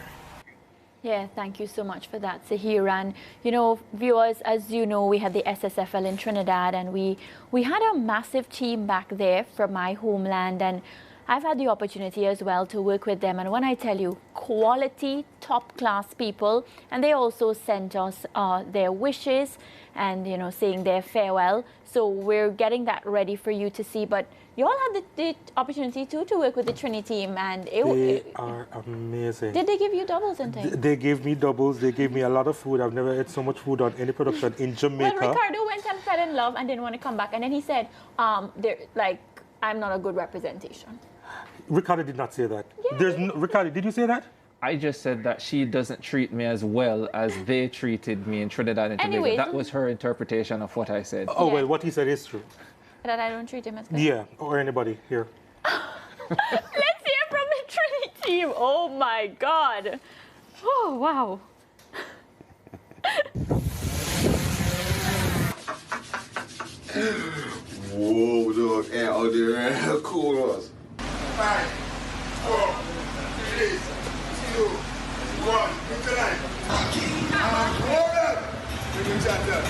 [SPEAKER 16] Yeah, thank you so much for that, Zahir. And, you know, viewers, as you know, we had the SSFL in Trinidad, and we had a massive team back there from my homeland, and I've had the opportunity as well to work with them. And when I tell you, quality, top-class people, and they also sent us their wishes and, you know, saying their farewell. So we're getting that ready for you to see. But you all had the opportunity to work with the Trini team, and
[SPEAKER 3] they are amazing.
[SPEAKER 16] Did they give you doubles and things?
[SPEAKER 3] They gave me doubles. They gave me a lot of food. I've never had so much food on any production in Jamaica.
[SPEAKER 16] Well, Ricardo went and fell in love and didn't want to come back, and then he said, I'm not a good representation.
[SPEAKER 3] Ricardo did not say that. Yeah. Ricardo, did you say that?
[SPEAKER 4] I just said that she doesn't treat me as well as they treated me in Trinidad and Tobago.
[SPEAKER 16] Anyways,
[SPEAKER 4] that was her interpretation of what I said.
[SPEAKER 3] Oh, well, what he said is true.
[SPEAKER 16] That I don't treat him as good.
[SPEAKER 3] Yeah, or anybody here.
[SPEAKER 16] Let's hear from the Trini team. Oh, my God. Oh, wow.
[SPEAKER 2] Whoa, dog. And out there, cool us. 5, 4, 3, 2, 1. Good night. Hold up. Bring your chat up.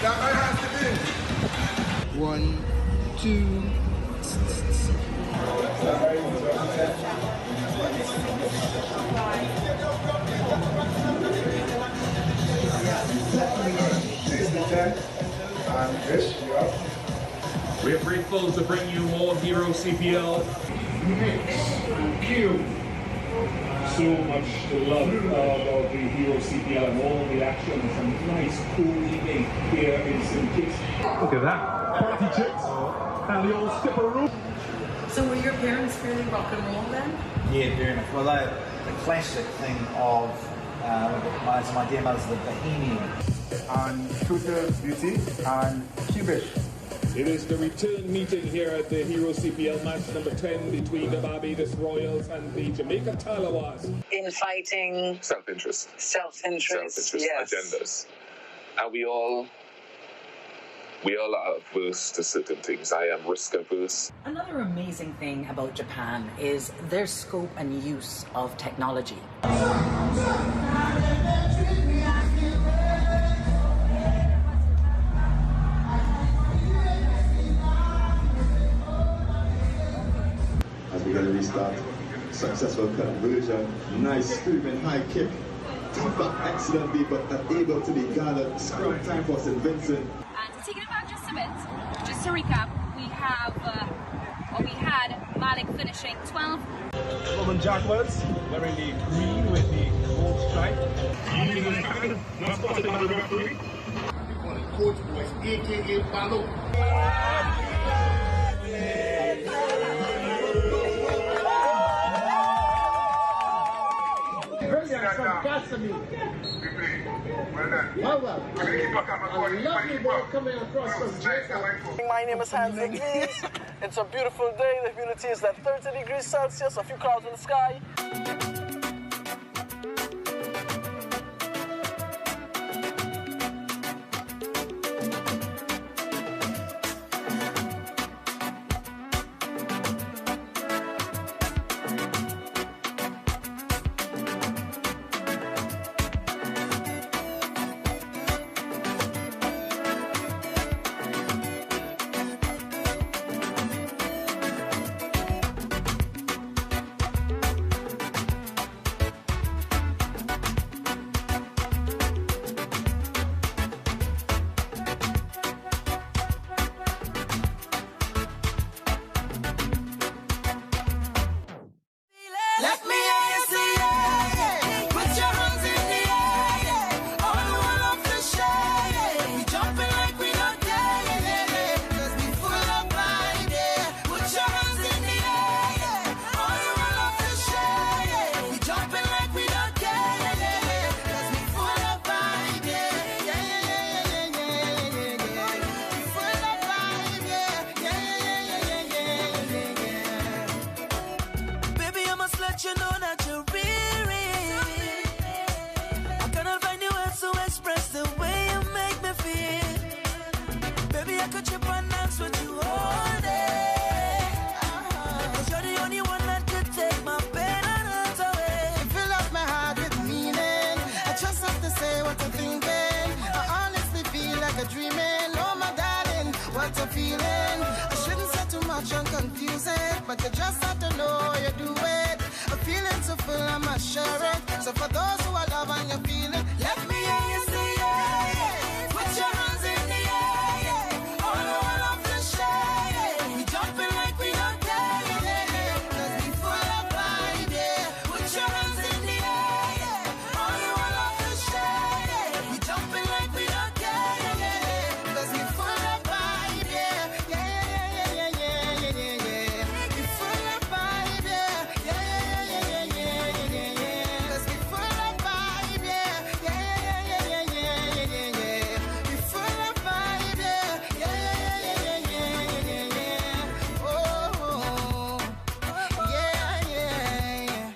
[SPEAKER 2] That might have to be. 1, 2. I'm Chris.
[SPEAKER 11] We're grateful to bring you all Hero CPL.
[SPEAKER 22] Thank you. So much love about the Hero CPL and all the action. Some nice, cool evening here in St. Kitts. Look at that. Party chicks. And the old skipperoo.
[SPEAKER 23] So were your parents really rock and roll then?
[SPEAKER 25] Yeah, very much. Well, the classic thing of my dear mother's the Bohemian.
[SPEAKER 2] And Shooter Beauty and Cubish.
[SPEAKER 11] It is the return meeting here at the Hero CPL match number 10 between the Barbados Royals and the Jamaica Talawas.
[SPEAKER 23] Infighting.
[SPEAKER 26] Self-interest.
[SPEAKER 23] Self-interest, yes.
[SPEAKER 26] Agendas. And we all are averse to certain things. I am risk averse.
[SPEAKER 23] Another amazing thing about Japan is their scope and use of technology.
[SPEAKER 27] We're going to restart. Successful conversion. Nice screaming high kick. Top back excellently, but unable to be gathered. Scrum time for St. Vincent.
[SPEAKER 28] And to take it back just a bit, just to recap, we had Malik finishing 12.
[SPEAKER 22] Roman Jaguars wearing the green with the gold stripe. Not spotted by the referee.
[SPEAKER 2] Coach was aka Balo.
[SPEAKER 29] My name is Hans Iglees. It's a beautiful day. The humidity is at 30 degrees Celsius, a few clouds in the sky.
[SPEAKER 5] what you're feeling. I shouldn't say too much and confuse it, but you just have to know you do it. A feeling so full, I must share it. So for those who are love and you're feeling, let me hear you say yeah, yeah. Put your hands in the air, yeah. All who are love to share, yeah. We jumping like we don't care, yeah. Cause we full of vibe, yeah. Put your hands in the air, yeah. All who are love to share, yeah. We jumping like we don't care, yeah. Cause we full of vibe, yeah. Yeah, yeah, yeah, yeah, yeah, yeah, yeah. We full of vibe, yeah. Yeah, yeah, yeah, yeah, yeah, yeah, yeah. Cause we full of vibe, yeah. Yeah, yeah, yeah, yeah, yeah, yeah, yeah. We full of vibe, yeah. Yeah, yeah, yeah, yeah, yeah, yeah, yeah. Oh, yeah, yeah, yeah.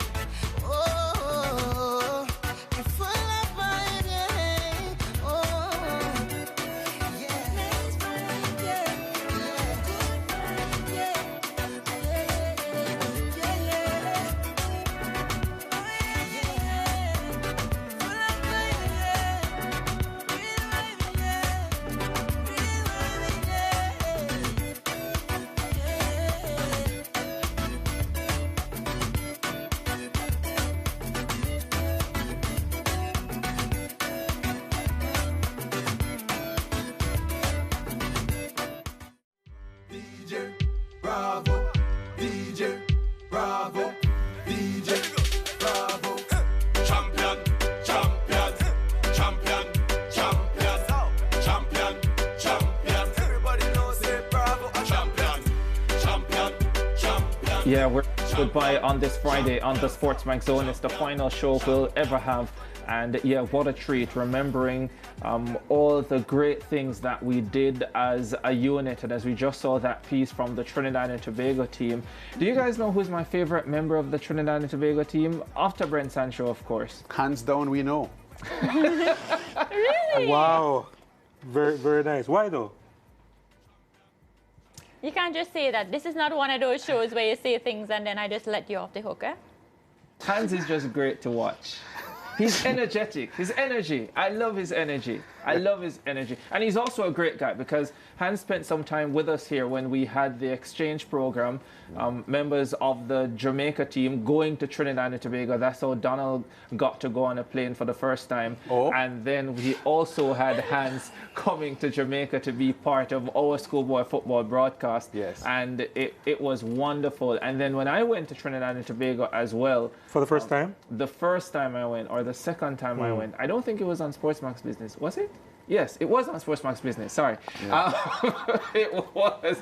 [SPEAKER 5] Oh, we full of vibe, yeah. Oh,
[SPEAKER 1] DJ Bravo, DJ Bravo, DJ Bravo. Champion, champion, champion, champion, champion, champion. Everybody knows it, Bravo, a champion, champion, champion.
[SPEAKER 4] Yeah, we're goodbye on this Friday on the SportsMax Zone. It's the final show we'll ever have. And yeah, what a treat, remembering all the great things that we did as a unit. And as we just saw that piece from the Trinidad and Tobago team. Do you guys know who's my favorite member of the Trinidad and Tobago team? After Brent Sancho, of course.
[SPEAKER 20] Hands down, we know.
[SPEAKER 16] Really?
[SPEAKER 3] Wow. Very, very nice. Why though?
[SPEAKER 16] You can't just say that. This is not one of those shows where you say things and then I just let you off the hook, eh?
[SPEAKER 4] Hans is just great to watch. He's energetic, his energy. I love his energy. I love his energy. And he's also a great guy because Hans spent some time with us here when we had the exchange program, members of the Jamaica team going to Trinidad and Tobago. That's how Donald got to go on a plane for the first time. Oh. And then we also had Hans coming to Jamaica to be part of our schoolboy football broadcast. Yes. And it was wonderful. And then when I went to Trinidad and Tobago as well.
[SPEAKER 3] For the first time?
[SPEAKER 4] The first time I went, or the second time I went. I don't think it was on SportsMax Business. Was it? Yes, it was on SportsMax Business. Sorry. Yeah. It was.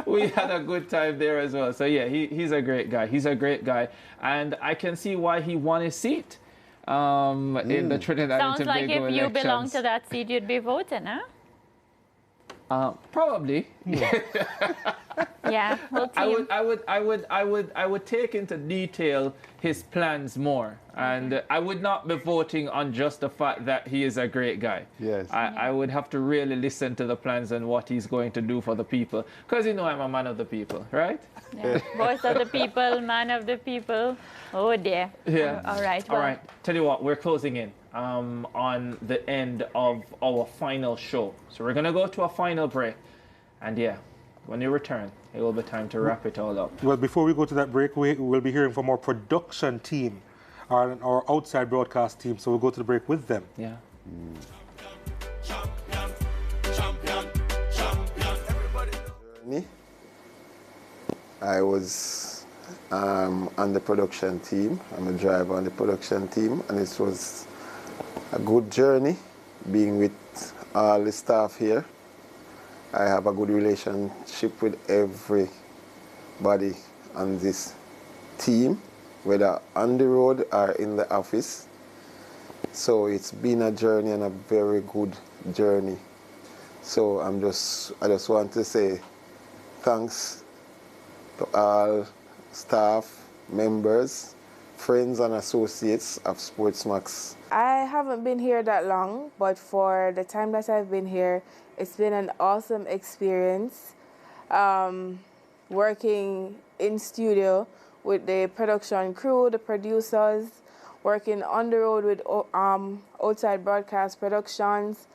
[SPEAKER 4] We had a good time there as well. So yeah, he's a great guy. He's a great guy. And I can see why he won his seat in the Trinidad and Tobago
[SPEAKER 16] Sounds like if you
[SPEAKER 4] elections.
[SPEAKER 16] belong to that seat, you'd be voting, huh?
[SPEAKER 4] Probably.
[SPEAKER 16] Yeah. Whole team.
[SPEAKER 4] I would take into detail his plans more, and I would not be voting on just the fact that he is a great guy.
[SPEAKER 20] Yes.
[SPEAKER 4] I would have to really listen to the plans and what he's going to do for the people, because you know I'm a man of the people, right?
[SPEAKER 16] Yeah. Voice of the people, man of the people. Oh dear.
[SPEAKER 4] Yeah.
[SPEAKER 16] All right. Well,
[SPEAKER 4] All right. Tell you what, we're closing in on the end of our final show. So we're going to go to a final break. And yeah, when you return, it will be time to wrap it all up.
[SPEAKER 3] Well, before we go to that break, we will be hearing from our production team, our outside broadcast team. So we'll go to the break with them.
[SPEAKER 4] Yeah.
[SPEAKER 6] I was on the production team. I'm a driver on the production team, and it was a good journey being with all the staff here. I have a good relationship with everybody on this team, whether on the road or in the office. So it's been a journey, and a very good journey. So I just want to say thanks to all staff, members, friends and associates of SportsMax.
[SPEAKER 7] I haven't been here that long, but for the time that I've been here, it's been an awesome experience. Working in studio with the production crew, the producers, working on the road with outside broadcast productions,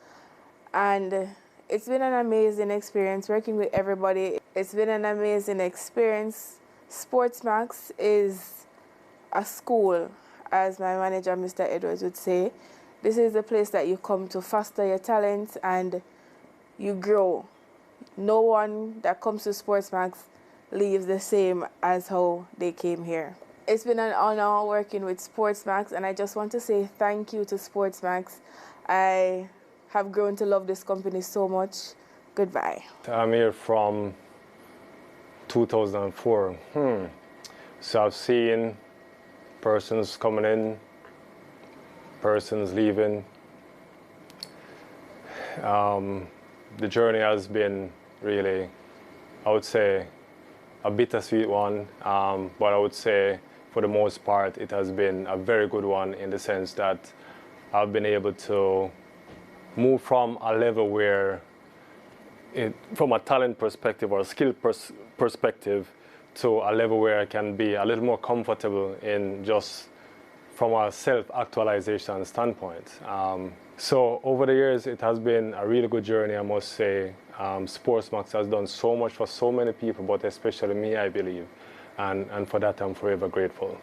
[SPEAKER 7] and It's been an amazing experience working with everybody. It's been an amazing experience. SportsMax is a school, as my manager, Mr. Edwards, would say. This is a place that you come to foster your talent and you grow. No one that comes to SportsMax leaves the same as how they came here. It's been an honor working with SportsMax, and I just want to say thank you to SportsMax. I have grown to love this company so much. Goodbye.
[SPEAKER 8] I'm here from 2004. So I've seen persons coming in, persons leaving. The journey has been really, I would say, a bittersweet one, but I would say for the most part it has been a very good one in the sense that I've been able to move from a level where, from a talent perspective or a skill perspective, to a level where I can be a little more comfortable in just from a self-actualization standpoint. So over the years, it has been a really good journey, I must say. SportsMax has done so much for so many people, but especially me, I believe. And for that, I'm forever grateful.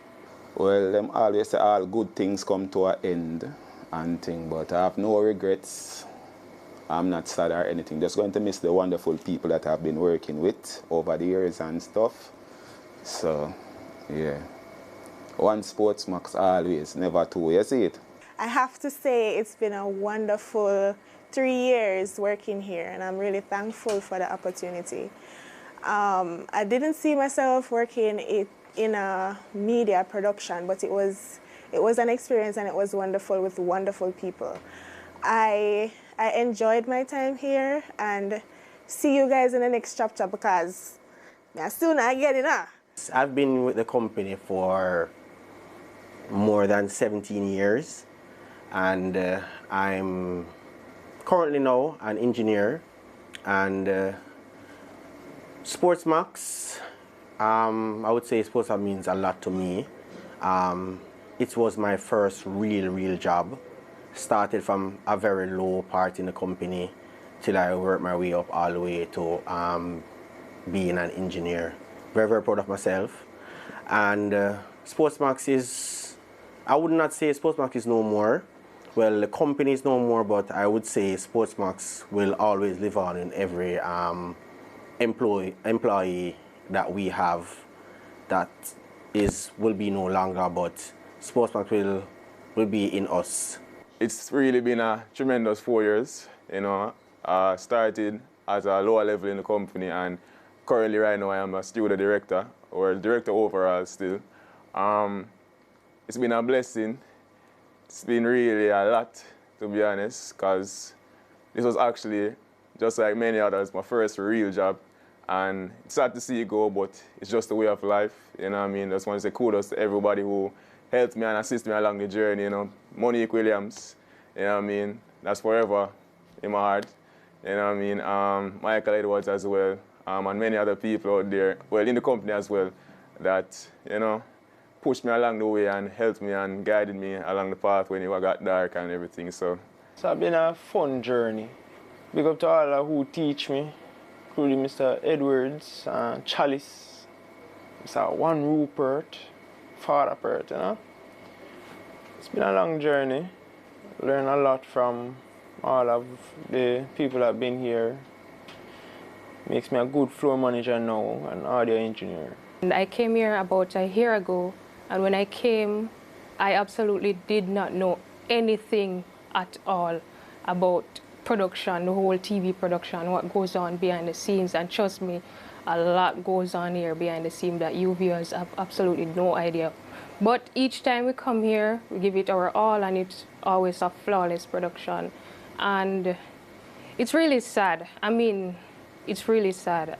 [SPEAKER 9] Well, them always say all good things come to an end and thing, but I have no regrets. I'm not sad or anything. Just going to miss the wonderful people that I've been working with over the years and stuff. So, yeah. One SportsMax always, never two. You see it?
[SPEAKER 10] I have to say it's been a wonderful 3 years working here, and I'm really thankful for the opportunity. I didn't see myself working in a media production, but it was an experience, and it was wonderful with wonderful people. I enjoyed my time here, and see you guys in the next chapter because I still not getting it.
[SPEAKER 12] I've been with the company for more than 17 years, and I'm currently now an engineer. And SportsMax, I would say SportsMax means a lot to me. It was my first real job. Started from a very low part in the company till I worked my way up all the way to being an engineer. Very proud of myself. And SportsMax is, I would not say SportsMax is no more. Well, the company is no more, but I would say SportsMax will always live on in every employee that we have that will be no longer, but SportsMax will be in us.
[SPEAKER 27] It's really been a tremendous 4 years, you know. Started at a lower level in the company, and currently right now I am a studio director, or director overall still. It's been a blessing. It's been really a lot, to be honest, because this was actually, just like many others, my first real job. And it's sad to see it go, but it's just a way of life, you know what I mean? Just want to say kudos to everybody who helped me and assisted me along the journey, you know. Monique Williams, you know what I mean? That's forever in my heart, you know what I mean? Michael Edwards as well, and many other people out there, well, in the company as well, that, you know, pushed me along the way and helped me and guided me along the path when it got dark and everything, so.
[SPEAKER 13] So it's been a fun journey. Big up to all who teach me, including Mr. Edwards, Chalice, Mr. Juan Rupert, Father Pert, you know. It's been a long journey. Learned a lot from all of the people that have been here. Makes me a good floor manager now, an audio engineer.
[SPEAKER 14] And I came here about a year ago, and when I came, I absolutely did not know anything at all about production, the whole TV production, what goes on behind the scenes. And trust me, a lot goes on here behind the scenes that you viewers have absolutely no idea. But each time we come here, we give it our all, and it's always a flawless production. And it's really sad. I mean, it's really sad.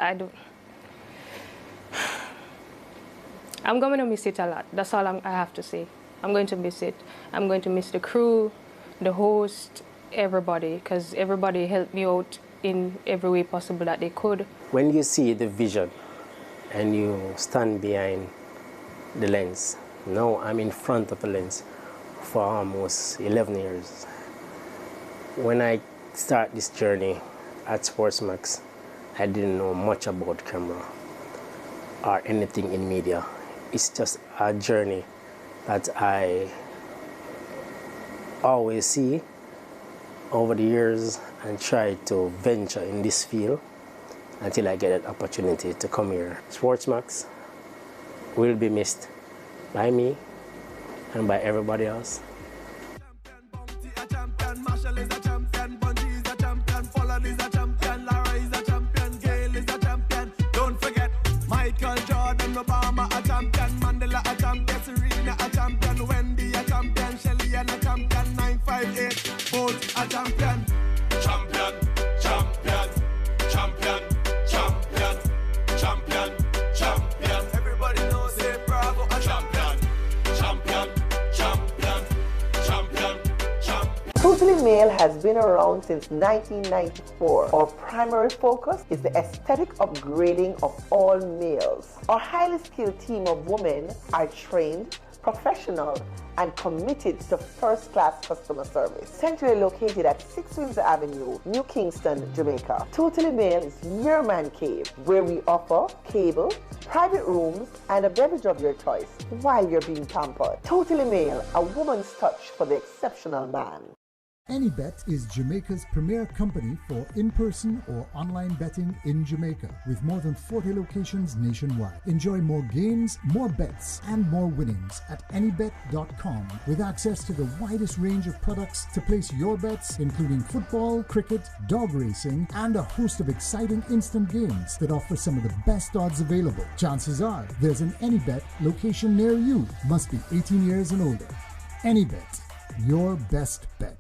[SPEAKER 14] I'm going to miss it a lot. That's all I have to say. I'm going to miss it. I'm going to miss the crew, the host, everybody, because everybody helped me out in every way possible that they could.
[SPEAKER 15] When you see the vision and you stand behind the lens, now I'm in front of the lens for almost 11 years. When I start this journey, at SportsMax, I didn't know much about camera or anything in media. It's just a journey that I always see over the years and try to venture in this field until I get an opportunity to come here. SportsMax will be missed by me and by everybody else.
[SPEAKER 5] Marshall is a champion, Bungie is a champion, Pollard is a champion, Lara is a champion, Gale is a champion. Don't forget, Michael Jordan, Obama a champion, Mandela a champion, Serena a champion, Wendy a champion, Shelly a champion, 958, both a champion. Champion, champion, champion, champion, champion, champion. Everybody knows say Bravo a champion, champion, champion, champion, champion.
[SPEAKER 11] Totally Male has been around since 1994. Our primary focus is the aesthetic upgrading of all males. Our highly skilled team of women are trained, professional, and committed to first-class customer service. Centrally located at 6 Windsor Avenue, New Kingston, Jamaica. Totally Male is your man cave, where we offer cable, private rooms, and a beverage of your choice while you're being pampered. Totally Male, a woman's touch for the exceptional man.
[SPEAKER 17] AnyBet is Jamaica's premier company for in-person or online betting in Jamaica, with more than 40 locations nationwide. Enjoy more games, more bets, and more winnings at anybet.com, with access to the widest range of products to place your bets, including football, cricket, dog racing, and a host of exciting instant games that offer some of the best odds available. Chances are there's an AnyBet location near you. Must be 18 years and older. AnyBet, your best bet.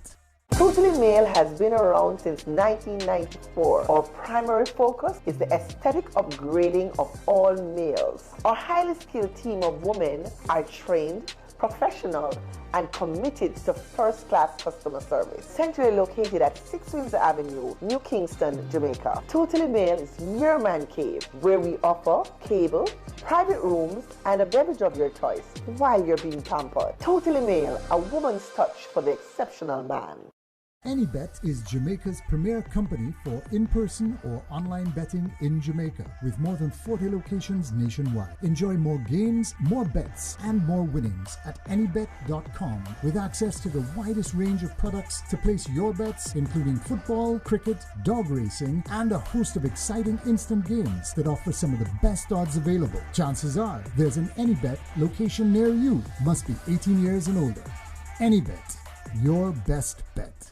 [SPEAKER 11] Totally Male has been around since 1994. Our primary focus is the aesthetic upgrading of all males. Our highly skilled team of women are trained, professional, and committed to first-class customer service. Centrally located at 6 Windsor Avenue, New Kingston, Jamaica. Totally Male is your man cave, where we offer cable, private rooms, and a beverage of your choice while you're being pampered. Totally Male, a woman's touch for the exceptional man.
[SPEAKER 17] AnyBet is Jamaica's premier company for in-person or online betting in Jamaica, with more than 40 locations nationwide. Enjoy more games, more bets, and more winnings at anybet.com, with access to the widest range of products to place your bets, including football, cricket, dog racing, and a host of exciting instant games that offer some of the best odds available. Chances are there's an AnyBet location near you. Must be 18 years and older. AnyBet, your best bet.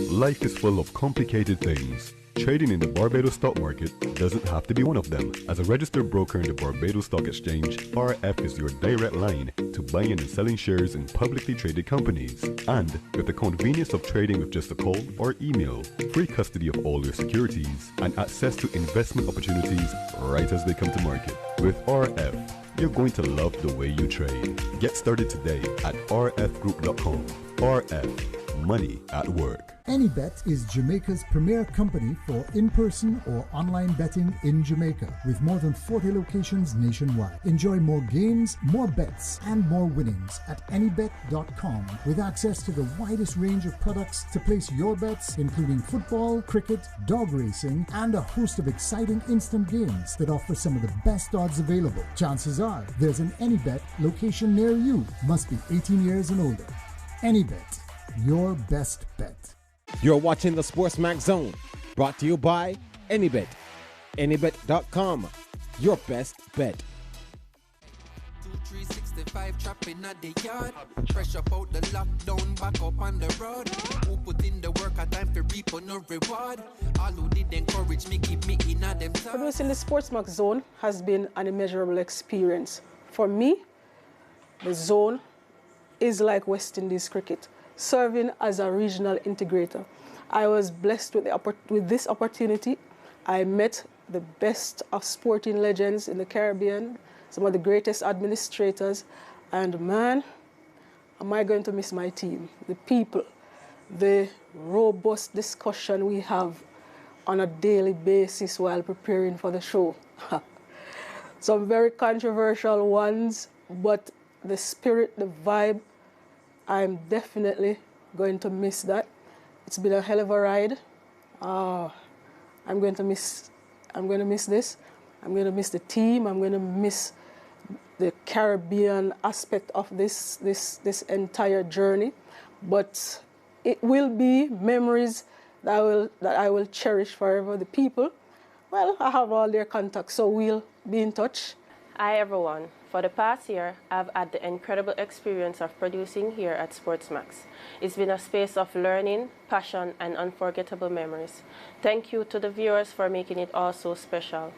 [SPEAKER 18] Life is full of complicated things. Trading in the Barbados stock market doesn't have to be one of them. As a registered broker in the Barbados Stock Exchange, RF is your direct line to buying and selling shares in publicly traded companies. And with the convenience of trading with just a call or email, free custody of all your securities, and access to investment opportunities right as they come to market. With RF, you're going to love the way you trade. Get started today at rfgroup.com. RF, money at work.
[SPEAKER 17] AnyBet is Jamaica's premier company for in-person or online betting in Jamaica, with more than 40 locations nationwide. Enjoy more games, more bets, and more winnings at anybet.com, with access to the widest range of products to place your bets, including football, cricket, dog racing, and a host of exciting instant games that offer some of the best odds available. Chances are there's an AnyBet location near you. Must be 18 years and older. AnyBet, your best bet.
[SPEAKER 19] You're watching the SportsMax Zone, brought to you by AnyBet. Anybet.com, your best bet.
[SPEAKER 5] 365 trapping at the yard. Fresh up out the lockdown, back up on the road. Who put in the work, a time for reap on no reward. All who did encourage me, keep me in at them.
[SPEAKER 21] Producing the SportsMax Zone has been an immeasurable experience. For me, the zone is like West Indies cricket, serving as a regional integrator. I was blessed with this opportunity. I met the best of sporting legends in the Caribbean, some of the greatest administrators, and man, am I going to miss my team, the people, the robust discussion we have on a daily basis while preparing for the show. Some very controversial ones, but the spirit, the vibe, I'm definitely going to miss that. It's been a hell of a ride. I'm going to miss this. I'm going to miss the team. I'm going to miss the Caribbean aspect of this entire journey. But it will be memories that I will cherish forever. The people, well, I have all their contacts, so we'll be in touch.
[SPEAKER 1] Hi everyone. For the past year, I've had the incredible experience of producing here at SportsMax. It's been a space of learning, passion, and unforgettable memories. Thank you to the viewers for making it all so special.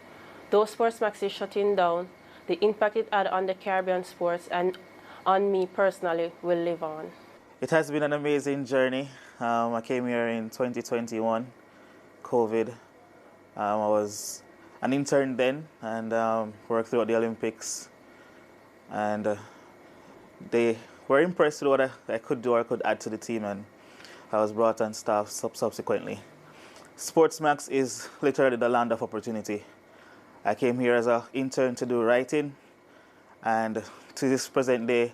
[SPEAKER 1] Though SportsMax is shutting down, the impact it had on the Caribbean sports and on me personally will live on.
[SPEAKER 2] It has been an amazing journey. I came here in 2021, COVID. I was an intern then and worked throughout the Olympics. And they were impressed with what I could do or could add to the team, and I was brought on staff subsequently. SportsMax is literally the land of opportunity. I came here as an intern to do writing, and to this present day,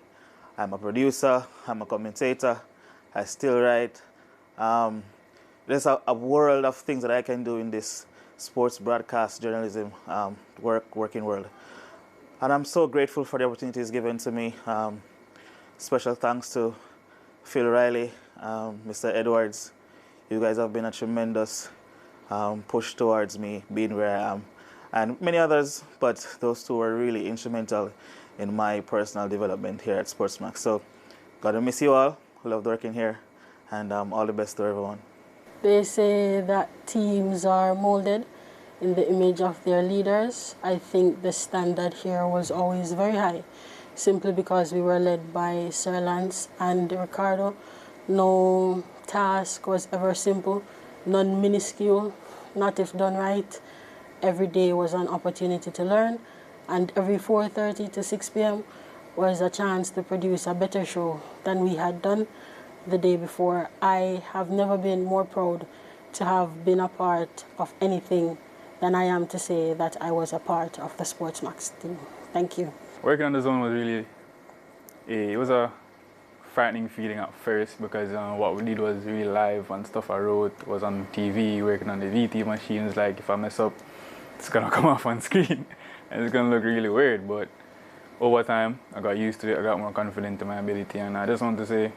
[SPEAKER 2] I'm a producer, I'm a commentator, I still write. There's a world of things that I can do in this sports broadcast journalism working world. And I'm so grateful for the opportunities given to me. Special thanks to Phil Riley, Mr. Edwards. You guys have been a tremendous push towards me being where I am. And many others, but those two were really instrumental in my personal development here at SportsMax. So, gotta miss you all. Loved working here, and all the best to everyone.
[SPEAKER 21] They say that teams are molded in the image of their leaders. I think the standard here was always very high, simply because we were led by Sir Lance and Ricardo. No task was ever simple, none minuscule, not if done right. Every day was an opportunity to learn, and every 4:30 to 6 p.m. was a chance to produce a better show than we had done the day before. I have never been more proud to have been a part of anything than I am to say that I was a part of the SportsMax team. Thank you.
[SPEAKER 22] Working on the zone was really, it was a frightening feeling at first, because what we did was really live, and stuff I wrote was on TV, working on the VT machines. Like, if I mess up, it's gonna come off on screen and it's gonna look really weird. But over time, I got used to it, I got more confident in my ability, and I just want to say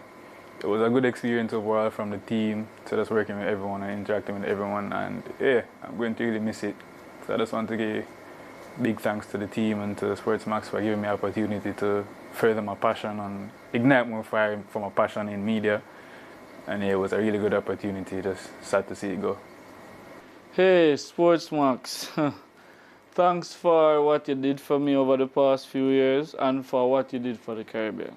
[SPEAKER 22] it was a good experience overall from the team, to just working with everyone and interacting with everyone, and yeah, I'm going to really miss it. So I just want to give big thanks to the team and to SportsMax for giving me the opportunity to further my passion and ignite more fire for my passion in media. And yeah, it was a really good opportunity, just sad to see it go.
[SPEAKER 23] Hey, SportsMax. Thanks for what you did for me over the past few years and for what you did for the Caribbean.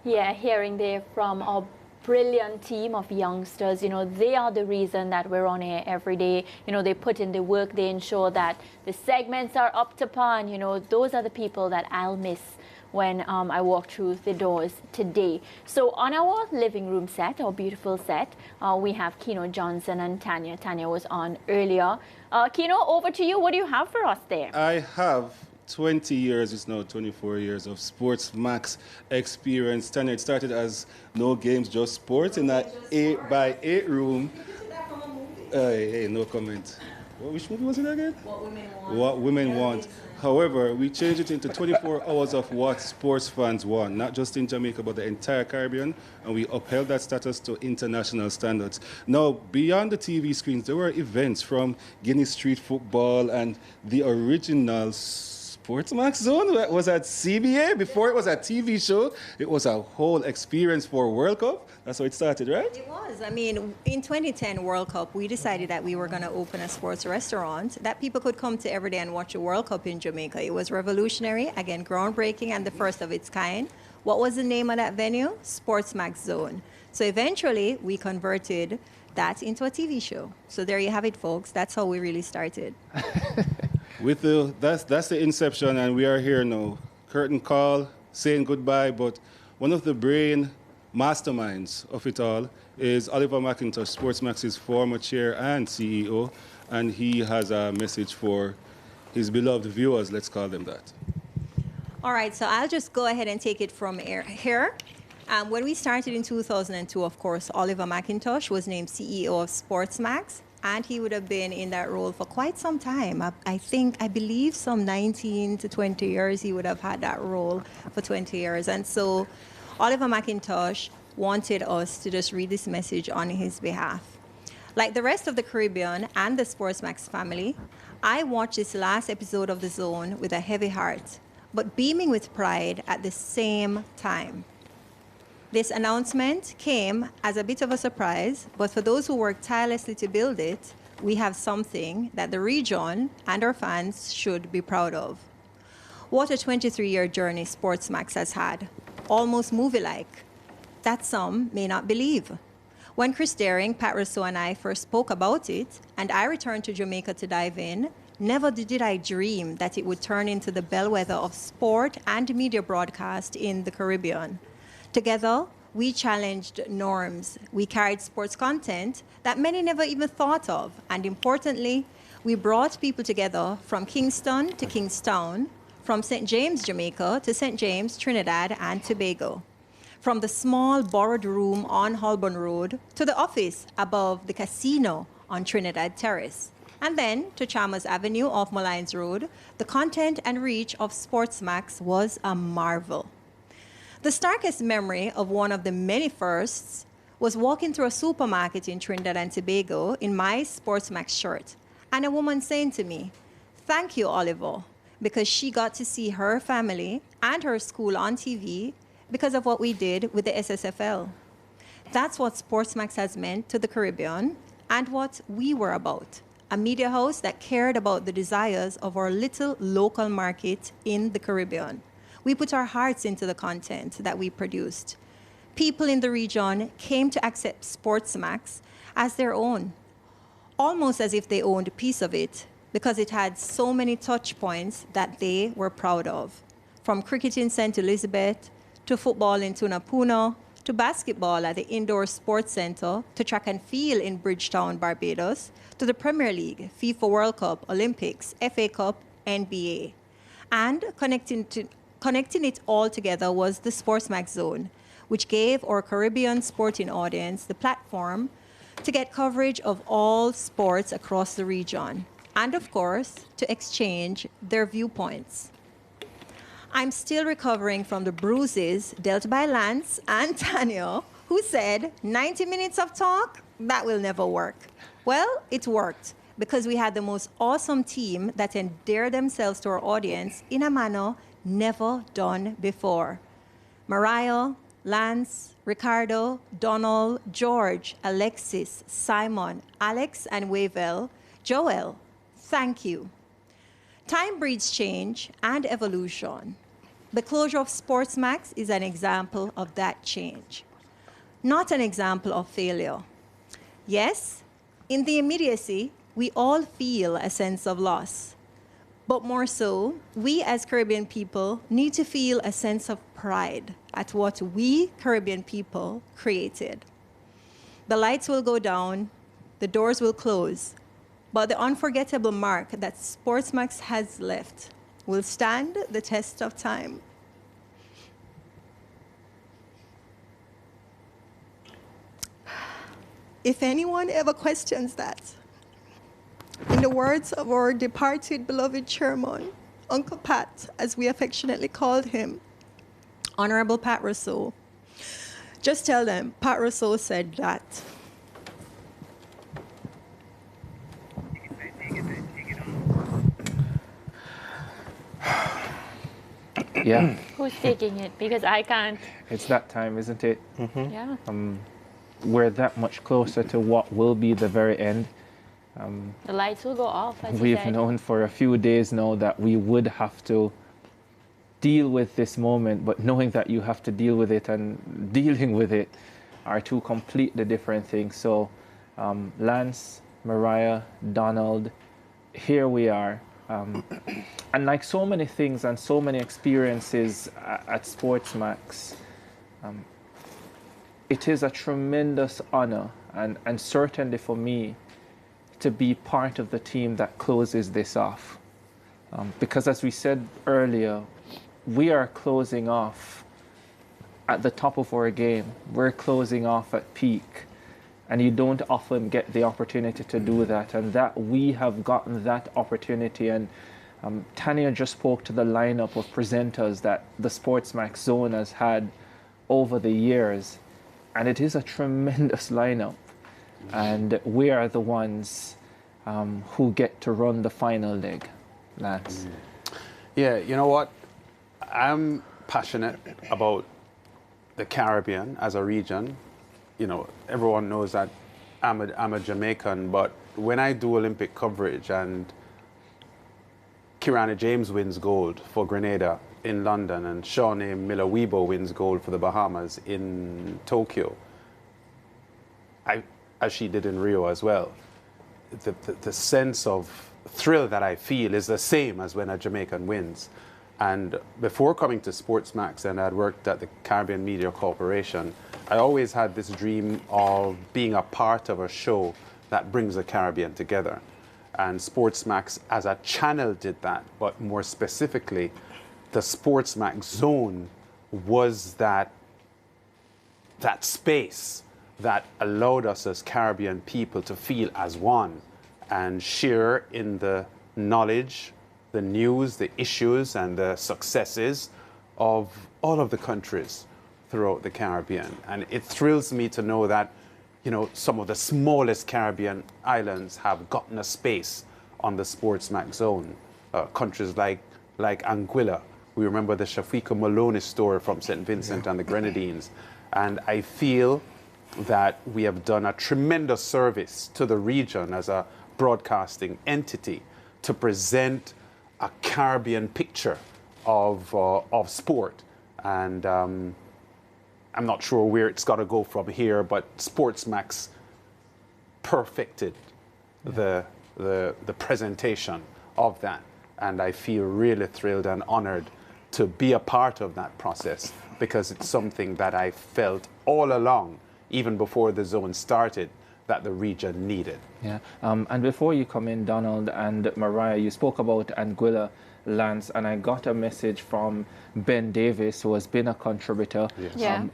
[SPEAKER 16] Yeah, hearing there from a brilliant team of youngsters, they are the reason that we're on air every day. They put in the work, they ensure that the segments are up to par. Those are the people that I'll miss when I walk through the doors today. So on our living room set, our beautiful set, we have Keno Johnson and Tanya. Tanya was on earlier. Keno, over to you. What do you have for us there?
[SPEAKER 24] I have 20 years, it's now 24 years of SportsMax experience. Tanya, it started as no games, just sports in an 8x8 room. Hey, no comment. Which movie was it again? What Women Want. What Women Want. However, we changed it into 24 hours of what sports fans want, not just in Jamaica, but the entire Caribbean, and we upheld that status to international standards. Now, beyond the TV screens, there were events from Guinness Street Football and the original SportsMax Zone was at CBA. Before it was a TV show, it was a whole experience for World Cup. That's how it started, right?
[SPEAKER 25] It was. I mean, in 2010 World Cup, we decided that we were going to open a sports restaurant that people could come to every day and watch the World Cup in Jamaica. It was revolutionary, again, groundbreaking, and the first of its kind. What was the name of that venue? SportsMax Zone. So eventually, we converted that into a TV show. So there you have it, folks. That's how we really started.
[SPEAKER 24] That's the inception, and we are here now. Curtain call, saying goodbye, but one of the brain masterminds of it all is Oliver McIntosh, SportsMax's former chair and CEO, and he has a message for his beloved viewers, let's call them that.
[SPEAKER 25] All right, so I'll just go ahead and take it from here. When we started in 2002, of course, Oliver McIntosh was named CEO of SportsMax, and he would have been in that role for quite some time. I believe some 19 to 20 years he would have had that role for 20 years. And so Oliver McIntosh wanted us to just read this message on his behalf. Like the rest of the Caribbean and the SportsMax family, I watched this last episode of The Zone with a heavy heart, but beaming with pride at the same time. This announcement came as a bit of a surprise, but for those who worked tirelessly to build it, we have something that the region and our fans should be proud of. What a 23-year journey SportsMax has had, almost movie-like, that some may not believe. When Chris Daring, Pat Rousseau, and I first spoke about it, and I returned to Jamaica to dive in, never did I dream that it would turn into the bellwether of sport and media broadcast in the Caribbean. Together, we challenged norms. We carried sports content that many never even thought of. And importantly, we brought people together from Kingston to Kingstown, from St. James, Jamaica to St. James, Trinidad and Tobago. From the small borrowed room on Holborn Road to the office above the casino on Trinidad Terrace. And then to Chalmers Avenue off Malines Road, the content and reach of SportsMax was a marvel. The starkest memory of one of the many firsts was walking through a supermarket in Trinidad and Tobago in my SportsMax shirt, and a woman saying to me, "Thank you, Oliver," because she got to see her family and her school on TV because of what we did with the SSFL. That's what SportsMax has meant to the Caribbean and what we were about, a media house that cared about the desires of our little local market in the Caribbean. We put our hearts into the content that we produced. People in the region came to accept SportsMax as their own, almost as if they owned a piece of it, because it had so many touch points that they were proud of. From cricket in St. Elizabeth, to football in Tunapuna, to basketball at the Indoor Sports Center, to track and field in Bridgetown, Barbados, to the Premier League, FIFA World Cup, Olympics, FA Cup, NBA. And connecting it all together was the SportsMax Zone, which gave our Caribbean sporting audience the platform to get coverage of all sports across the region, and of course, to exchange their viewpoints. I'm still recovering from the bruises dealt by Lance and Tanya, who said, 90 minutes of talk? That will never work. Well, it worked, because we had the most awesome team that endeared themselves to our audience in a manner never done before. Mariah, Lance, Ricardo, Donald, George, Alexis, Simon, Alex, and Wavell, Joel, thank you. Time breeds change and evolution. The closure of SportsMax is an example of that change, not an example of failure. Yes, in the immediacy, we all feel a sense of loss. But more so, we as Caribbean people need to feel a sense of pride at what we Caribbean people created. The lights will go down, the doors will close, but the unforgettable mark that SportsMax has left will stand the test of time. If anyone ever questions that, in the words of our departed beloved chairman, Uncle Pat, as we affectionately called him, Honorable Pat Rousseau, just tell them Pat Rousseau said that.
[SPEAKER 3] Yeah.
[SPEAKER 16] Who's taking it? Because I can't.
[SPEAKER 3] It's that time, isn't it?
[SPEAKER 16] Yeah.
[SPEAKER 3] We're that much closer to what will be the very end.
[SPEAKER 16] The lights will go off, as you
[SPEAKER 3] We've
[SPEAKER 16] said.
[SPEAKER 3] known for a few days now that we would have to deal with this moment, but knowing that you have to deal with it and dealing with it are two completely different things. So Lance, Mariah, Donald, here we are. And like so many things and so many experiences at SportsMax, it is a tremendous honor and certainly for me to be part of the team that closes this off. Because as we said earlier, we are closing off at the top of our game. We're closing off at peak. And you don't often get the opportunity to do that. And that we have gotten that opportunity. And Tanya just spoke to the lineup of presenters that the SportsMax Zone has had over the years. And it is a tremendous lineup. And we are the ones who get to run the final leg, Lance.
[SPEAKER 4] Yeah, you know what? I'm passionate about the Caribbean as a region. You know, everyone knows that I'm a Jamaican, but when I do Olympic coverage and Kirana James wins gold for Grenada in London and Shawnee Miller-Weibo wins gold for the Bahamas in Tokyo, as she did in Rio as well, the sense of thrill that I feel is the same as when a Jamaican wins. And before coming to SportsMax, and I'd worked at the Caribbean Media Corporation, I always had this dream of being a part of a show that brings the Caribbean together. And SportsMax as a channel did that, but more specifically, the SportsMax Zone was that space that allowed us as Caribbean people to feel as one and share in the knowledge, the news, the issues, and the successes of all of the countries throughout the Caribbean. And it thrills me to know that, you know, some of the smallest Caribbean islands have gotten a space on the SportsMax Zone. Countries like Anguilla. We remember the Shafika Maloney story from St. Vincent and the Grenadines. And I feel that we have done a tremendous service to the region as a broadcasting entity to present a Caribbean picture of sport. And I'm not sure where it's got to go from here, but SportsMax perfected the presentation of that. And I feel really thrilled and honored to be a part of that process, because it's something that I felt all along, even before the zone started, that the region needed.
[SPEAKER 3] Yeah, and before you come in, Donald and Mariah, you spoke about Anguilla, Lance, and I got a message from Ben Davis, who has been a contributor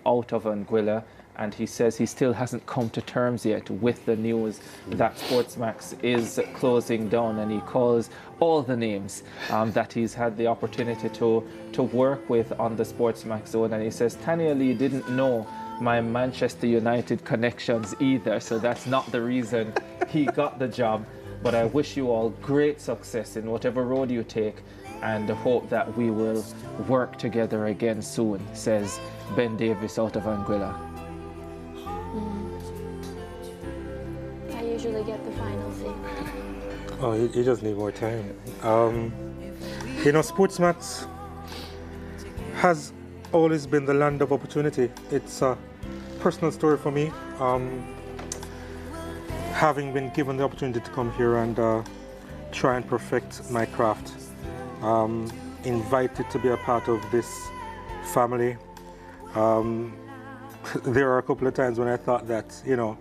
[SPEAKER 3] out of Anguilla, and he says he still hasn't come to terms yet with the news that SportsMax is closing down, and he calls all the names that he's had the opportunity to work with on the SportsMax Zone, and he says Tanya Lee didn't know my Manchester United connections either, so that's not the reason he got the job. But I wish you all great success in whatever road you take, and hope that we will work together again soon, says Ben Davis out of Anguilla.
[SPEAKER 16] I usually get the final say.
[SPEAKER 6] Oh, you just need more time. You know, SportsMax has always been the land of opportunity. It's a personal story for me. Having been given the opportunity to come here and try and perfect my craft, invited to be a part of this family. There are a couple of times when I thought that, you know,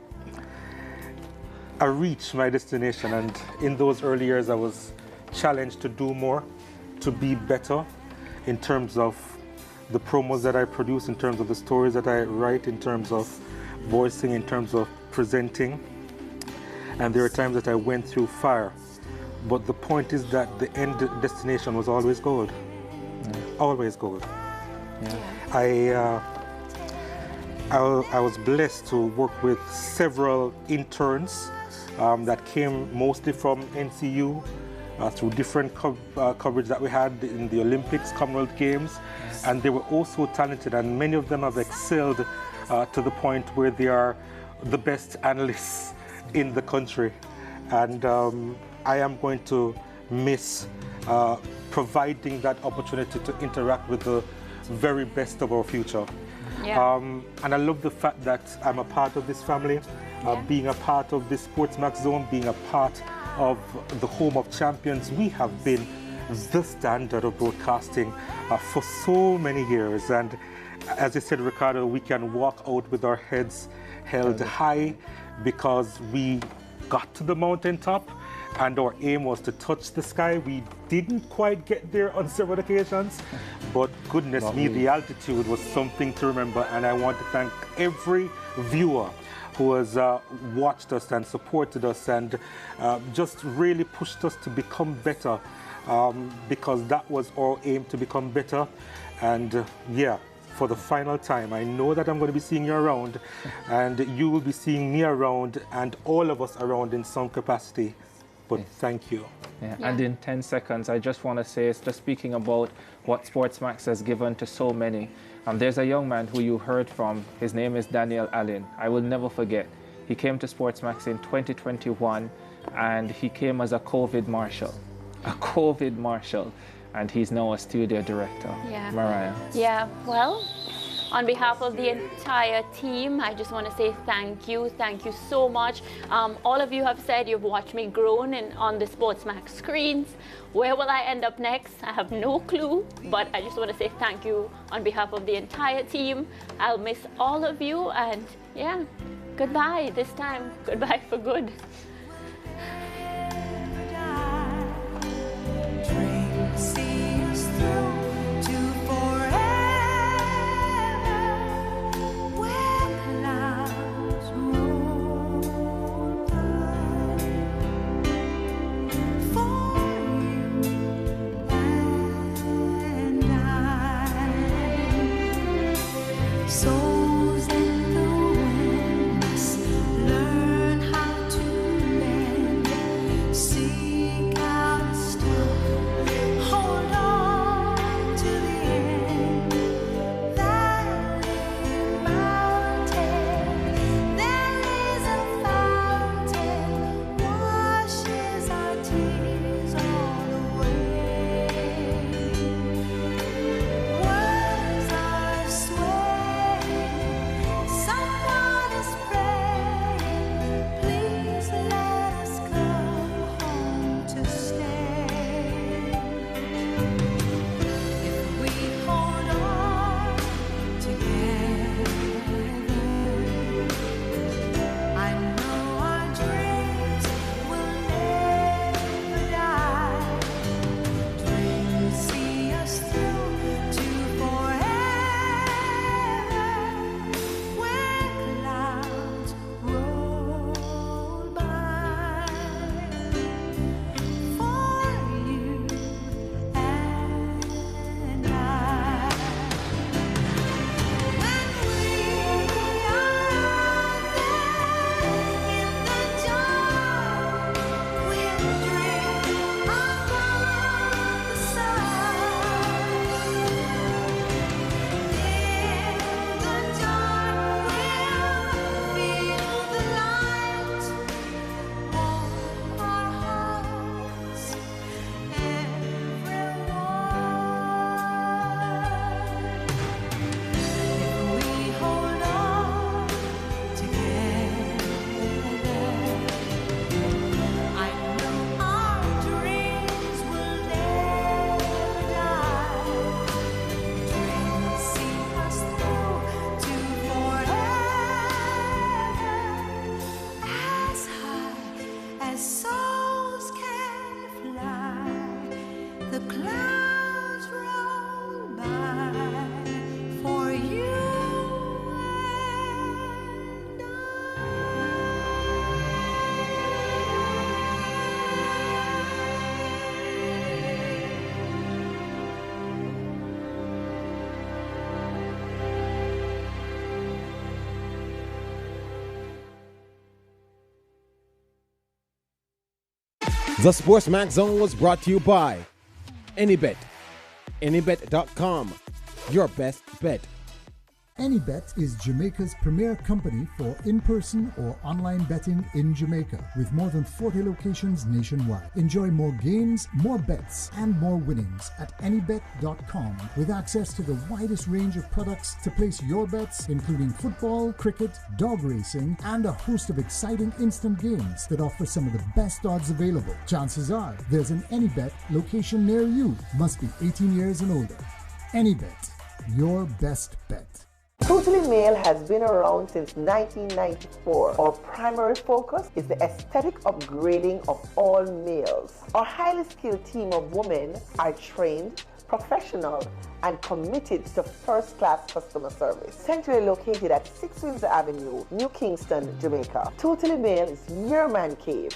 [SPEAKER 6] I reached my destination, and in those early years I was challenged to do more, to be better in terms of the promos that I produce, in terms of the stories that I write, in terms of voicing, in terms of presenting. And there are times that I went through fire. But the point is that the end destination was always gold. Always gold. I was blessed to work with several interns that came mostly from NCU through different coverage that we had in the Olympics, Commonwealth Games, and they were also talented, and many of them have excelled to the point where they are the best analysts in the country. And I am going to miss providing that opportunity to interact with the very best of our future. And I love the fact that I'm a part of this family, being a part of this SportsMax Zone, being a part of the home of champions. We have been the standard of broadcasting for so many years. And as you said, Ricardo, we can walk out with our heads held high because we got to the mountaintop and our aim was to touch the sky. We didn't quite get there on several occasions, but goodness me, the altitude was something to remember, and I want to thank every viewer who has watched us and supported us and just really pushed us to become better, because that was our aim, to become better. And yeah, for the final time, I know that I'm going to be seeing you around, and you will be seeing me around, and all of us around in some capacity. But thank you.
[SPEAKER 3] Yeah. And in 10 seconds, I just want to say, just speaking about what SportsMax has given to so many. There's a young man who you heard from. His name is Daniel Allen. I will never forget. He came to SportsMax in 2021, and he came as a COVID marshal. A COVID marshal. And he's now a studio director.
[SPEAKER 16] Yeah.
[SPEAKER 3] Mariah.
[SPEAKER 16] Yeah, well, on behalf of the entire team, I just want to say thank you so much. All of you have said you've watched me grow on the SportsMax screens. Where will I end up next? I have no clue, but I just want to say thank you on behalf of the entire team. I'll miss all of you, and yeah, goodbye this time. Goodbye for good.
[SPEAKER 5] See us through to forever, where clouds roll by. For you and I, souls in the wind must learn how to mend. Seek out a star. Hold on to the end. Valley, mountain, there is a fountain, washes our tears all away. Words are swaying, someone is praying. Please let us come home to stay. If we hold on together, I know our dreams will never die. Dreams see us through to forever, where clouds roll by. For you and I, when we are out there in the dark, we'll dream above the sun. In the dark, we'll feel the light warm our hearts. If we hold on together, I know our dreams will never die. Dreams see us through to forever, as high as souls can fly. The clouds roll by for you and
[SPEAKER 19] The SportsMax Zone was brought to you by Anybet. Anybet.com. Your best bet.
[SPEAKER 17] AnyBet is Jamaica's premier company for in-person or online betting in Jamaica, with more than 40 locations nationwide. Enjoy more games, more bets, and more winnings at anybet.com, with access to the widest range of products to place your bets, including football, cricket, dog racing, and a host of exciting instant games that offer some of the best odds available. Chances are there's an AnyBet location near you. Must be 18 years and older. AnyBet, your best bet.
[SPEAKER 11] Totally Male has been around since 1994. Our primary focus is the aesthetic upgrading of all males. Our highly skilled team of women are trained, professional, and committed to first-class customer service. Centrally located at 6 Windsor Avenue, New Kingston, Jamaica. Totally Male is your man cave